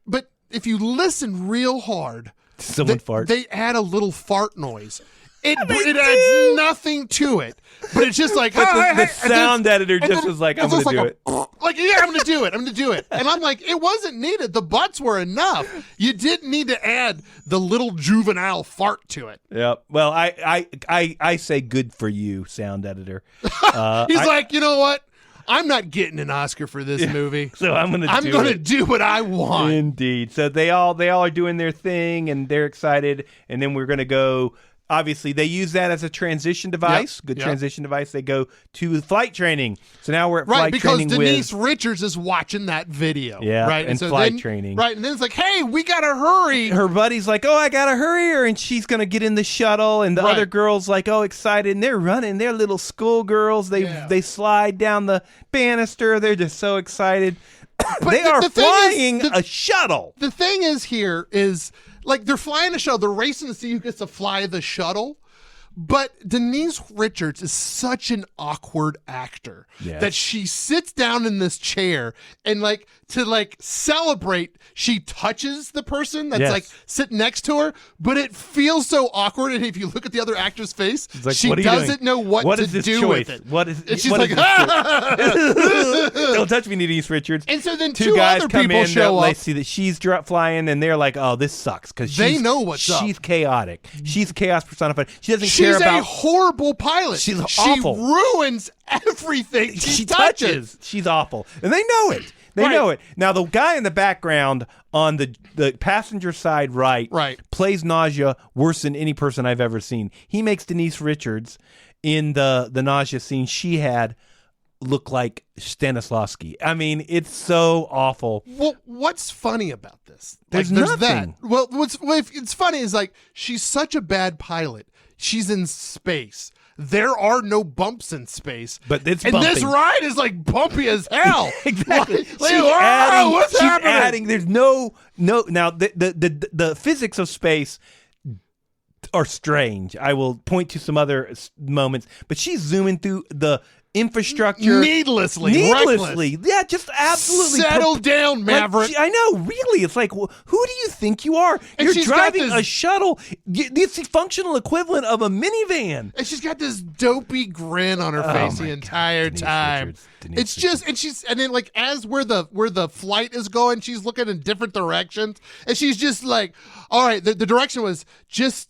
But if you listen real hard, Someone farts. they add a little fart noise. It adds nothing to it, but it's just like But the sound editor just was like, I'm going to do it. Like, yeah, I'm going to do it. I'm going to do it. And I'm like, it wasn't needed. The butts were enough. You didn't need to add the little juvenile fart to it. Yep. Well, I say good for you, sound editor. He's like, you know what? I'm not getting an Oscar for this movie. So I'm going to do what I want. Indeed. So they all are doing their thing and they're excited. And then we're going to go. Obviously, they use that as a transition device. Yep. Good Yep. transition device. They go to flight training. So now we're at Right, flight because training Denise with Richards is watching that video. Yeah, right, and so flight then, training. Right, and then it's like, hey, we gotta hurry. her buddy's like, oh, I gotta hurry her, and she's gonna get in the shuttle, and the Right. other girls like, oh, excited, and they're running. They're little schoolgirls. They slide down the banister. They're just so excited. They are the thing flying is, a shuttle. The thing is here is like they're flying a shuttle. They're racing to see who gets to fly the shuttle. But Denise Richards is such an awkward actor that she sits down in this chair and to celebrate, she touches the person that's like sitting next to her, but it feels so awkward. And if you look at the other actor's face, Like, she what are you doesn't doing? know what What to is this do choice? with it. What is? And she's what like, is this choice? Don't touch me, Denise Richards. And so then two two guys other come people in. show They up. see that she's flying, and they're like, "Oh, this sucks," because They know what's up. She's chaotic. She's chaos personified. She doesn't She's care a about. horrible pilot. She's she awful. ruins everything she touches. She's awful, and they know it. They Right. know it. Now, the guy in the background on the passenger side right plays nausea worse than any person I've ever seen. He makes Denise Richards in the nausea scene she had look like Stanislavski. I mean, it's so awful. Well, what's funny about this? There's that. nothing. Well, it's funny is like she's such a bad pilot. She's in space. There are no bumps in space. But it's and bumping. this ride is like bumpy as hell. Exactly. What's happening? Adding. There's no. Now the physics of space are strange. I will point to some other moments, but she's zooming through the infrastructure needlessly. Yeah, just absolutely settle down, Maverick. I know, really. It's like, who do you think you are? And You're she's got driving this- a shuttle. It's the functional equivalent of a minivan. And she's got this dopey grin on her face the entire time. It's just, and then like as where the flight is going, she's looking in different directions, and she's just like, all right, the direction was just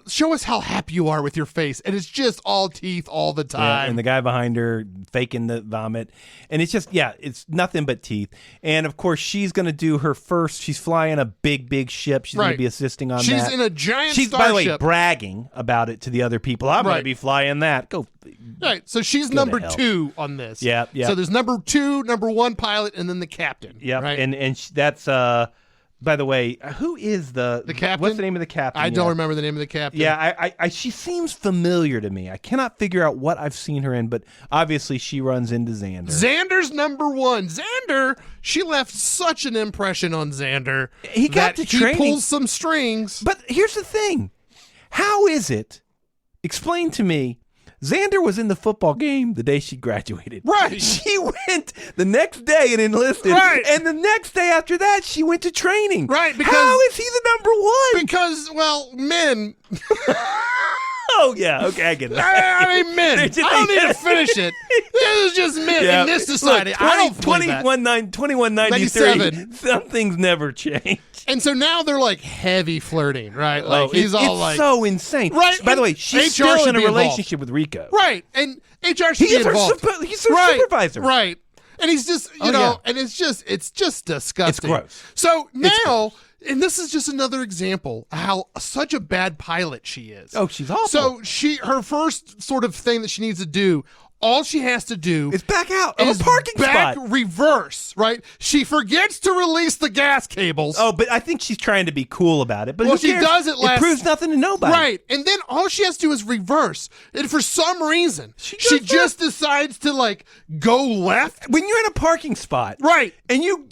show us how happy you are with your face. And it's just all teeth all the time. Yeah, and the guy behind her faking the vomit. And it's just, it's nothing but teeth. And, of course, she's going to do her first. She's flying a big ship. She's going to be assisting on that. She's in a giant She's, starship. by the way, bragging about it to the other people. I'm going to be flying that. Go. Right. So she's number 2 on this. Yeah. So there's number 2, number 1 pilot, and then the captain. Yeah. Right? And that's... by the way, who is the captain? What's the name of the captain? I don't remember the name of the captain. Yeah, I she seems familiar to me. I cannot figure out what I've seen her in, but obviously she runs into Xander. Xander's number 1. Xander, she left such an impression on Xander. He got to training. He pulls some strings. But here's the thing. How is it? Explain to me. Xander was in the football game the day she graduated. Right. She went the next day and enlisted. Right. And the next day after that, she went to training. Right. Because, how is he the number 1? Because, well, men... Oh, yeah. Okay, I get it. I mean, men. I don't need to finish it. This is just men in this society. Look, I don't believe that. 2193, some things never change. And so now they're like heavy flirting, right? Like he's all it's like... so insane. Right. By the way, she's HR still in a should be relationship with Rico. Right. And HR should be involved. He's her supervisor. Right. And he's just, you know, and it's just disgusting. It's gross. So now... And this is just another example of how such a bad pilot she is. Oh, she's awful. So her first sort of thing that she needs to do, all she has to do is back out of a parking spot. Reverse, right? She forgets to release the gas cables. Oh, but I think she's trying to be cool about it. But well, who cares? She does it last. It proves nothing to nobody. Right. And then all she has to do is reverse. And for some reason, she just decides to like go left. When you're in a parking spot. Right. And you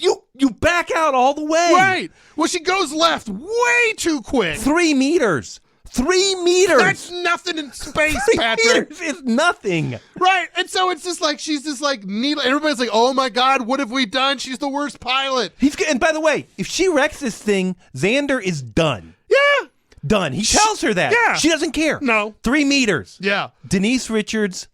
back out all the way. Right. Well, she goes left way too quick. 3 meters. 3 meters. That's nothing in space, 3 Patrick. meters is nothing. Right. And so it's just like, she's just like, needle. Everybody's like, oh my God, what have we done? She's the worst pilot. And by the way, if she wrecks this thing, Xander is done. Yeah. Done. He tells her that. Yeah. She doesn't care. No. 3 meters. Yeah. Denise Richards.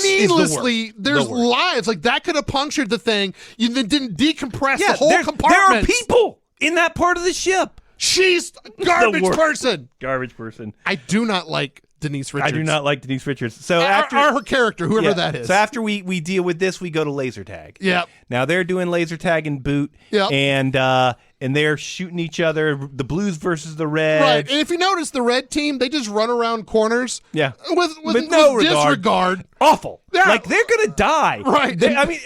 Needlessly, there's lives. Like, that could have punctured the thing. You didn't decompress the whole compartment. There are people in that part of the ship. She's a garbage person. Garbage person. I do not like Denise Richards. I do not like Denise Richards. So her character, whoever that is. So after we deal with this, we go to laser tag. Yep. Now they're doing laser tag in Boot. Yep. And they're shooting each other. The Blues versus the Reds. Right. And if you notice, the red team, they just run around corners. Yeah. With no disregard. Awful. Yeah. Like they're gonna die. Right. I mean,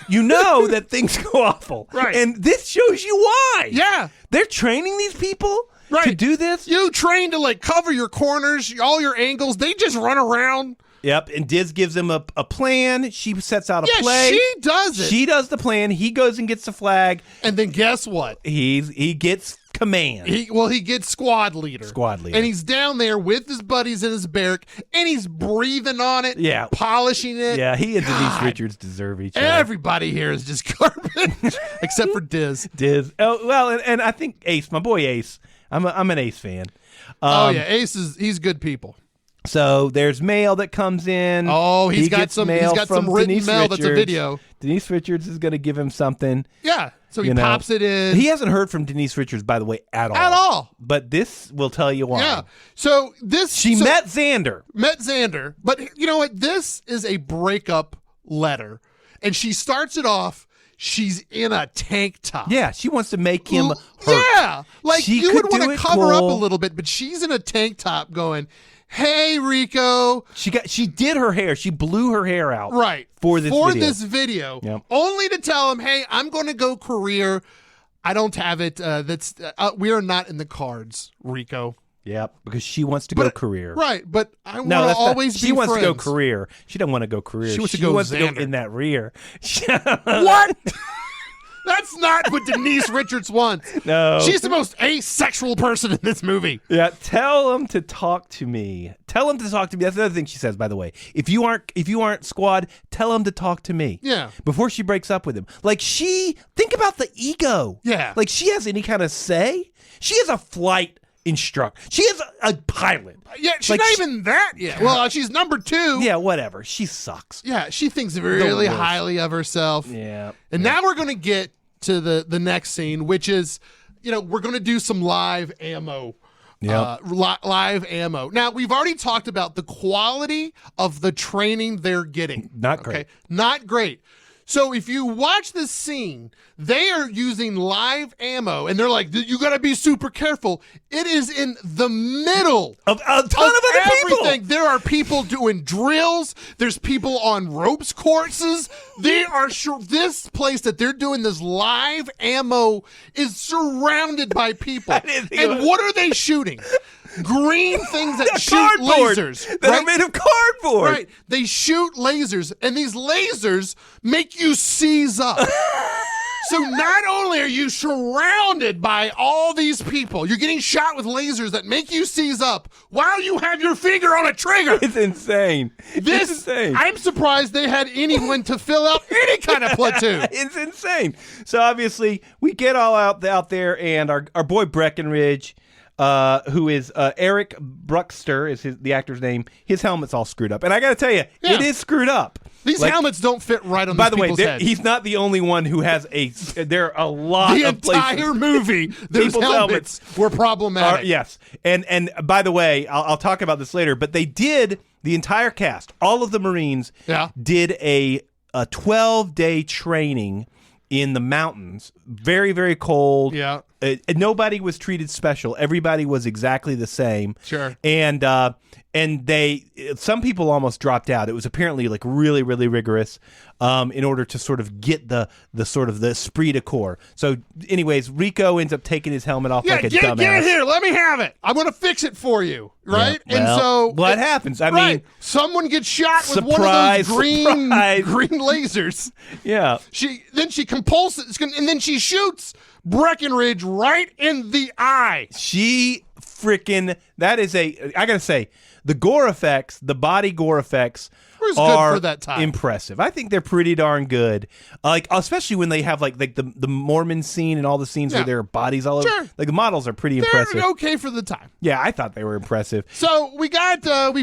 you know that things go awful. Right. And this shows you why. Yeah. They're training these people to do this. You train to like cover your corners, all your angles. They just run around. Yep, and Diz gives him a plan. She sets out a play. She does it. She does the plan. He goes and gets the flag. And then guess what? He gets command. He gets squad leader. And he's down there with his buddies in his barrack, and he's breathing on it, polishing it. Yeah, he and Denise Richards deserve each other. Everybody here is just garbage, except for Diz. Oh, well, and I think Ace, my boy Ace. I'm an Ace fan. Ace he's good people. So there's mail that comes in. Oh, he's got some written Denise mail Richards. that's a video. Denise Richards is going to give him something. Yeah. So he pops it in. He hasn't heard from Denise Richards, by the way, at all. At all. But this will tell you why. Yeah. So She met Xander. But you know what? This is a breakup letter. And she starts it off. She's in a tank top. Yeah, she wants to make him hurt. Yeah. Like, she you would want to cover up a cool. little bit, but she's in a tank top going, hey, Rico. She did her hair. She blew her hair out. Right. For this video. Yep. Only to tell him, hey, I'm going to go career. I don't have it. We are not in the cards, Rico. Yep, because she wants to go career. Right, but I want to always be friends. She wants to go career. She don't want to go career. She wants to go in that rear. What? That's not what Denise Richards wants. No. She's the most asexual person in this movie. Yeah, tell him to talk to me. Tell him to talk to me. That's another thing she says, by the way. If you aren't squad, tell him to talk to me. Yeah. Before she breaks up with him. Like, think about the ego. Yeah. Like, she has any kind of say. She is a flight instructor. She is a pilot. Yeah, she's not even that yet. Well, she's number 2. Yeah, whatever. She sucks. Yeah, she thinks really highly of herself. Yeah. And now we're going to get to the next scene, which is we're going to do some live ammo. Yep. Live ammo. Now, we've already talked about the quality of the training they're getting. Not great. Okay? Not great. So if you watch this scene, they are using live ammo, and they're like, you got to be super careful. It is in the middle Of a ton of other everything. people. There are people doing drills. There's people on ropes courses. They are this place that they're doing this live ammo is surrounded by people. didn't think of And it. what are they shooting? Green things that shoot Cardboard lasers. that right? are made of cardboard. Right. They shoot lasers, and these lasers make you seize up. So not only are you surrounded by all these people, you're getting shot with lasers that make you seize up while you have your finger on a trigger. It's insane. It's insane. I'm surprised they had anyone to fill out any kind of platoon. It's insane. So obviously we get all out there, and our boy Breckenridge, who is Eric Bruxter is the actor's name. His helmet's all screwed up, and I got to tell you, Yeah. it is screwed up. These helmets don't fit right on By these the way, people's heads. he's not the only one who has there are a lot The of places. entire movie, those People's helmets were problematic. Yes, and by the way, I'll talk about this later, but they did, the entire cast, all of the Marines, did a 12-day training in the mountains, very, very cold. Yeah. Nobody was treated special. Everybody was exactly the same. Sure. And some people almost dropped out. It was apparently like really, really rigorous in order to sort of get the sort of the esprit de corps. So anyways, Rico ends up taking his helmet off like a dumbass. Get it here. Let me have it. I'm going to fix it for you. Right? Yeah, and well, so what happens? I mean, someone gets shot with one surprise, of those green surprise. lasers. yeah. She compulses, and then she shoots Breckenridge right in the eye. She freaking, that is I gotta say, the gore effects, the body gore effects Was good are for that time. impressive. I think they're pretty darn good. Like, especially when they have like the Mormon scene and all the scenes where there are bodies all over. Sure. Like, the models are pretty impressive. They're okay for the time. Yeah, I thought they were impressive. So we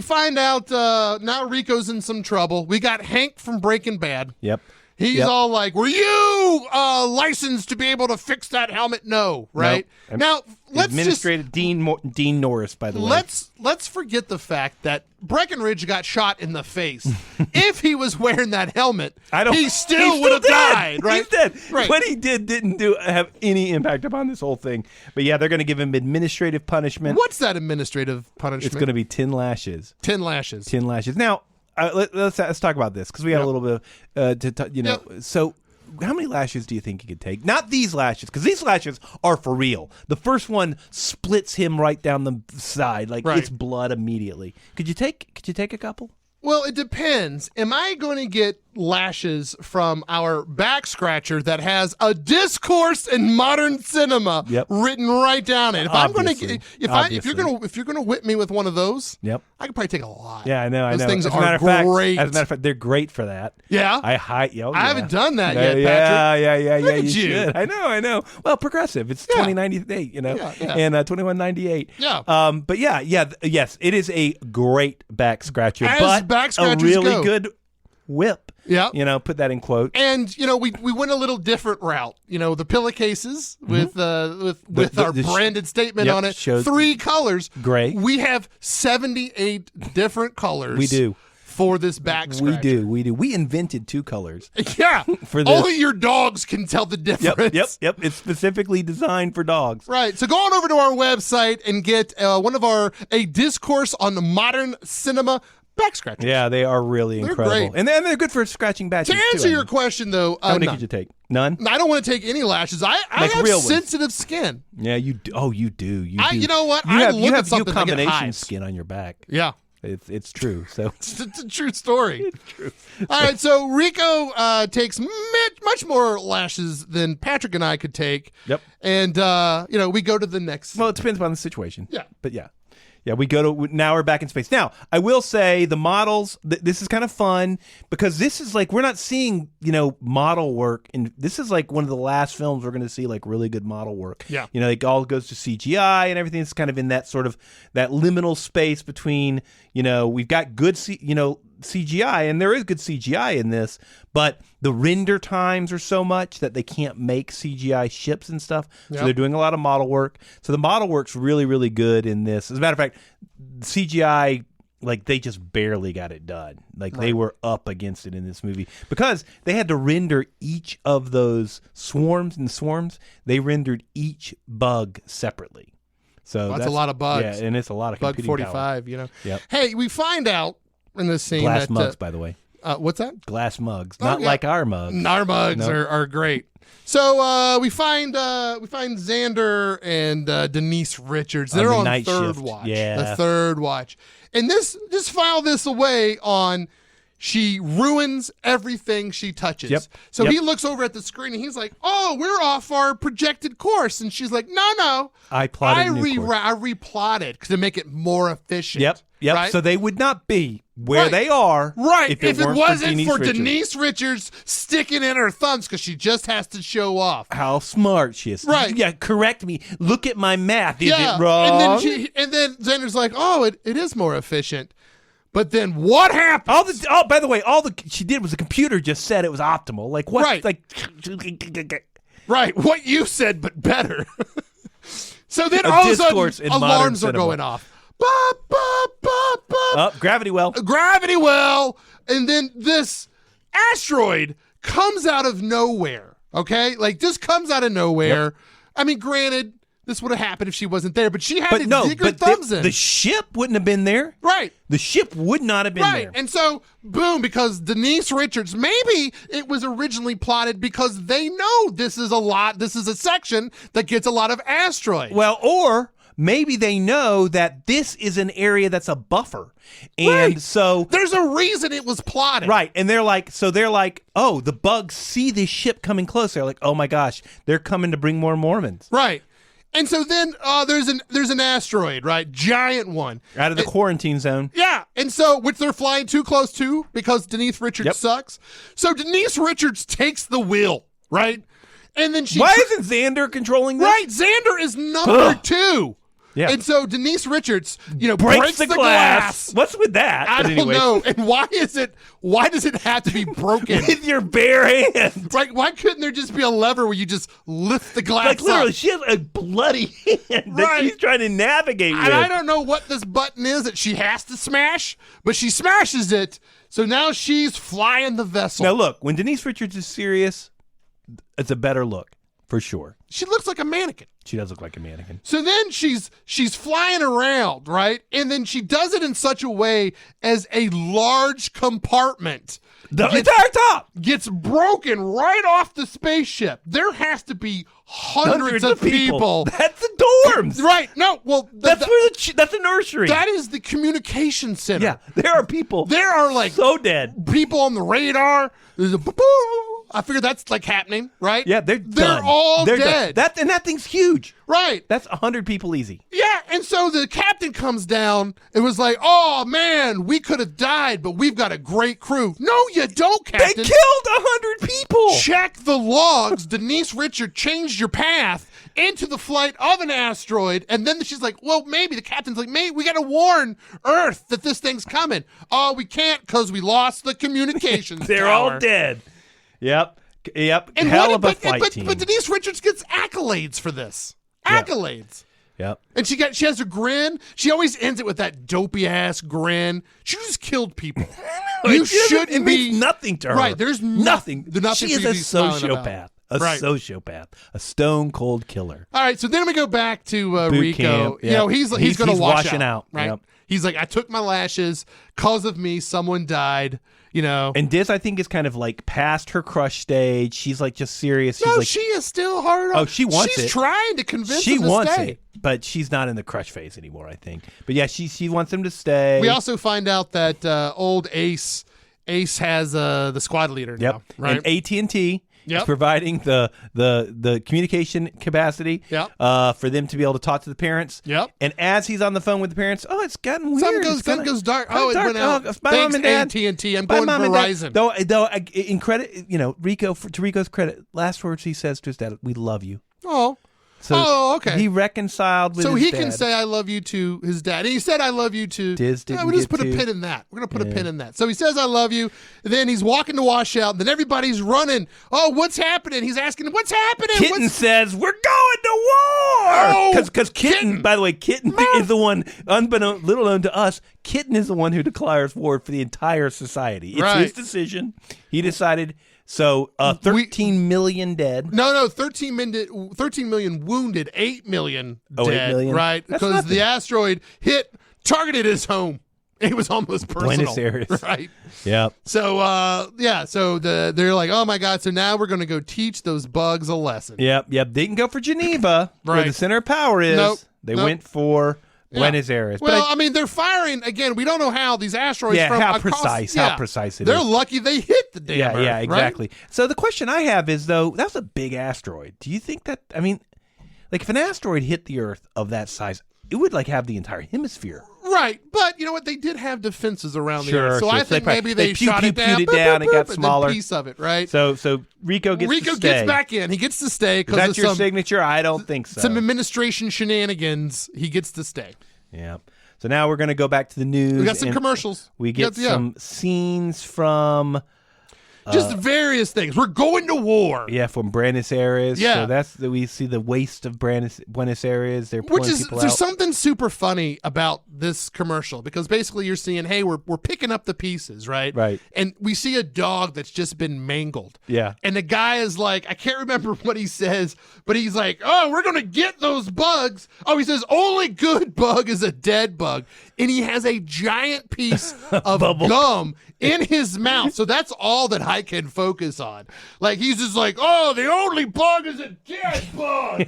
find out now Rico's in some trouble. We got Hank from Breaking Bad. Yep. He's all like, were you licensed to be able to fix that helmet? No, right? Nope. Now, let's Administrative Dean Norris, by the way. Let's forget the fact that Breckenridge got shot in the face. If he was wearing that helmet, he still would have died, right? He's dead. Right. What he didn't have any impact upon this whole thing. But yeah, they're going to give him administrative punishment. What's that administrative punishment? It's going to be 10 lashes. 10 lashes. 10 lashes. Now, let's talk about this because we had a little bit of, So, how many lashes do you think he could take? Not these lashes, because these lashes are for real. The first one splits him right down the side, like it's blood immediately. Could you take a couple? Well, it depends. Am I going to get lashes from our back scratcher that has a discourse in modern cinema written right down it? If I'm going to, if you're going to whip me with one of those, I could probably take a lot. Yeah, I know. Those things As a matter are of fact, great. As a matter of fact, they're great for that. Yeah, I haven't done that yet, Patrick. Yeah. Look at You you. should. I know. Well, progressive. It's 2098, and 2198. Yeah. But yes, it is a great back scratcher, As but back a scratchers really go. good whip. Yeah. Put that in quote. And we went a little different route. The pillowcases with our the branded statement on it. shows 3 colors. Gray. We have 78 different colors. We do. For this back scratcher. We do. We invented 2 colors. Yeah. For this. Only your dogs can tell the difference. Yep. It's specifically designed for dogs. Right. So go on over to our website and get a discourse on the modern cinema back scratchers. Yeah, they are really They're incredible. great. And they're good for scratching badges, To answer too, your question, though, how many none. could you take? None? I don't want to take any lashes. I Like have real ones. sensitive skin. Yeah, you do. Oh, you do. You do. You know what? You I have, look you at have something I get combination hives. skin on your back. Yeah. It's true. So It's a true story. it's true. All right, so Rico takes much more lashes than Patrick and I could take. Yep. And, we go to the next. Well, it depends upon the situation. Yeah. But yeah. Yeah, now we're back in space. Now, I will say the models, this is kind of fun because this is like, we're not seeing, model work. And this is like one of the last films we're going to see like really good model work. Yeah. It all goes to CGI and everything's kind of in that sort of, that liminal space between, we've got good, CGI, and there is good CGI in this, but the render times are so much that they can't make CGI ships and stuff. So Yep. they're doing a lot of model work. So the model work's really, really good in this. As a matter of fact, CGI, like, they just barely got it done. Like, they were up against it in this movie because they had to render each of those swarms. They rendered each bug separately. So That's a lot of bugs. Yeah, and it's a lot of Bug computing 45, power. you know. Yep. Hey, we find out in this scene Glass that mugs, by the way. what's that? Glass mugs, Oh, not yeah. like our mugs. Our mugs No. are great. So we find Xander and Denise Richards. They're the on night third shift. watch. Yeah. The third watch. And this, just file this away on, she ruins everything she touches. Yep. So Yep. he looks over at the screen and he's like, "Oh, we're off our projected course." And she's like, "No. I plotted a new course. I replotted to make it more efficient." Yep. Right? So they would not be where Right. they are, Right. If it weren't wasn't for Richards. Denise Richards sticking in her thumbs because she just has to show off. How smart she is. Right. Yeah. Correct me. Look at my math. Is it wrong? And then Xander's like, "Oh, it is more efficient." But then what happens? By the way, all she did was the computer just said it was optimal. Like what? Right. Like Right, what you said, but better. So then A all of a discourse sudden, in modern alarms are cinema. going off. Bop, bop, bop, bop. Gravity well. Gravity well. And then this asteroid comes out of nowhere. Okay? Like, just comes out of nowhere. Yep. I mean, granted, this would have happened if she wasn't there, but she had to dig her but thumbs in. the ship wouldn't have been there. Right. The ship would not have been Right. there. And so, boom, because Denise Richards, maybe it was originally plotted because they know this is a section that gets a lot of asteroids. Well, or maybe they know that this is an area that's a buffer. And Right. so There's a reason it was plotted. right, and they're like, oh, the bugs see this ship coming close. They're like, oh my gosh, they're coming to bring more Mormons Right. And so then there's an asteroid, right? Giant one. out of the quarantine zone. Yeah. And so, which they're flying too close to because Denise Richards Yep. sucks. So Denise Richards takes the wheel, right? And then she Why isn't Xander controlling this? Right, Xander is number 2. Yeah. And so Denise Richards, breaks the glass. What's with that? I But don't anyway. know. And why does it have to be broken? With your bare hand. Like, why couldn't there just be a lever where you just lift the glass Like literally, up? she has a bloody hand that Right. she's trying to navigate with. And I don't know what this button is that she has to smash, but she smashes it. So now she's flying the vessel. Now look, when Denise Richards is serious, it's a better look for sure. She looks like a mannequin. She does look like a mannequin. So then she's flying around, right? And then she does it in such a way as a large compartment The entire top. gets broken right off the spaceship. There has to be hundreds of people. That's the dorms. Right. No, well, That's where that's the nursery. that is the communication center. yeah, there are people. There are like so dead. people on the radar. There's a I figure that's like happening, right? Yeah, they're done. all They're dead. Done. That thing's huge. Right. That's 100 people easy. Yeah, and so the captain comes down and was like, "Oh man, we could have died, but we've got a great crew." No, you don't, They Captain. killed 100 people. Check the logs. Denise Richard changed your path into the flight of an asteroid, and then she's like, "Well, maybe." The captain's like, "Maybe we got to warn Earth that this thing's coming." "Oh, we can't because we lost the communications They're tower." all dead. Yep. And Hell what- of a but, fight but, team. but Denise Richards gets accolades for this. Yeah. Accolades. Yep. And she has her grin. She always ends it with that dopey ass grin. She just killed people. You shouldn't It be means nothing to her. Right, there's nothing. there's nothing She for is you a to be smiling about. sociopath. A Right. sociopath. A stone cold killer. All right, so then we go back to Boot Rico. camp, You know, he's going to wash washing out, right? yep. He's like, "I took my lashes. Cause of me, someone died." You know. And Diz, I think, is kind of like past her crush stage. She's like just serious. She's No, like, she is still hard on. Oh, she wants She's it. trying to convince she him to wants stay. it, but she's not in the crush phase anymore, I think. But yeah, she wants him to stay. We also find out that old Ace has the squad leader now, Yep. right? And AT&T Yep. is providing the communication capacity Yep. for them to be able to talk to the parents. Yep. And as he's on the phone with the parents, oh, it's gotten weird. Something goes dark. Oh, it dark. went out. Oh, bye, Thanks, Mom and Dad. AT&T. I'm Bye, going Mom and Dad. Verizon. Though, in credit, Rico, to Rico's credit, last words he says to his dad, "We love you." Oh, So okay. he reconciled with so his he dad. can say "I love you" to his dad. And he said "I love you" to Diz didn't we'll just get put a to. pin in that. We're gonna put a pin in that. So he says "I love you." And then he's walking to wash out. And then everybody's running. Oh, what's happening? He's asking, "What's happening?" Kitten says, "We're going to war!" Because Kitten, by the way, Kitten is the one, little known to us, Kitten is the one who declares war for the entire society. It's his decision. He decided. So 13 million dead. No, 13 million wounded, 8 million dead. 8 million? Right? That's Because nothing. the asteroid targeted his home. It was almost personal. Buenos Aires. Right? Yep. So, they're like, oh my God, so now we're going to go teach those bugs a lesson. Yep. They didn't go for Geneva, where Right. the center of power is. Nope. They went for Yeah. Buenos Aires. Well, But I mean, they're firing, again, we don't know how these asteroids from how across, precise it they're is. lucky they hit the damn Earth, Yeah, right? exactly. So the question I have is, though, that was a big asteroid. Do you think that, I mean, like if an asteroid hit the Earth of that size, it would like have the entire hemisphere. Right, but you know what? They did have defenses around the Sure, Earth, so sure. I So think they maybe they pew, shot pew, it down, pewed it down, it got and then smaller. piece of it, right? So Rico gets to stay. gets back in. He gets to stay Is because that of your some signature? I don't think so. some administration shenanigans. He gets to stay. Yeah. So now we're going to go back to the news. We got some and commercials. We get some scenes from just various things. We're going to war. from Buenos Aires. Yeah. So that's we see the waste of Buenos Aires. They're pulling people There's out. something super funny about this commercial because basically you're seeing, hey, we're picking up the pieces, right? Right. And we see a dog that's just been mangled. Yeah. And the guy is like, I can't remember what he says, but he's like, oh, we're gonna get those bugs. Oh, he says only good bug is a dead bug, and he has a giant piece of gum in his mouth. So that's all that I can focus on. Like he's just like, oh, the only bug is a dead bug.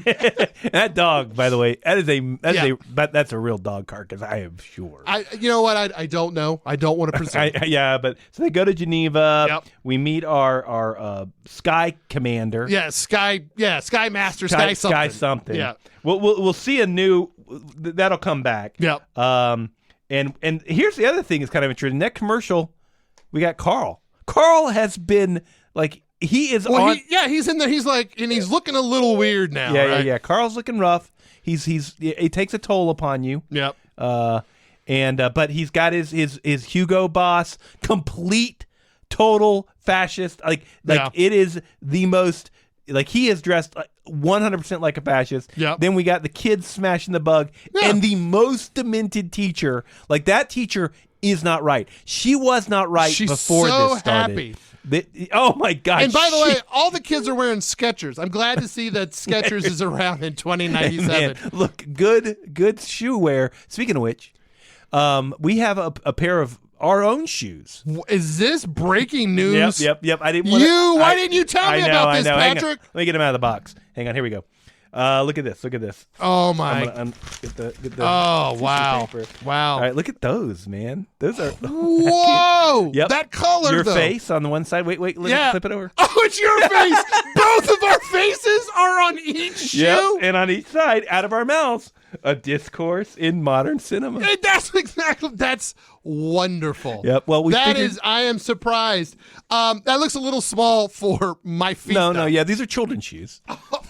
That dog, by the way, that's a real dog carcass. I am sure. You know what? I don't know. I don't want to presume. But so they go to Geneva. Yep. We meet our Sky Commander. Sky Master, Sky something. Sky something. Yeah. We'll see a new that'll come back. Yep. And here's the other thing that's kind of interesting. That commercial, we got Carl. Carl has been like he is on. He's in there. He's like, and he's looking a little weird now. Yeah. Carl's looking rough. It takes a toll upon you. Yep. But he's got his Hugo Boss complete total fascist. Like it is the most. Like he is dressed 100% like a fascist. Yep. Then we got the kids smashing the bug and the most demented teacher. Like that teacher is not right. She was not right She's before so this started. happy. Oh my God! And by the way, all the kids are wearing Skechers. I'm glad to see that Skechers is around in 2097. Man, look, good shoe wear. Speaking of which, we have a pair of our own shoes. Is this breaking news? Yep. I didn't. Why didn't you tell me about this, Hang on. Patrick? Let me get them out of the box. Hang on. Here we go. Look at this. Oh my! Get the Oh tissue wow! paper. Wow! All right, look at those, man. Those are Whoa! Yep. That color, your though. face on the one side. Wait, flip it over. Oh, it's your face. Both of our faces are on each shoe. Yep, and on each side, out of our mouths, a discourse in modern cinema. And that's wonderful. Yep. Well, I am surprised. That looks a little small for my feet. No, yeah, these are children's shoes.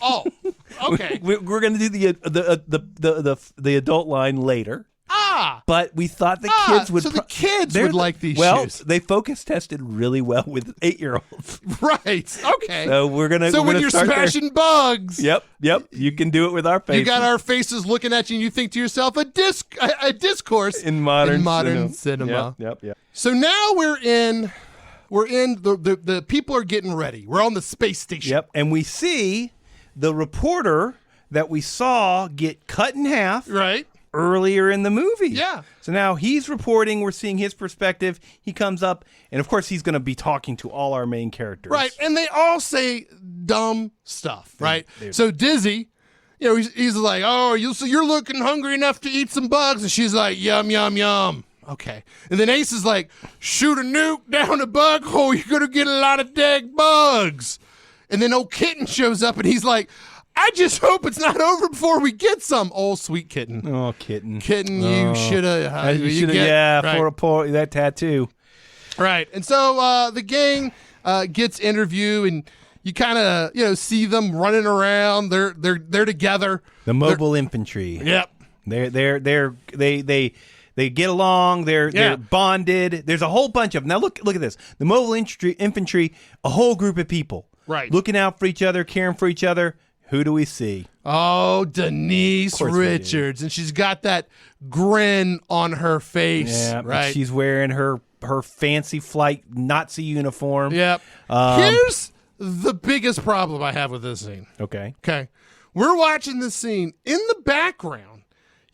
Oh, okay. We're going to do the adult line later. But we thought the kids would. So the kids would like these well, shoes. they focus tested really well with 8-year-olds. Right. Okay. So we're gonna. So we're when gonna you're start there. smashing bugs. Yep. You can do it with our faces. You got our faces looking at you, and you think to yourself, a discourse in modern cinema. Yep. So now we're in the people are getting ready. We're on the space station. Yep. And we see the reporter that we saw get cut in half. Right. Earlier in the movie. Yeah. So now he's reporting, we're seeing his perspective. He comes up, and of course he's going to be talking to all our main characters. Right. And they all say dumb stuff, right? So Dizzy, he's like, oh, so you're looking hungry enough to eat some bugs. And she's like, yum, yum, yum. Okay. And then Ace is like, shoot a nuke down a bug hole. You're going to get a lot of dead bugs. And then old Kitten shows up, and he's like, I just hope it's not over before we get some. Oh, sweet Kitten. Oh, Kitten. Kitten, you should have. For that tattoo. Right. And so the gang gets interviewed, and You kind of see them running around. They're together. The mobile infantry. Yep. They get along. They're bonded. There's a whole bunch of them. Now look at this. The mobile infantry, a whole group of people, right, looking out for each other, caring for each other. Who do we see? Oh, Denise Richards, and she's got that grin on her face. Yeah, right. She's wearing her fancy flight Nazi uniform. Yep. Here's the biggest problem I have with this scene. Okay. We're watching this scene. In the background,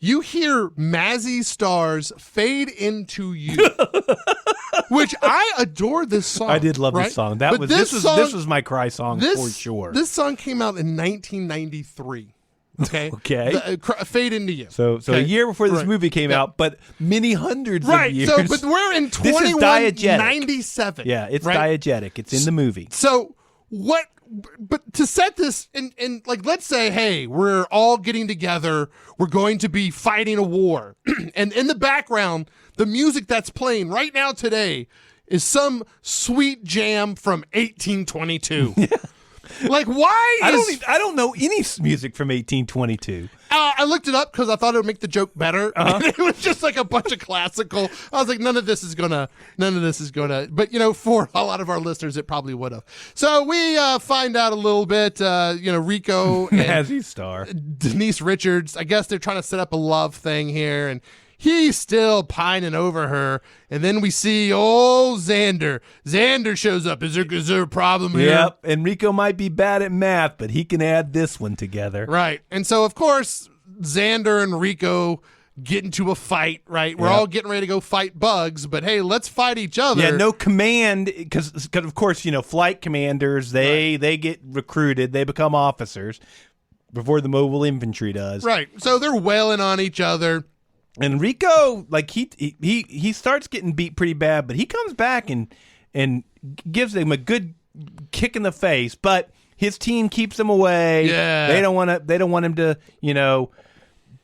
you hear Mazzy Star's Fade Into You, which I adore this song. I did love right? this song. But This was my cry song for sure. This song came out in 1993. Okay. Okay. Fade Into You. So a year before this movie came out, but many hundreds of years. So, but we're in 2197. Yeah, it's right? diegetic. It's in the movie. So what? But to set this in like, let's say, hey, we're all getting together. We're going to be fighting a war, and in the background, the music that's playing right now today is some sweet jam from 1822. Like, why I don't know any music from 1822. I looked it up because I thought it would make the joke better. And it was just like a bunch of classical. I was like, none of this is gonna. But for a lot of our listeners, it probably would have. So we find out a little bit. Rico and Mazzy Star, Denise Richards. I guess they're trying to set up a love thing here, and he's still pining over her. And then we see old Xander. Xander shows up. Is there a problem here? Yep. And Rico might be bad at math, but he can add this one together. Right. And so, of course, Xander and Rico get into a fight, right? We're all getting ready to go fight bugs, but hey, let's fight each other. Yeah, no command, because of course, flight commanders, they get recruited, they become officers before the mobile infantry does. Right. So they're wailing on each other. And Rico, like he starts getting beat pretty bad, but he comes back and gives them a good kick in the face. But his team keeps him away. Yeah, they don't want him to.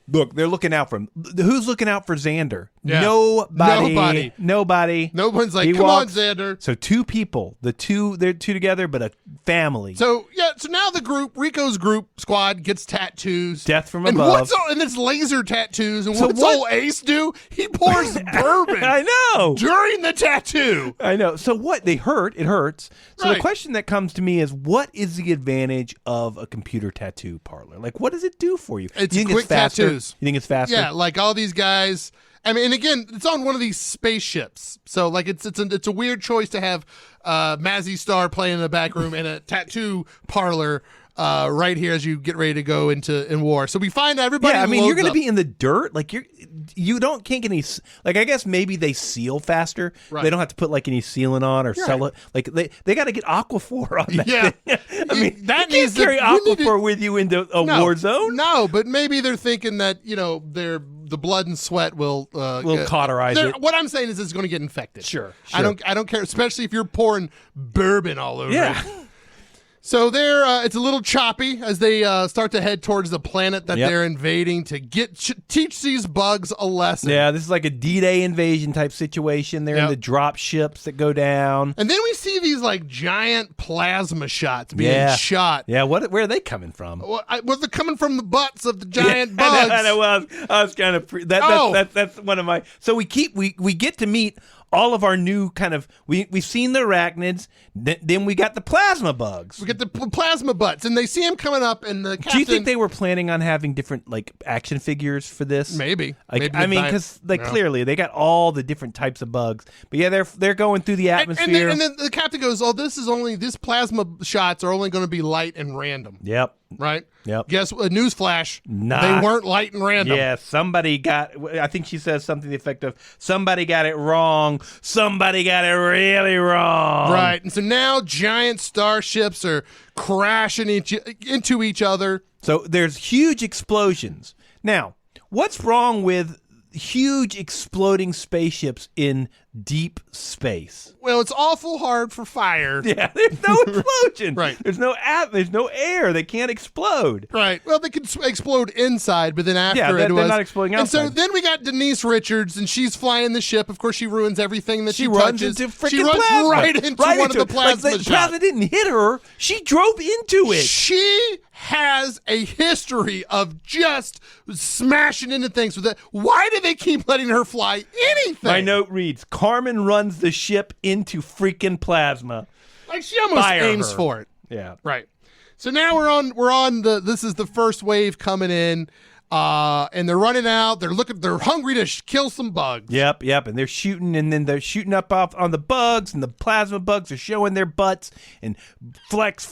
Look, they're looking out for him. Who's looking out for Xander? Yeah. Nobody. No one's like, He come walks- on, Xander. So two people, they're two together, but a family. So now the group, Rico's group squad, gets tattoos. Death from and above. And it's laser tattoos. And So what's what- old Ace do? He pours bourbon. I know. During the tattoo. I know. So what? It hurts. So Right. the question that comes to me is, what is the advantage of a computer tattoo parlor? Like, what does it do for you? It's you think quick it's faster? tattoos. You think it's faster? Yeah, like all these guys. I mean, and again, it's on one of these spaceships. So like it's a weird choice to have Mazzy Star playing in the back room and a tattoo parlor right here as you get ready to go in war. So we find everybody. Yeah, I mean, you're going to up. be in the dirt. Like can't get any. Like, I guess maybe they seal faster. Right. They don't have to put like any sealant on or sell it. Like they got to get Aquaphor on that. Yeah. thing. I mean, that you needs can't carry you need Aquaphor with you into a war zone. No, but maybe they're thinking that the blood and sweat will cauterize it. What I'm saying is it's going to get infected. Sure. I don't care, especially if you're pouring bourbon all over Yeah. it. So it's a little choppy as they start to head towards the planet that they're invading to teach these bugs a lesson. Yeah, this is like a D-Day invasion type situation. They're in the drop ships that go down. And then we see these like giant plasma shots being shot. Yeah, where are they coming from? Well, they're coming from the butts of the giant bugs. I know. I was kind of that's one of my. So we get to meet all of our new kind of. We've seen the arachnids. Then we got the plasma bugs. We get the plasma butts, and they see him coming up, and the captain. Do you think they were planning on having different like action figures for this? Maybe. Like, I mean, because clearly they got all the different types of bugs. But yeah, they're going through the atmosphere. And then the captain goes, "Oh, these plasma shots are only going to be light and random." Yep. Right? Yep. Guess what? Newsflash. Nah. They weren't light and random. Yeah, somebody I think she says something to the effect of, somebody got it wrong. Somebody got it really wrong. Right. And so now giant starships are crashing into each other. So there's huge explosions. Now, what's wrong with, huge exploding spaceships in deep space. Well, it's awful hard for fire. Yeah, there's no explosion. Right. There's no air. They can't explode. Right. Well, they can explode inside, but then after they're was not exploding outside. And so then we got Denise Richards, and she's flying the ship. Of course, she ruins everything that she runs touches. into freaking She runs plasma. right into one of the plasma Like the shots. plasma didn't hit her. She drove into it. She has a history of just smashing into things with it. Why do they keep letting her fly anything? My note reads, Carmen runs the ship into freaking plasma. Like she almost Fire aims her. for it. Yeah. Right. So now we're on this is the first wave coming in. And they're running out. They're hungry to kill some bugs. Yep. And they're shooting, and then they're shooting up off on the bugs, and the plasma bugs are showing their butts, and flex,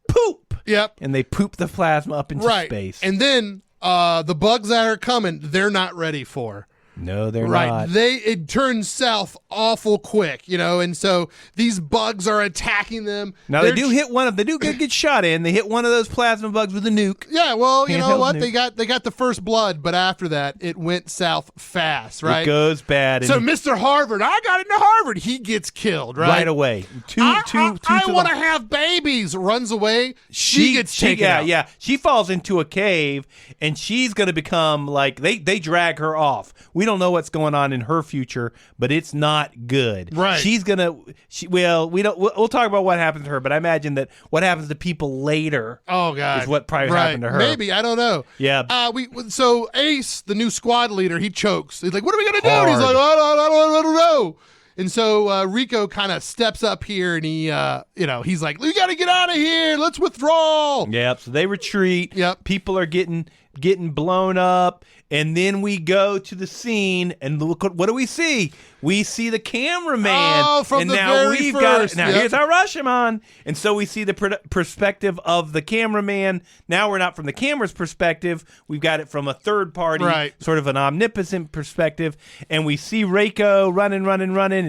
poop. Yep. And they poop the plasma up into space. And then the bugs that are coming, they're not ready for. No, they're Right. not. It turns south awful quick, and so these bugs are attacking them. Now they do hit one of. They do get shot in. They hit one of those plasma bugs with a nuke. Yeah, well, you know Handheld what? nuke. They got the first blood, but after that, it went south fast, right? It goes bad. So And Mr. Harvard, I got into Harvard. He gets killed, right away. I want to have babies. Runs away. She gets taken out. Yeah. She falls into a cave, and she's going to become like they drag her off. We don't know what's going on in her future, but it's not good. Right. She's gonna. We'll talk about what happens to her, but I imagine that what happens to people later. Oh God, is what probably happened to her. Maybe, I don't know. Yeah. So Ace, the new squad leader, he chokes. He's like, "What are we gonna do?" Hard. And he's like, "I don't know." And so Rico kind of steps up here, and he's like, "We got to get out of here. Let's withdraw." Yep. So they retreat. Yep. People are getting blown up, and then we go to the scene, and look what do we see? We see the cameraman. Oh, from and the now very we've first. got here's our Rashomon, and so we see the perspective of the cameraman. Now we're not from the camera's perspective; we've got it from a third party, Right. sort of an omnipotent perspective, and we see Reiko running,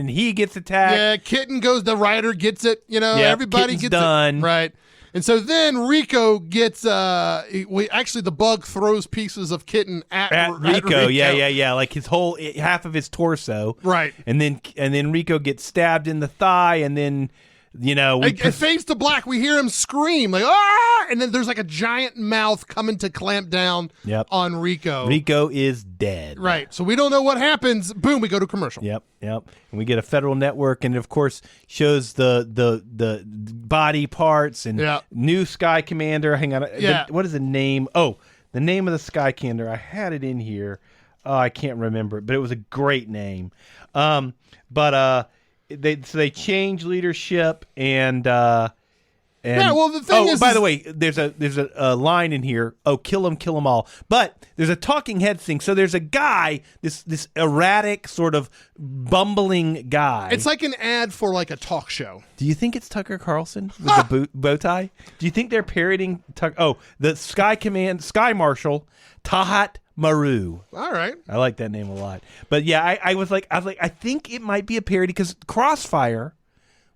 and he gets attacked. Yeah, Kitten goes. The writer gets it. Everybody Kitten's gets done. it. Right. And so then Rico gets. Actually, the bug throws pieces of Kitten at Rico. Yeah. Like his whole half of his torso. Right. And then Rico gets stabbed in the thigh, and then It fades to black. We hear him scream like "ah!" And then there's like a giant mouth coming to clamp down on Rico. Rico is dead. Right. So we don't know what happens. Boom. We go to commercial. Yep. And we get a federal network, and of course shows the body parts and new Sky Commander. Hang on. Yeah. What is the name? Oh, the name of the Sky Commander. I had it in here. Oh, I can't remember it, but it was a great name. They change leadership, and the thing is, by the way, there's a line in here. Oh, kill them all. But there's a talking head thing. So there's a guy, this erratic sort of bumbling guy. It's like an ad for like a talk show. Do you think it's Tucker Carlson with the bow tie? Do you think they're parodying Tucker? Oh, the Sky Marshal Tahat Maru. All right. I like that name a lot. But yeah, I was like, I think it might be a parody because Crossfire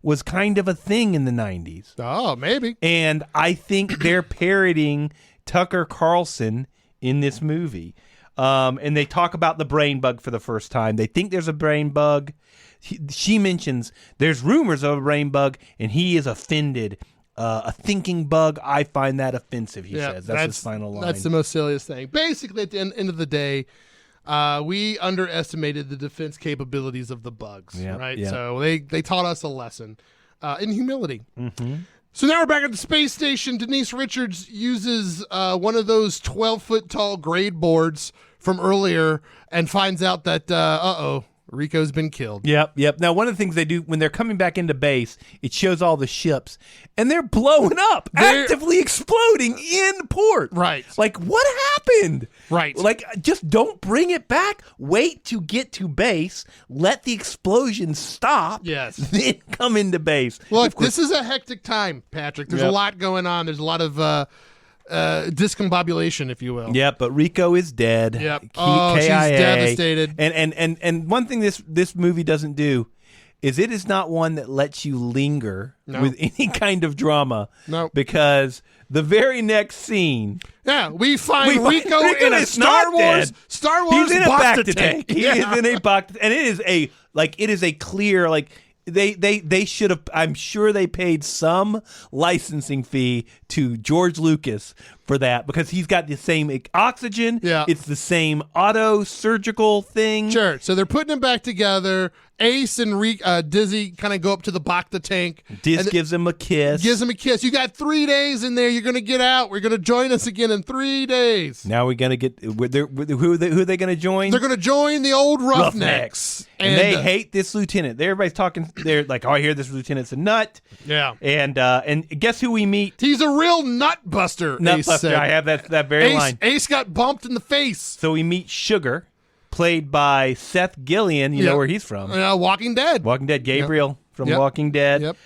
was kind of a thing in the 90s. Oh, maybe. And I think they're parodying Tucker Carlson in this movie. And they talk about the brain bug for the first time. They think there's a brain bug. She mentions there's rumors of a brain bug, and he is offended. A thinking bug, I find that offensive, he says. That's his final line. That's the most silliest thing. Basically, at the end of the day, we underestimated the defense capabilities of the bugs, right? Yeah. So they taught us a lesson in humility. Mm-hmm. So now we're back at the space station. Denise Richards uses one of those 12-foot tall grade boards from earlier and finds out that, Rico's been killed. Yep. Now, one of the things they do when they're coming back into base, it shows all the ships, and they're blowing up, actively exploding in port. Right. Like, what happened? Right. Like, just don't bring it back. Wait to get to base. Let the explosion stop. Yes. Then come into base. Look, this is a hectic time, Patrick. There's a lot going on. There's a lot of discombobulation, if you will. Yep, but Rico is dead. Yep. KIA. She's devastated. And one thing this movie doesn't do is it is not one that lets you linger No. with any kind of drama. No. Because the very next scene, Yeah, we find We Rico find Rico in a is Star not Wars. dead. Star Wars he's in a Bacta Bacta tank. He is in a Bacta, and it is a clear they should have. I'm sure they paid some licensing fee to George Lucas for that because he's got the same oxygen. Yeah. It's the same auto surgical thing. Sure. So they're putting them back together. Ace and Dizzy kind of go up to the Bacta tank. Diz gives him a kiss. Gives him a kiss. You got 3 days in there. You're going to get out. We're going to join us again in 3 days. Now we're gonna get who are they going to join? They're going to join the old Roughnecks. And they hate this lieutenant. Everybody's talking. They're like, "Oh, I hear this lieutenant's a nut." Yeah. And guess who we meet? He's a real nutbuster. Ace Nutbuster. said. I have that very line. Ace got bumped in the face. So we meet Sugar, played by Seth Gillian. You know where he's from? Walking Dead. Walking Dead. Gabriel from Yep. Walking Dead. Yep.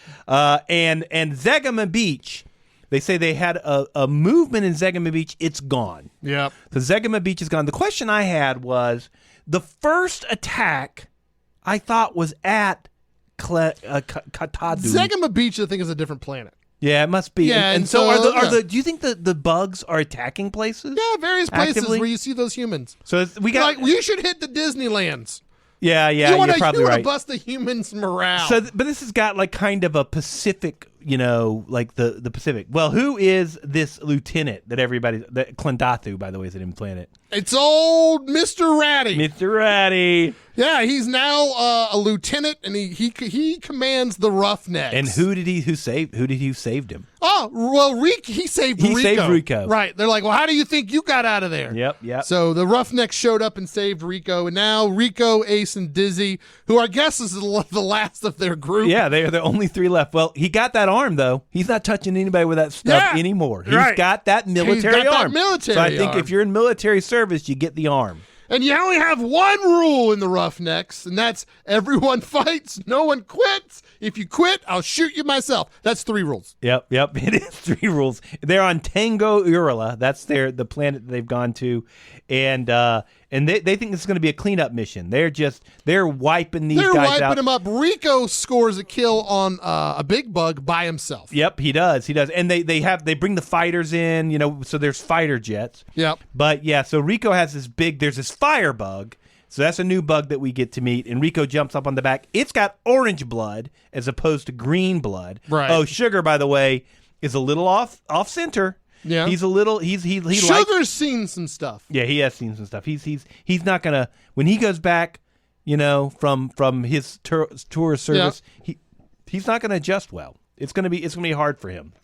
And Zegama Beach. They say they had a movement in Zegama Beach. It's gone. Yep. The Zegama Beach is gone. The question I had was the first attack I thought was at Katadu. Zegama Beach, I think, is a different planet. Yeah, it must be. Yeah, and and so so, are the? Do you think the bugs are attacking places? Yeah, various places Actively? where you see those humans. So we got Like, you should hit the Disneylands. yeah. you want You're probably to right. bust the humans' morale. So, but this has got like kind of a Pacific, like the Pacific. Well, who is this lieutenant that Klendathu, by the way, is the name of the planet? it's old Mr. Ratty. Mr. Ratty. Yeah, he's now a lieutenant, and he commands the Roughnecks. And who did he saved him? Oh, well, he saved Rico. He saved Rico. Right. They're like, well, how do you think you got out of there? Yep. So the Roughnecks showed up and saved Rico, and now Rico, Ace, and Dizzy, who I guess is the last of their group. Yeah, they're the only 3 left. Well, he got that arm though. He's not touching anybody with that stuff Yeah, anymore. He's right. got that military got that arm. military so I think arm. if you're in military service, you get the arm. And you only have one rule in the Roughnecks, and that's everyone fights, no one quits. If you quit, I'll shoot you myself. That's 3 rules. Yep. It is 3 rules. They're on Tango Urula. That's the planet that they've gone to, and they think this is going to be a cleanup mission. They're wiping these They're guys wiping out. them up. Rico scores a kill on a big bug by himself. Yep, he does. And they bring the fighters in, so there's fighter jets. Yep. But yeah, so Rico has there's this fire bug. So that's a new bug that we get to meet, and Rico jumps up on the back. It's got orange blood as opposed to green blood. Right. Oh, Sugar, by the way, is a little off center. Yeah. He's a little he Sugar's seen some stuff. Yeah, he has seen some stuff. He's not gonna when he goes back, from his tour service. He's not gonna adjust well. It's gonna be hard for him.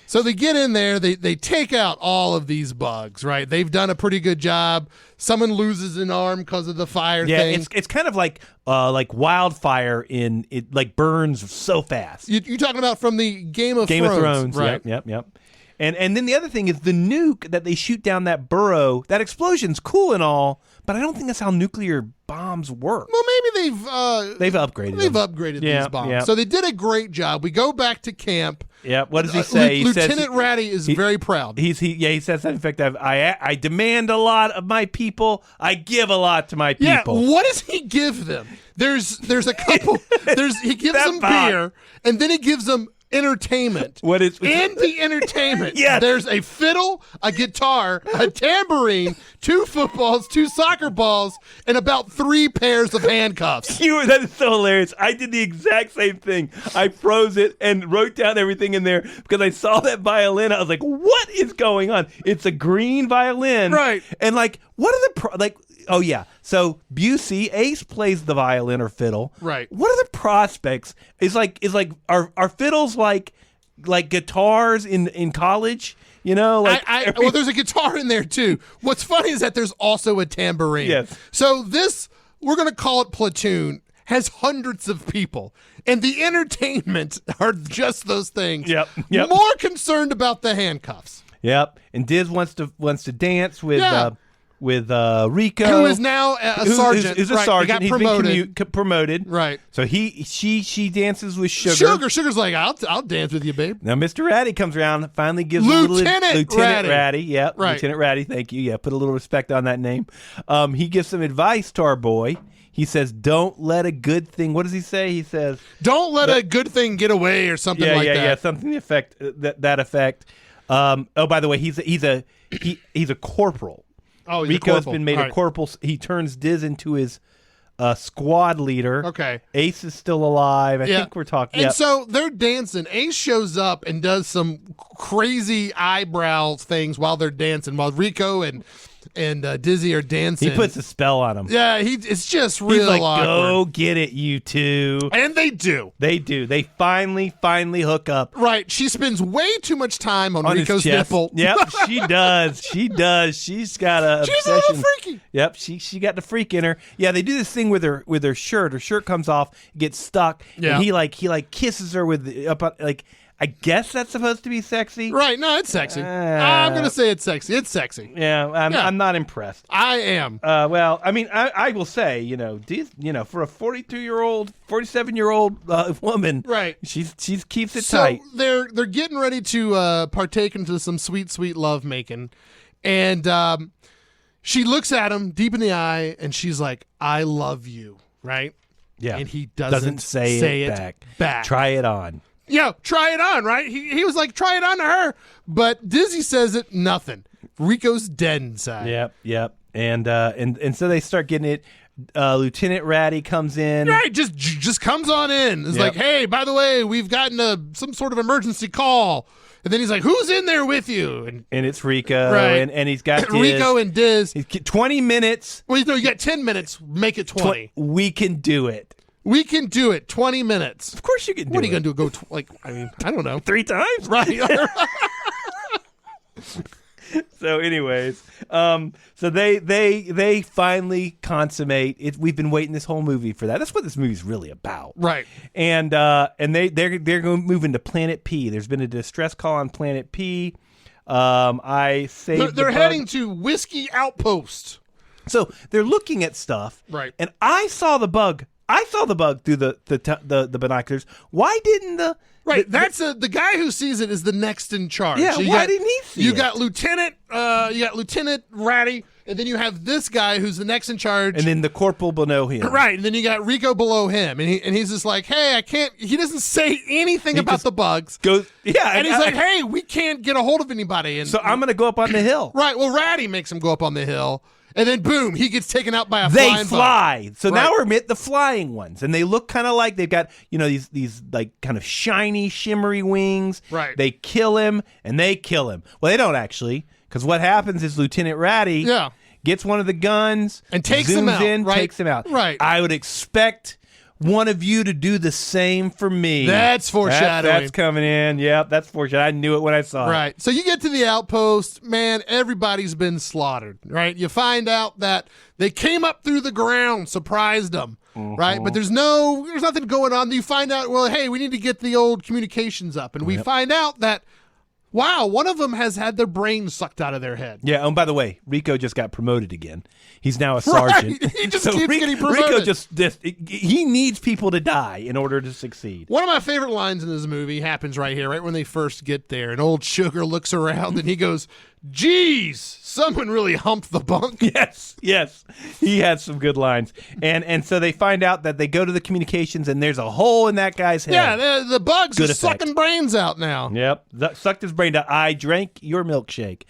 So they get in there, they take out all of these bugs, right? They've done a pretty good job. Someone loses an arm because of the fire thing. Yeah, it's kind of like wildfire it like burns so fast. You're talking about from the Game of Thrones, right? Yep. And then the other thing is the nuke that they shoot down that burrow. That explosion's cool and all, but I don't think that's how nuclear bombs work. Well, maybe they've upgraded. They've them. upgraded Yeah, these bombs. yeah. So they did a great job. We go back to camp. Yeah. What does he say? He says Lieutenant Ratty is very proud. He says that in fact I demand a lot of my people. I give a lot to my people. Yeah, what does he give them? There's a couple. He gives That them box. beer, and then he gives them entertainment. What is in the entertainment? Yes. There's a fiddle, a guitar, a tambourine, 2 footballs, 2 soccer balls, and about 3 pairs of handcuffs. That is so hilarious. I did the exact same thing. I froze it and wrote down everything in there because I saw that violin. I was like, what is going on? It's a green violin. Right. And what are the oh yeah. So Busey, Ace plays the violin or fiddle. Right. What are the prospects? Are fiddles like guitars in college? Well, there's a guitar in there too. What's funny is that there's also a tambourine. Yes. So this, we're going to call it Platoon, has hundreds of people. And the entertainment are just those things. Yep. More concerned about the handcuffs. Yep. And Diz wants to dance with Yeah. Rico, Who is now a sergeant. Who's a right, sergeant. He got He's promoted. been promoted. Right. So she dances with Sugar. Sugar's like, I'll dance with you, babe. Now Mr. Ratty comes around, finally gives Lieutenant Ratty. Yep. Right. Lieutenant Ratty. Thank you. Yeah. Put a little respect on that name. He gives some advice to our boy. he says, "Don't let a good thing." What does he say? He says, "Don't let a good thing get away," or something like that. Yeah, something to effect that effect. By the way, he's a corporal. Oh, he's Rico's a corporal. been made a corporal. He turns Diz into his squad leader. Okay. Ace is still alive. I think we're talking. And so they're dancing. Ace shows up and does some crazy eyebrow things while they're dancing, while Rico and Dizzy are dancing. He puts a spell on him. Yeah, it's just real He's like, awkward. "Go get it, you two." And they do. They do. They finally hook up. Right. She spends way too much time on On Rico's his chest. nipple. Yep, she does. She does. She's got a She's obsession. a little freaky. Yep, she got the freak in her. Yeah, they do this thing with her shirt. Her shirt comes off, gets stuck, Yeah. and he kisses her with I guess that's supposed to be sexy. Right. No, it's sexy. I'm going to say it's sexy. It's sexy. Yeah, I'm not impressed. I am. Well, I mean, I will say, for a 47-year-old woman, Right. She keeps it So tight. they're getting ready to partake into some sweet, sweet love making. And she looks at him deep in the eye and she's like, "I love you." Right? Yeah, And he doesn't say it back. Try it on. Yeah, try it on, right? He was like, "Try it on to her." But Dizzy says it, nothing. Rico's dead inside. Yep. And so they start getting it. Lieutenant Ratty comes in. Right, just comes on in. It's like, "Hey, by the way, we've gotten some sort of emergency call." And then he's like, "Who's in there with you?" And it's Rico. Right. And he's got Diz. Rico and Diz. 20 minutes. Well, you got 10 minutes. Make it 20. We can do it. We can do it. 20 minutes. Of course you can do it. What are you going to do? I don't know. 3 times? Right. So anyways, so they finally consummate it. We've been waiting this whole movie for that. That's what this movie's really about. Right. And they're going to move into Planet P. There's been a distress call on Planet P. I saved They're heading to Whiskey Outpost. So they're looking at stuff. Right. And I saw the bug. through the binoculars. Why didn't the Right, the guy who sees it is the next in charge. Yeah, So why didn't he see it? You got Lieutenant Ratty, and then you have this guy who's the next in charge. And then the corporal below him. Right, and then you got Rico below him, and he's just like, "Hey, I can't." He doesn't say anything about the bugs. And he's like, "Hey, we can't get a hold of anybody." And so I'm going to go up on the hill. Right. Well, Ratty makes him go up on the hill, and then boom, he gets taken out by a flying bug. They fly. So Right. now we're at the flying ones, and they look kind of like they've got these like kind of shiny, shimmery wings. Right. They kill him, and they kill him. Well, they don't actually, because what happens is Lieutenant Ratty gets one of the guns and takes zooms him out. in, Right. takes him out. Right. I would expect one of you to do the same for me. That's foreshadowing. That's coming in. Yep, that's foreshadowing. I knew it when I saw it. Right. So you get to the outpost, man, everybody's been slaughtered, right? You find out that they came up through the ground, surprised them, right? But there's nothing going on. You find out, well, hey, we need to get the old communications up. And we find out that, wow, one of them has had their brains sucked out of their head. Yeah, and by the way, Rico just got promoted again. He's now a sergeant. Right. He just keeps getting promoted. Rico just he needs people to die in order to succeed. One of my favorite lines in this movie happens right here, right when they first get there. And old Sugar looks around and he goes, "Geez, someone really humped the bunk." Yes. He has some good lines. And so they find out that they go to the communications and there's a hole in that guy's head. Yeah, the bugs Good are effect. sucking brains out now. Yep. Sucked his brain out. I drank your milkshake.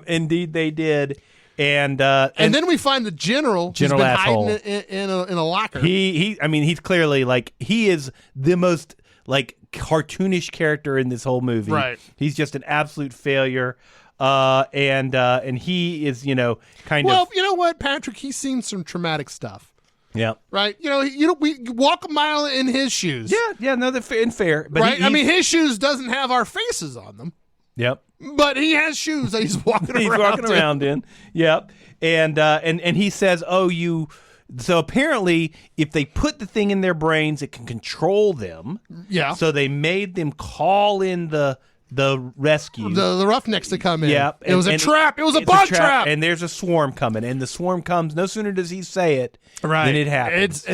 Indeed they did. And then we find the general who's been asshole. hiding in a locker. He's clearly he is the most cartoonish character in this whole movie. Right. He's just an absolute failure. And he is, kind of. Well, you know what, Patrick? He's seen some traumatic stuff. Yeah. Right. We walk a mile in his shoes. Yeah. No, they're fair. But right. His shoes doesn't have our faces on them. Yep. But he has shoes that he's walking around. He's walking around in. Yep. And he says, "Oh, you." So apparently, if they put the thing in their brains, it can control them. Yeah. So they made them call in the rescue. The roughnecks to come in. Yeah. It was a trap. It was a bug trap. And there's a swarm coming. And the swarm comes. No sooner does he say it than it happens.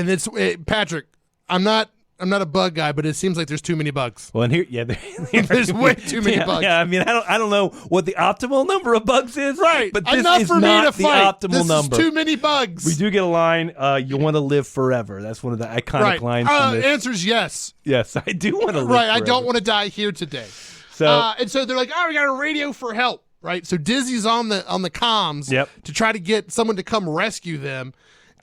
Patrick, I'm not a bug guy, but it seems like there's too many bugs. Well, and here, There's way too many bugs. Yeah, I mean, I don't know what the optimal number of bugs is. Right. But this Enough is for me not to the fight. optimal This number. is too many bugs. We do get a line, you want to live forever. That's one of the iconic lines from this. Answer's yes. Yes, I do want to live Right. forever. I don't want to die here today. So, And so they're like, we got a radio for help. Right. So Dizzy's on the comms to try to get someone to come rescue them.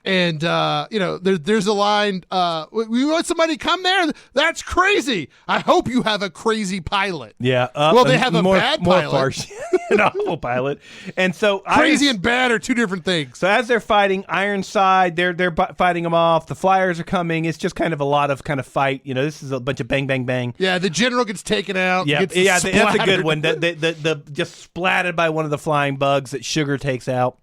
And, there's a line, we want somebody to come there? That's crazy. I hope you have a crazy pilot. yeah. Well, they have a bad more pilot. harsh, an awful pilot. And so Crazy and bad are two different things. So as they're fighting Ironside, they're fighting them off. The Flyers are coming. It's just kind of a lot of kind of fight. This is a bunch of bang, bang, bang. Yeah, the general gets taken out. Yeah, Gets that's a good splattered. one. The just splatted by one of the flying bugs that Sugar takes out.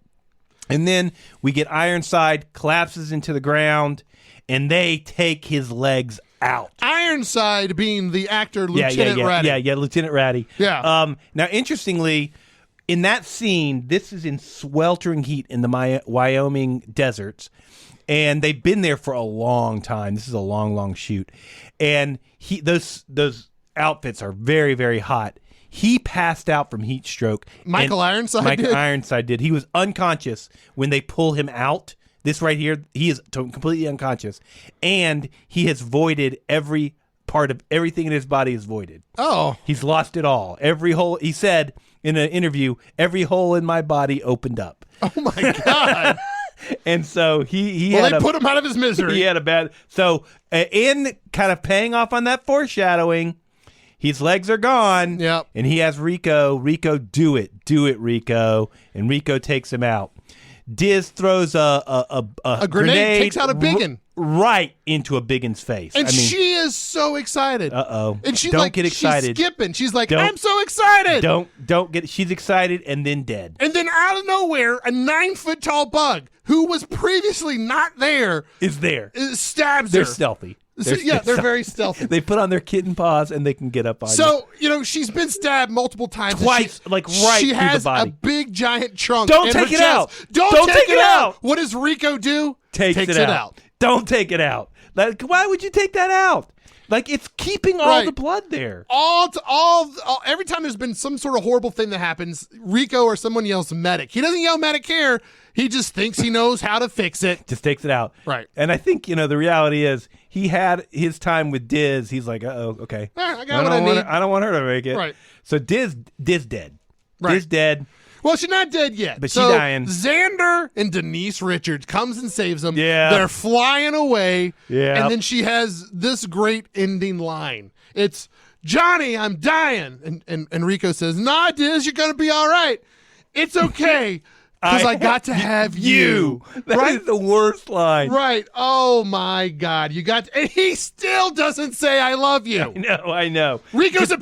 And then we get Ironside collapses into the ground, and they take his legs out. Ironside being the actor Lieutenant Ratty. Yeah, Lieutenant Ratty. Yeah. Now, interestingly, in that scene, this is in sweltering heat in the Wyoming deserts, and they've been there for a long time. This is a long, long shoot, and those outfits are very, very hot. He passed out from heat stroke. Michael Ironside did. He was unconscious when they pull him out. This right here, he is completely unconscious. And he has voided every part of everything in his body is voided. Oh. He's lost it all. Every hole, he said in an interview, every hole in my body opened up. Oh, my God. And so he they put him out of his misery. He had a bad... So in kind of paying off on that foreshadowing... His legs are gone, and he has Rico. Rico, do it, Rico, and Rico takes him out. Diz throws a grenade, takes out a biggin right into a biggin's face, and she is so excited. And she's don't get excited. She's skipping. She's like, I'm so excited. Don't get. She's excited and then dead. And then out of nowhere, a 9-foot tall bug who was previously not there is there. Stabs They're her. Stealthy. They're very stealthy. They put on their kitten paws and they can get up on you. So, she's been stabbed multiple times. Twice, right she through has the body. a big, giant trunk. Don't take it out. Don't take it out. What does Rico do? Takes it out. Don't take it out. Why would you take that out? It's keeping all the blood there. Every time there's been some sort of horrible thing that happens, Rico or someone yells medic. He doesn't yell medic here. He just thinks he knows how to fix it. Just takes it out. Right. And I think, the reality is he had his time with Diz. He's like, okay. I got what I need. I don't want her to make it. Right. So Diz dead. Right. Diz dead. Well, she's not dead yet. But she's dying. Xander and Denise Richards comes and saves them. Yeah. They're flying away. Yeah. And then she has this great ending line. It's, Johnny, I'm dying. And Rico says, nah, Diz, you're going to be all right. It's okay. Because I got to have you. That is the worst line. Right. Oh, my God. And he still doesn't say, I love you. I know. Rico's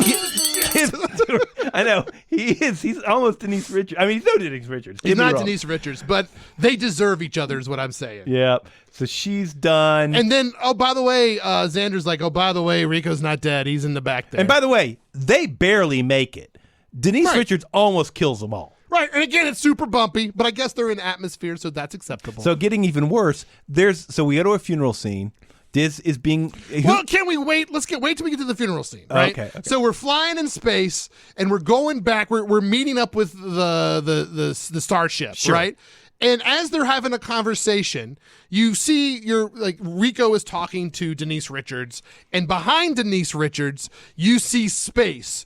I know. He is. He's almost Denise Richards. I mean, he's no Denise Richards. He's not Denise Richards, but they deserve each other is what I'm saying. Yeah. So she's done. And then, by the way, Xander's like, by the way, Rico's not dead. He's in the back there. And by the way, they barely make it. Denise Richards almost kills them all. Right, and again, it's super bumpy, but I guess they're in atmosphere, so that's acceptable. So getting even worse, so we go to a funeral scene. Diz is being... Well, can we wait? Wait till we get to the funeral scene, right? Okay. So we're flying in space, and we're going back. We're meeting up with the starship, right? And as they're having a conversation, you see Rico is talking to Denise Richards, and behind Denise Richards, you see space.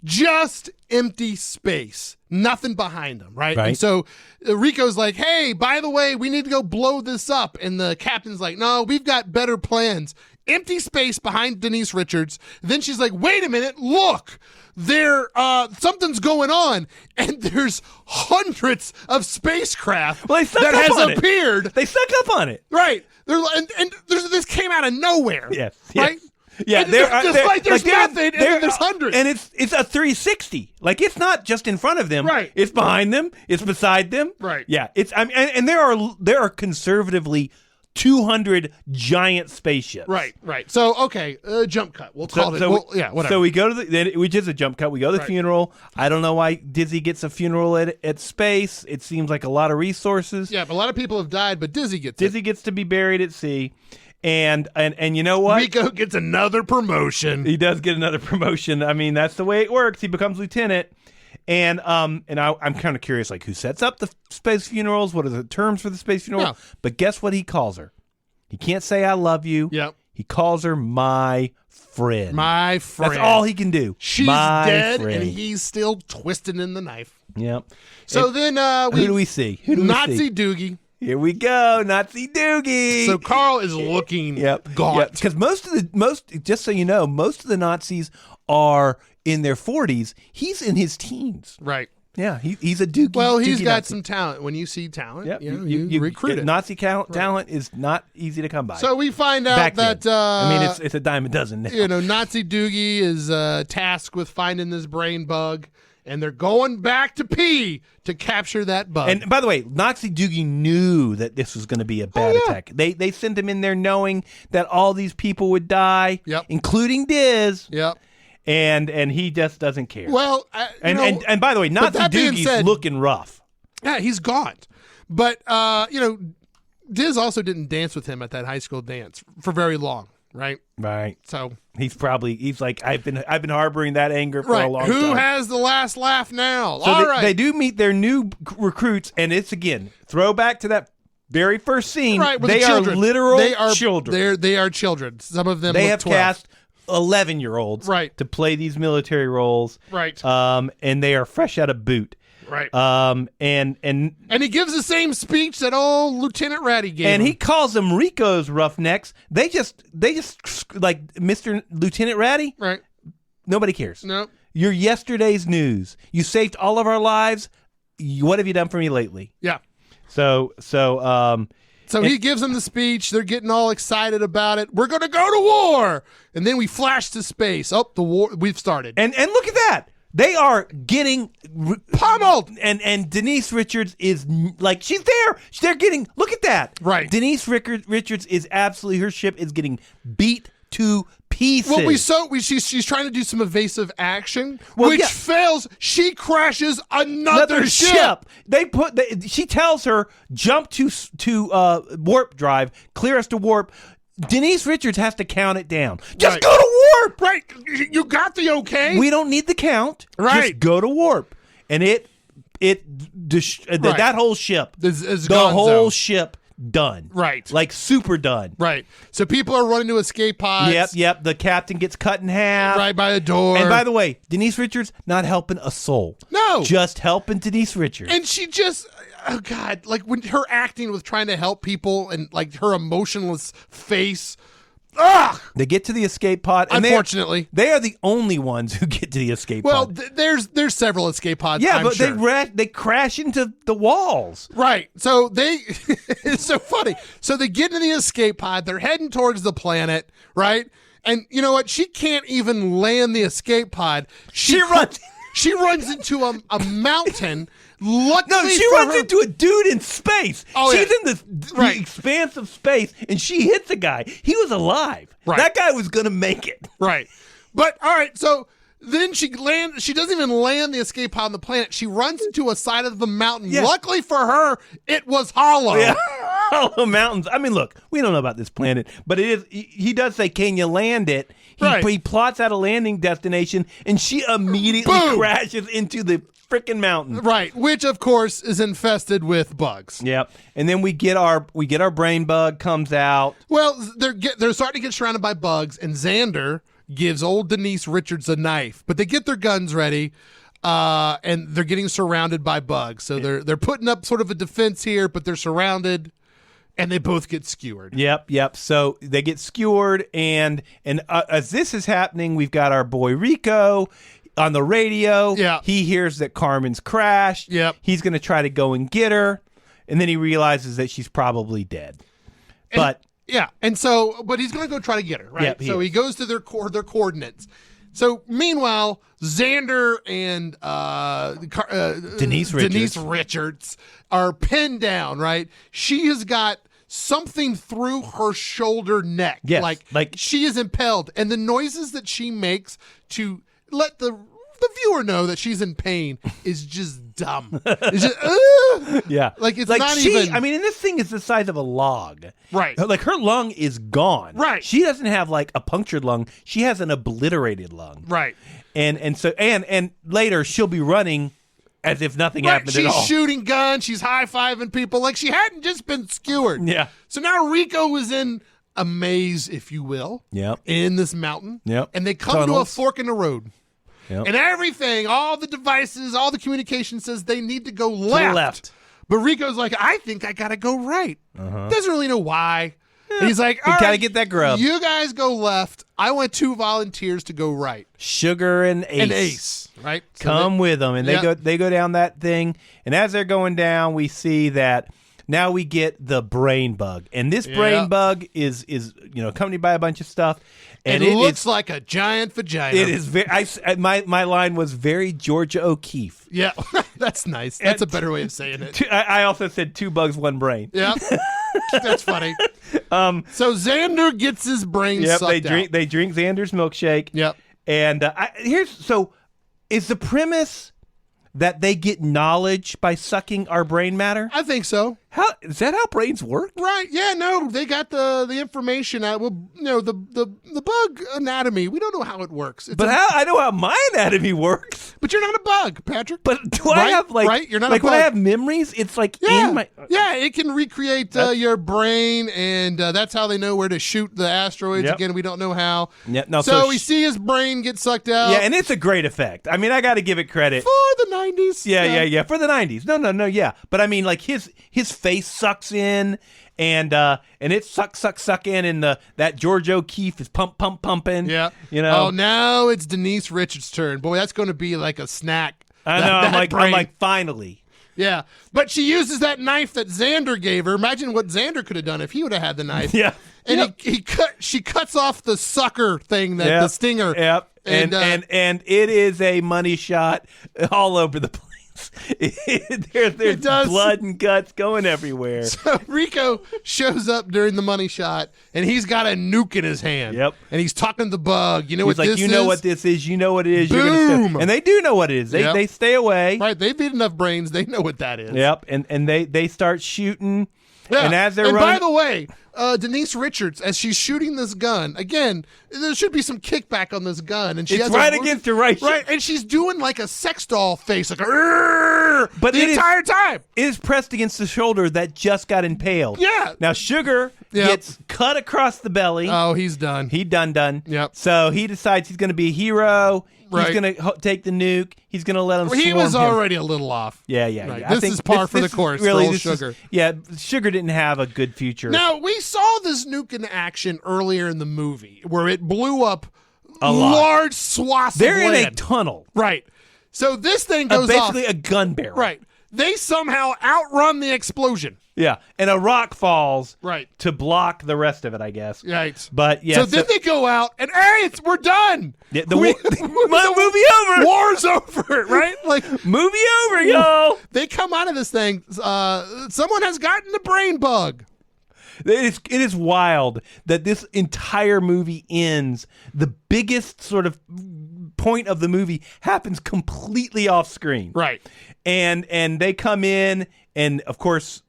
Just empty space. Nothing behind them, right? And so Rico's like, hey, by the way, we need to go blow this up. And the captain's like, no, we've got better plans. Empty space behind Denise Richards. Then she's like, wait a minute, look. Something's going on. And there's hundreds of spacecraft that has appeared. They stuck up on it. Right. This came out of nowhere. Yes. Right? Yeah, there's nothing, and then there's hundreds. And it's a 360. It's not just in front of them. Right. It's behind them. It's beside them. Right. Yeah. And there are conservatively 200 giant spaceships. Right. So, okay, jump cut. We'll call it. Whatever. So we go to which is a jump cut. We go to the funeral. I don't know why Dizzy gets a funeral at space. It seems like a lot of resources. Yeah, but a lot of people have died, but Dizzy gets to be buried at sea. And you know what? Rico gets another promotion. He does get another promotion. I mean, that's the way it works. He becomes lieutenant. And I'm kind of curious, like, who sets up the space funerals? What are the terms for the space funeral? Yeah. But guess what he calls her? He can't say I love you. Yep. He calls her my friend. My friend. That's all he can do. She's my dead, friend. and he's still twisting in the knife. Yep. So And then who do we see? Who do we Nazi see? Doogie. Here we go, Nazi Doogie. So Carl is looking gaunt. Because just so you know, most of the Nazis are in their 40s. He's in his teens. Right. Yeah, he's a Doogie. Well, he's Doogie got Nazi. some talent. When you see talent, Yep. you recruit it. Nazi talent is not easy to come by. So we find out Back that then. I mean, it's a dime a dozen now. Nazi Doogie is tasked with finding this brain bug, and they're going back to P to capture that bug. And by the way, Nazi Doogie knew that this was going to be a bad attack. They sent him in there knowing that all these people would die, including Diz. Yep. And he just doesn't care. Well, and by the way, Nazi that being Doogie's said, looking rough. Yeah, he's gaunt. But Diz also didn't dance with him at that high school dance for very long, right? Right. So he's like, I've been harboring that anger for a long time. Who has the last laugh now? So they do meet their new recruits, and it's again throwback to that very first scene. Right, with they the are children. literal children. They are children. Some of them they look have 12. cast 11-year-olds to play these military roles. Right. And they are fresh out of boot. Right. And he gives the same speech that old Lieutenant Ratty gave him. he calls them Rico's roughnecks. They just like Mr. Lieutenant Ratty. Right. Nobody cares. No. You're yesterday's news. You saved all of our lives. What have you done for me lately? Yeah. So he gives them the speech. They're getting all excited about it. We're going to go to war. And then we flash to space. Oh, the war. We've started. And look at that. They are getting pummeled. And Denise Richards is like, she's there. They're getting, look at that. Right. Denise Richards is absolutely, her ship is getting beat to pieces. Well, she's trying to do some evasive action, which fails. She crashes another ship. She tells her, jump to warp drive, clear us to warp. Denise Richards has to count it down. Just go to warp. Right. You got the okay. We don't need the count. Right. Just go to warp. And that whole ship, is the whole ship done. Right. Like super done. Right. So people are running to escape pods. Yep. The captain gets cut in half. Right by the door. And by the way, Denise Richards not helping a soul. No. Just helping Denise Richards. And she just, oh God, like when her acting with trying to help people and like her emotionless face. Ugh! They get to the escape pod. And unfortunately. They are the only ones who get to the escape pod. Well, there's several escape pods. Yeah, I'm but sure. they crash into the walls. Right. So it's so funny. So they get into the escape pod. They're heading towards the planet, right? And you know what? She can't even land the escape pod. She runs into a mountain. Luckily she runs into a dude in space. She's in the expanse of space, and she hits a guy. He was alive. Right. That guy was going to make it. Right. But, all right, so then she doesn't even land the escape pod on the planet. She runs into a side of the mountain. Yeah. Luckily for her, it was hollow. Yeah. Hollow mountains. I mean, look, we don't know about this planet, but it is. He does say, can you land it? He plots out a landing destination, and she immediately crashes into the freaking mountain. Right, which of course is infested with bugs. Yep. And then we get our brain bug comes out. Well, they're starting to get surrounded by bugs, and Xander gives old Denise Richards a knife, but they get their guns ready, and they're getting surrounded by bugs. So they're putting up sort of a defense here, but they're surrounded. And they both get skewered. Yep. So they get skewered, and as this is happening, we've got our boy Rico on the radio. Yeah. He hears that Carmen's crashed. Yep. He's going to try to go and get her, and then he realizes that she's probably dead. But he's going to go try to get her, right? Yep, he goes to their coordinates. So meanwhile, Xander and Denise Richards are pinned down, right? She has got something through her shoulder neck. Yes, like she is impaled. And the noises that she makes to let the viewer know that she's in pain is just dumb. It's just, Yeah. Like, it's not even. I mean, and this thing is the size of a log. Right. Like, her lung is gone. Right. She doesn't have, like, a punctured lung. She has an obliterated lung. Right. And so later she'll be running as if nothing happened at all. She's shooting guns. She's high-fiving people like she hadn't just been skewered. Yeah. So now Rico was in a maze, if you will, Yep. in this mountain. Yep. And they come to a Tunnels. fork in the road. Yep. And everything, all the devices, all the communication says they need to go left. left. But Rico's like, I think I got to go right. Doesn't really know why. And he's like, You all gotta right, get that grub. You guys go left. I want 2 volunteers to go right. Sugar and Ace. And Ace, right? So Come with them, and they go down that thing. And as they're going down, we see that now we get the brain bug, and this brain bug is accompanied by a bunch of stuff, and it looks like a giant vagina. It is very. My line was very Georgia O'Keeffe. Yeah, that's nice. That's a better way of saying it. I also said 2 bugs, 1 brain. Yeah, that's funny. So Xander gets his brain sucked out. They drink Xander's milkshake. Yep. And is the premise that they get knowledge by sucking our brain matter? I think so. How is that how brains work? Right? Yeah. No, they got the information out. Well, the bug anatomy. We don't know how it works. I know how my anatomy works. But you're not a bug, Patrick. But do I have right? You're not like a when bug. I have memories? It's like in my it can recreate your brain, and that's how they know where to shoot the asteroids. Yep. Again, we don't know how. Yeah, no, so we see his brain get sucked out. Yeah, and it's a great effect. I mean, I got to give it credit for the 90s. Yeah, for the 90s. No, yeah. But I mean, like his face sucks in, and it suck in, and that George O'Keeffe is pumping. Yeah, Oh, now it's Denise Richards' turn. Boy, that's going to be like a snack. I know. I'm like, finally. Yeah, but she uses that knife that Xander gave her. Imagine what Xander could have done if he would have had the knife. Yeah, and she cuts off the sucker thing, the stinger. Yep, and it is a money shot all over the place. There's blood and guts going everywhere. So Rico shows up during the money shot, and he's got a nuke in his hand. Yep. And he's talking to the bug. You know he's what this is? You know what this is. You know what it is. Boom. You're gonna and they do know what it is. They stay away. Right. They've eaten enough brains. They know what that is. Yep. And they start shooting. Yeah. And as they're running. By the way, Denise Richards, as she's shooting this gun, again, there should be some kickback on this gun, and it's right against her right. And she's doing like a sex doll face, like but the entire time. It is pressed against the shoulder that just got impaled. Yeah. Now Sugar gets cut across the belly. Oh, he's done. He done. Yep. So he decides he's going to be a hero. Right. He's going to take the nuke. He's going to let him. He was him. already a little off. Yeah. Right. This is par for the course. Really, for old Sugar. Sugar didn't have a good future. Now we saw this nuke in action earlier in the movie, where it blew up a lot. Large swaths. They're of land. in a tunnel. Right. So this thing goes basically off. a gun barrel. Right. They somehow outrun the explosion. Yeah, and a rock falls to block the rest of it, I guess. Right. But yeah. So then they go out, and hey, we're done. Yeah, the movie over. War's over, right? Like movie over, y'all. They come out of this thing. Someone has gotten the brain bug. It is wild that this entire movie ends. The biggest sort of point of the movie happens completely off screen. Right. And they come in, and of course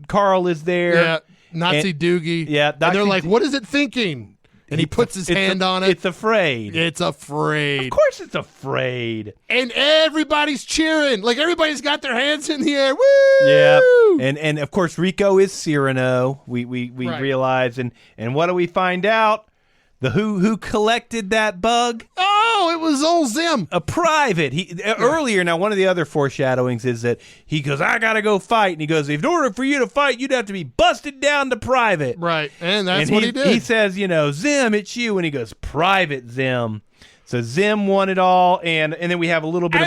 Carl is there. Yeah. Nazi Doogie. Yeah. And they're like, what is it thinking? And he puts his hand on it. It's afraid. It's afraid. Of course it's afraid. And everybody's cheering. Like everybody's got their hands in the air. Woo! Yeah. And of course Rico is Cyrano. We realize and what do we find out? The who collected that bug? Oh, it was old Zim. A private. Earlier, now one of the other foreshadowings is that he goes, I gotta go fight. And he goes, in order for you to fight, you'd have to be busted down to private. Right. And that's what he did. He says, Zim, it's you. And he goes, Private Zim. So Zim won it all, and then we have a little bit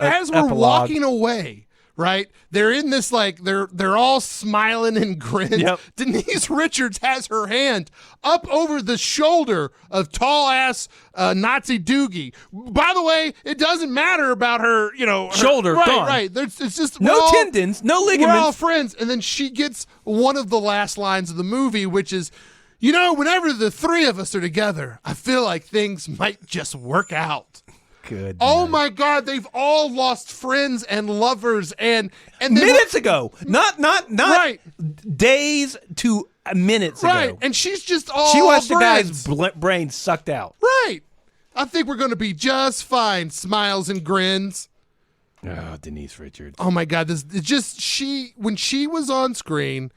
as we're walking away, right? They're in this they're all smiling and grin. Yep. Denise Richards has her hand up over the shoulder of tall ass Nazi Doogie. By the way, it doesn't matter about her, shoulder gone. Right. It's just no tendons, no ligaments. We're all friends, and then she gets one of the last lines of the movie, which is, whenever the three of us are together, I feel like things might just work out. Good. Oh my God, they've all lost friends and lovers and minutes ago, not Right. days to minutes right. ago. And she's just all She watched friends. the guy's brain sucked out. Right. I think we're going to be just fine. Smiles and grins. Oh, Denise Richards. Oh my God, when she was on screen,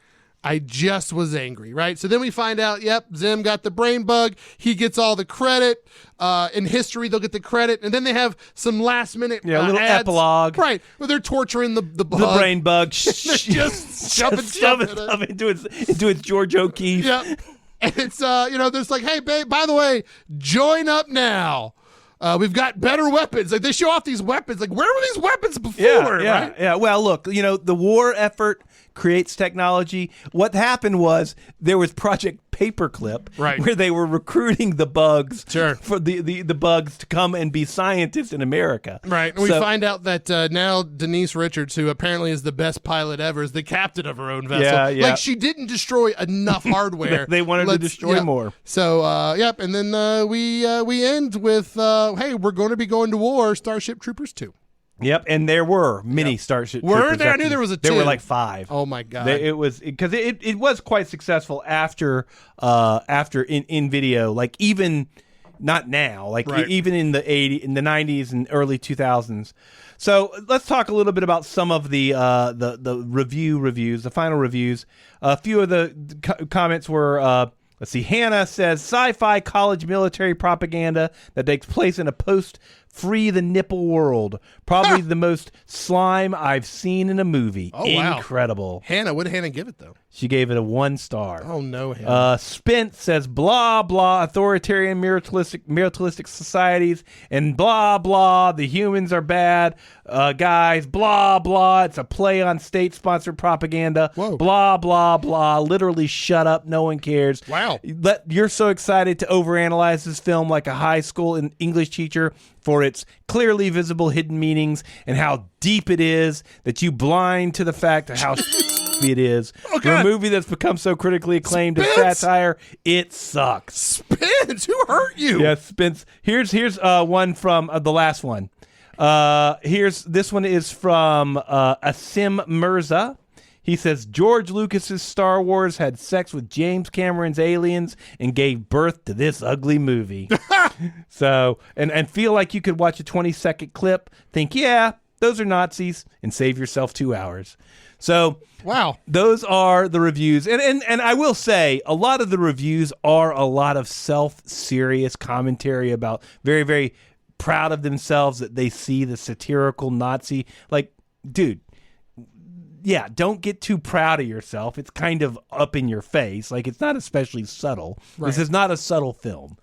I just was angry, right? So then we find out, yep, Zim got the brain bug. He gets all the credit. In history, they'll get the credit. And then they have some last minute a little ads. epilogue. Right, where they're torturing the bug. The brain bug. just shoving stuff into its George O'Keefe. Yeah. And it's, there's like, hey, babe, by the way, join up now. We've got better weapons. Like, they show off these weapons. Like, where were these weapons before? Right? Yeah. Well, look, the war effort creates technology. What happened was there was Project Paperclip, right, where they were recruiting the bugs sure, for the bugs to come and be scientists in America. Right. And we find out that now Denise Richards, who apparently is the best pilot ever, is the captain of her own vessel. Yeah. Like, she didn't destroy enough hardware. They wanted to destroy more. So, yep. And then we end with, hey, we're going to be going to war, Starship Troopers 2. Yep, and there were many Starship Were Troopers. there? I knew there was a 2. There were like 5. Oh my God! It was because it was quite successful after in video. Like, even not now, like right, even in the 90s and early 2000s. So let's talk a little bit about some of the reviews, the final reviews. A few of the comments were. Let's see. Hannah says sci-fi college military propaganda that takes place in a post-free the nipple world. Probably the most slime I've seen in a movie. Oh, wow. Incredible. Hannah, what did Hannah give it though? She gave it a 1 star. Oh no, Hannah. Spence says blah blah authoritarian militaristic societies and blah blah the humans are bad guys, blah blah it's a play on state sponsored propaganda. Whoa. Blah blah blah literally shut up, no one cares. Wow. You're so excited to overanalyze this film like a high school English teacher for its clearly visible hidden meanings and how deep it is that you blind to the fact of how it is. Oh, for a movie that's become so critically acclaimed as satire, it sucks. Spence, who hurt you? Yeah, Spence. Here's one from the last one. This one is from Asim Mirza. He says George Lucas's Star Wars had sex with James Cameron's Aliens and gave birth to this ugly movie. So, and feel like you could watch a 20-second clip, think, yeah, those are Nazis, and save yourself 2 hours. So, wow, those are the reviews. And I will say, a lot of the reviews are a lot of self-serious commentary about very, very proud of themselves that they see the satirical Nazi. Like, dude, yeah, don't get too proud of yourself. It's kind of up in your face. Like, it's not especially subtle. Right. This is not a subtle film.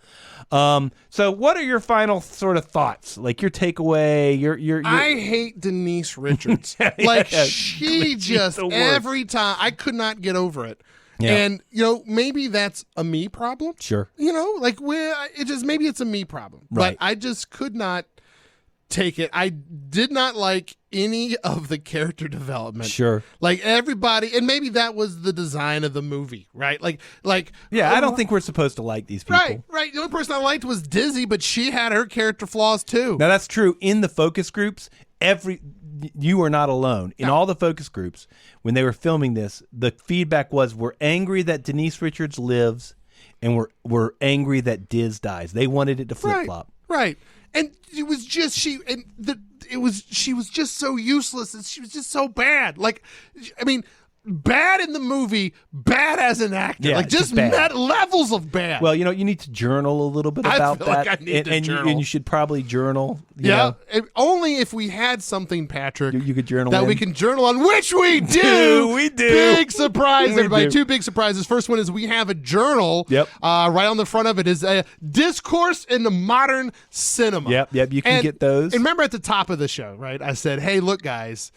So what are your final sort of thoughts? Like, your takeaway, your I hate Denise Richards. She just every time I could not get over it. Yeah. And maybe that's a me problem. Sure. Maybe it's a me problem. Right. But I just could not take it. I did not like any of the character development. Sure. Like, everybody, and maybe that was the design of the movie, right? Like yeah, I don't think we're supposed to like these people. Right. The only person I liked was Dizzy, but she had her character flaws too. Now, that's true. In the focus groups, you are not alone. In all the focus groups, when they were filming this, the feedback was, we're angry that Denise Richards lives, and we're angry that Diz dies. They wanted it to flip-flop. Right. And it was just she was just so useless, and she was just so bad. Like, I mean, bad in the movie, bad as an actor. Yeah, like, just levels of bad. Well, you need to journal a little bit about I feel that. Like I need to journal. And you should probably journal. Yeah, only if we had something, Patrick, you could journal that we can journal on, which we do. We do. Big surprise, everybody. 2 big surprises. First one is we have a journal. Yep. Right on the front of it is a discourse in the modern cinema. Yep. You can get those. And remember at the top of the show, right? I said, hey, look, guys.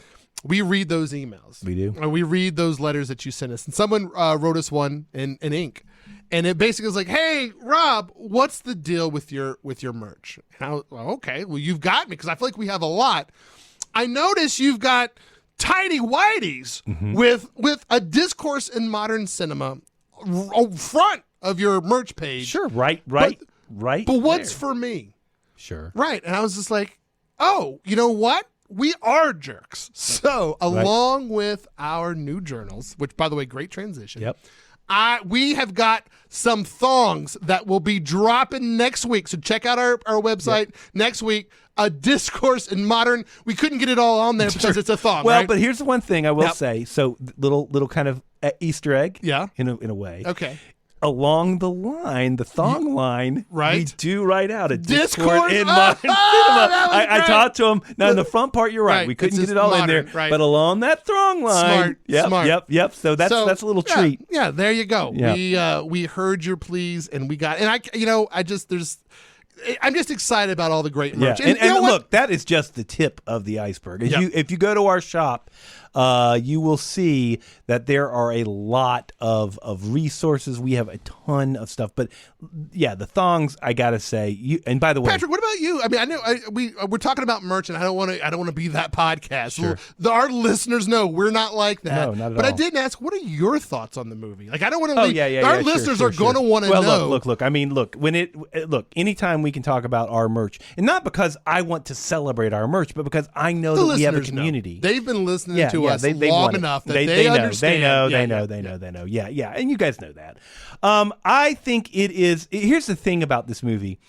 We read those emails. We do. We read those letters that you sent us. And someone wrote us one in ink. And it basically was like, hey, Rob, what's the deal with your merch? Okay, well, you've got me, because I feel like we have a lot. I notice you've got tidy whities with a discourse in modern cinema front of your merch page. Sure, right. But what's for me? Sure. Right. And I was just like, oh, you know what? We are jerks. So along with our new journals, which, by the way, great transition. Yep. We have got some thongs that will be dropping next week. So check out our website next week. A discourse in modern. We couldn't get it all on there because it's a thong. Well, right? but here's the one thing I will say. So little kind of Easter egg. Yeah. In a way. Okay. Along the line, the thong line, right? We do write out a discourse in modern cinema. I talked to him. Now, in the front part, you're right. Right. We couldn't It's get it all modern, in there. right. But along that thong line. Smart. Yep. So that's a little treat. Yeah, there you go. Yeah. We heard your pleas and we got, and I'm just excited about all the great merch. Yeah. And look, that is just the tip of the iceberg. If you go to our shop, you will see that there are a lot of resources. We have a ton of stuff, but yeah, the thongs. I gotta say, and by the way, Patrick, what about you? I mean, I know we're talking about merch, and I don't want to be that podcast. Sure. Our listeners know we're not like that. No, not at but all. I didn't ask. What are your thoughts on the movie? Like, I don't want to. Oh, leave. yeah. Our listeners are going to want to know. Well, look. I mean, look. Anytime we can talk about our merch, and not because I want to celebrate our merch, but because I know that we have a community. They've been listening to us they long want it. enough that they understand. They know. Yeah. And you guys know that. I think it is. Here's the thing about this movie.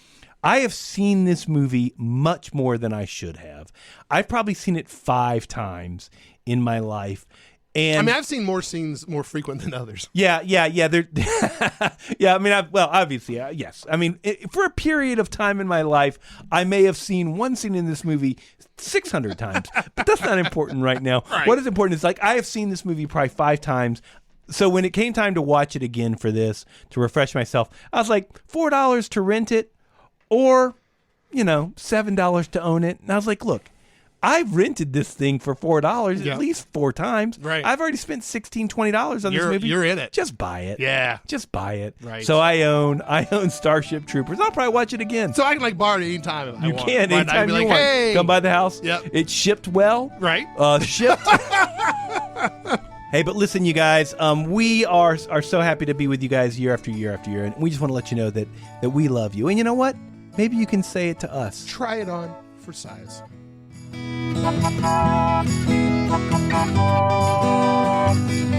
I have seen this movie much more than I should have. I've probably seen it 5 times in my life. And I mean, I've seen more scenes more frequent than others. Yeah. They're yeah. I mean, obviously, yes. I mean, for a period of time in my life, I may have seen one scene in this movie 600 times, but that's not important right now. Right. What is important is, like, I have seen this movie probably 5 times. So when it came time to watch it again for this, to refresh myself, I was like, $4 to rent it, or, $7 to own it. And I was like, look, I've rented this thing for $4 at least 4 times. Right. I've already spent $16, $20 on this movie. You're in it. Just buy it. Yeah. Just buy it. Right. So I own Starship Troopers. I'll probably watch it again. So I can borrow it anytime if I You want. can Right? anytime I'd be you like, want. hey. Come by the house. Yep. It's shipped well. Right. Shipped. Hey, but listen, you guys, we are so happy to be with you guys year after year after year, and we just want to let you know that we love you. And you know what? Maybe you can say it to us. Try it on for size. Thank you.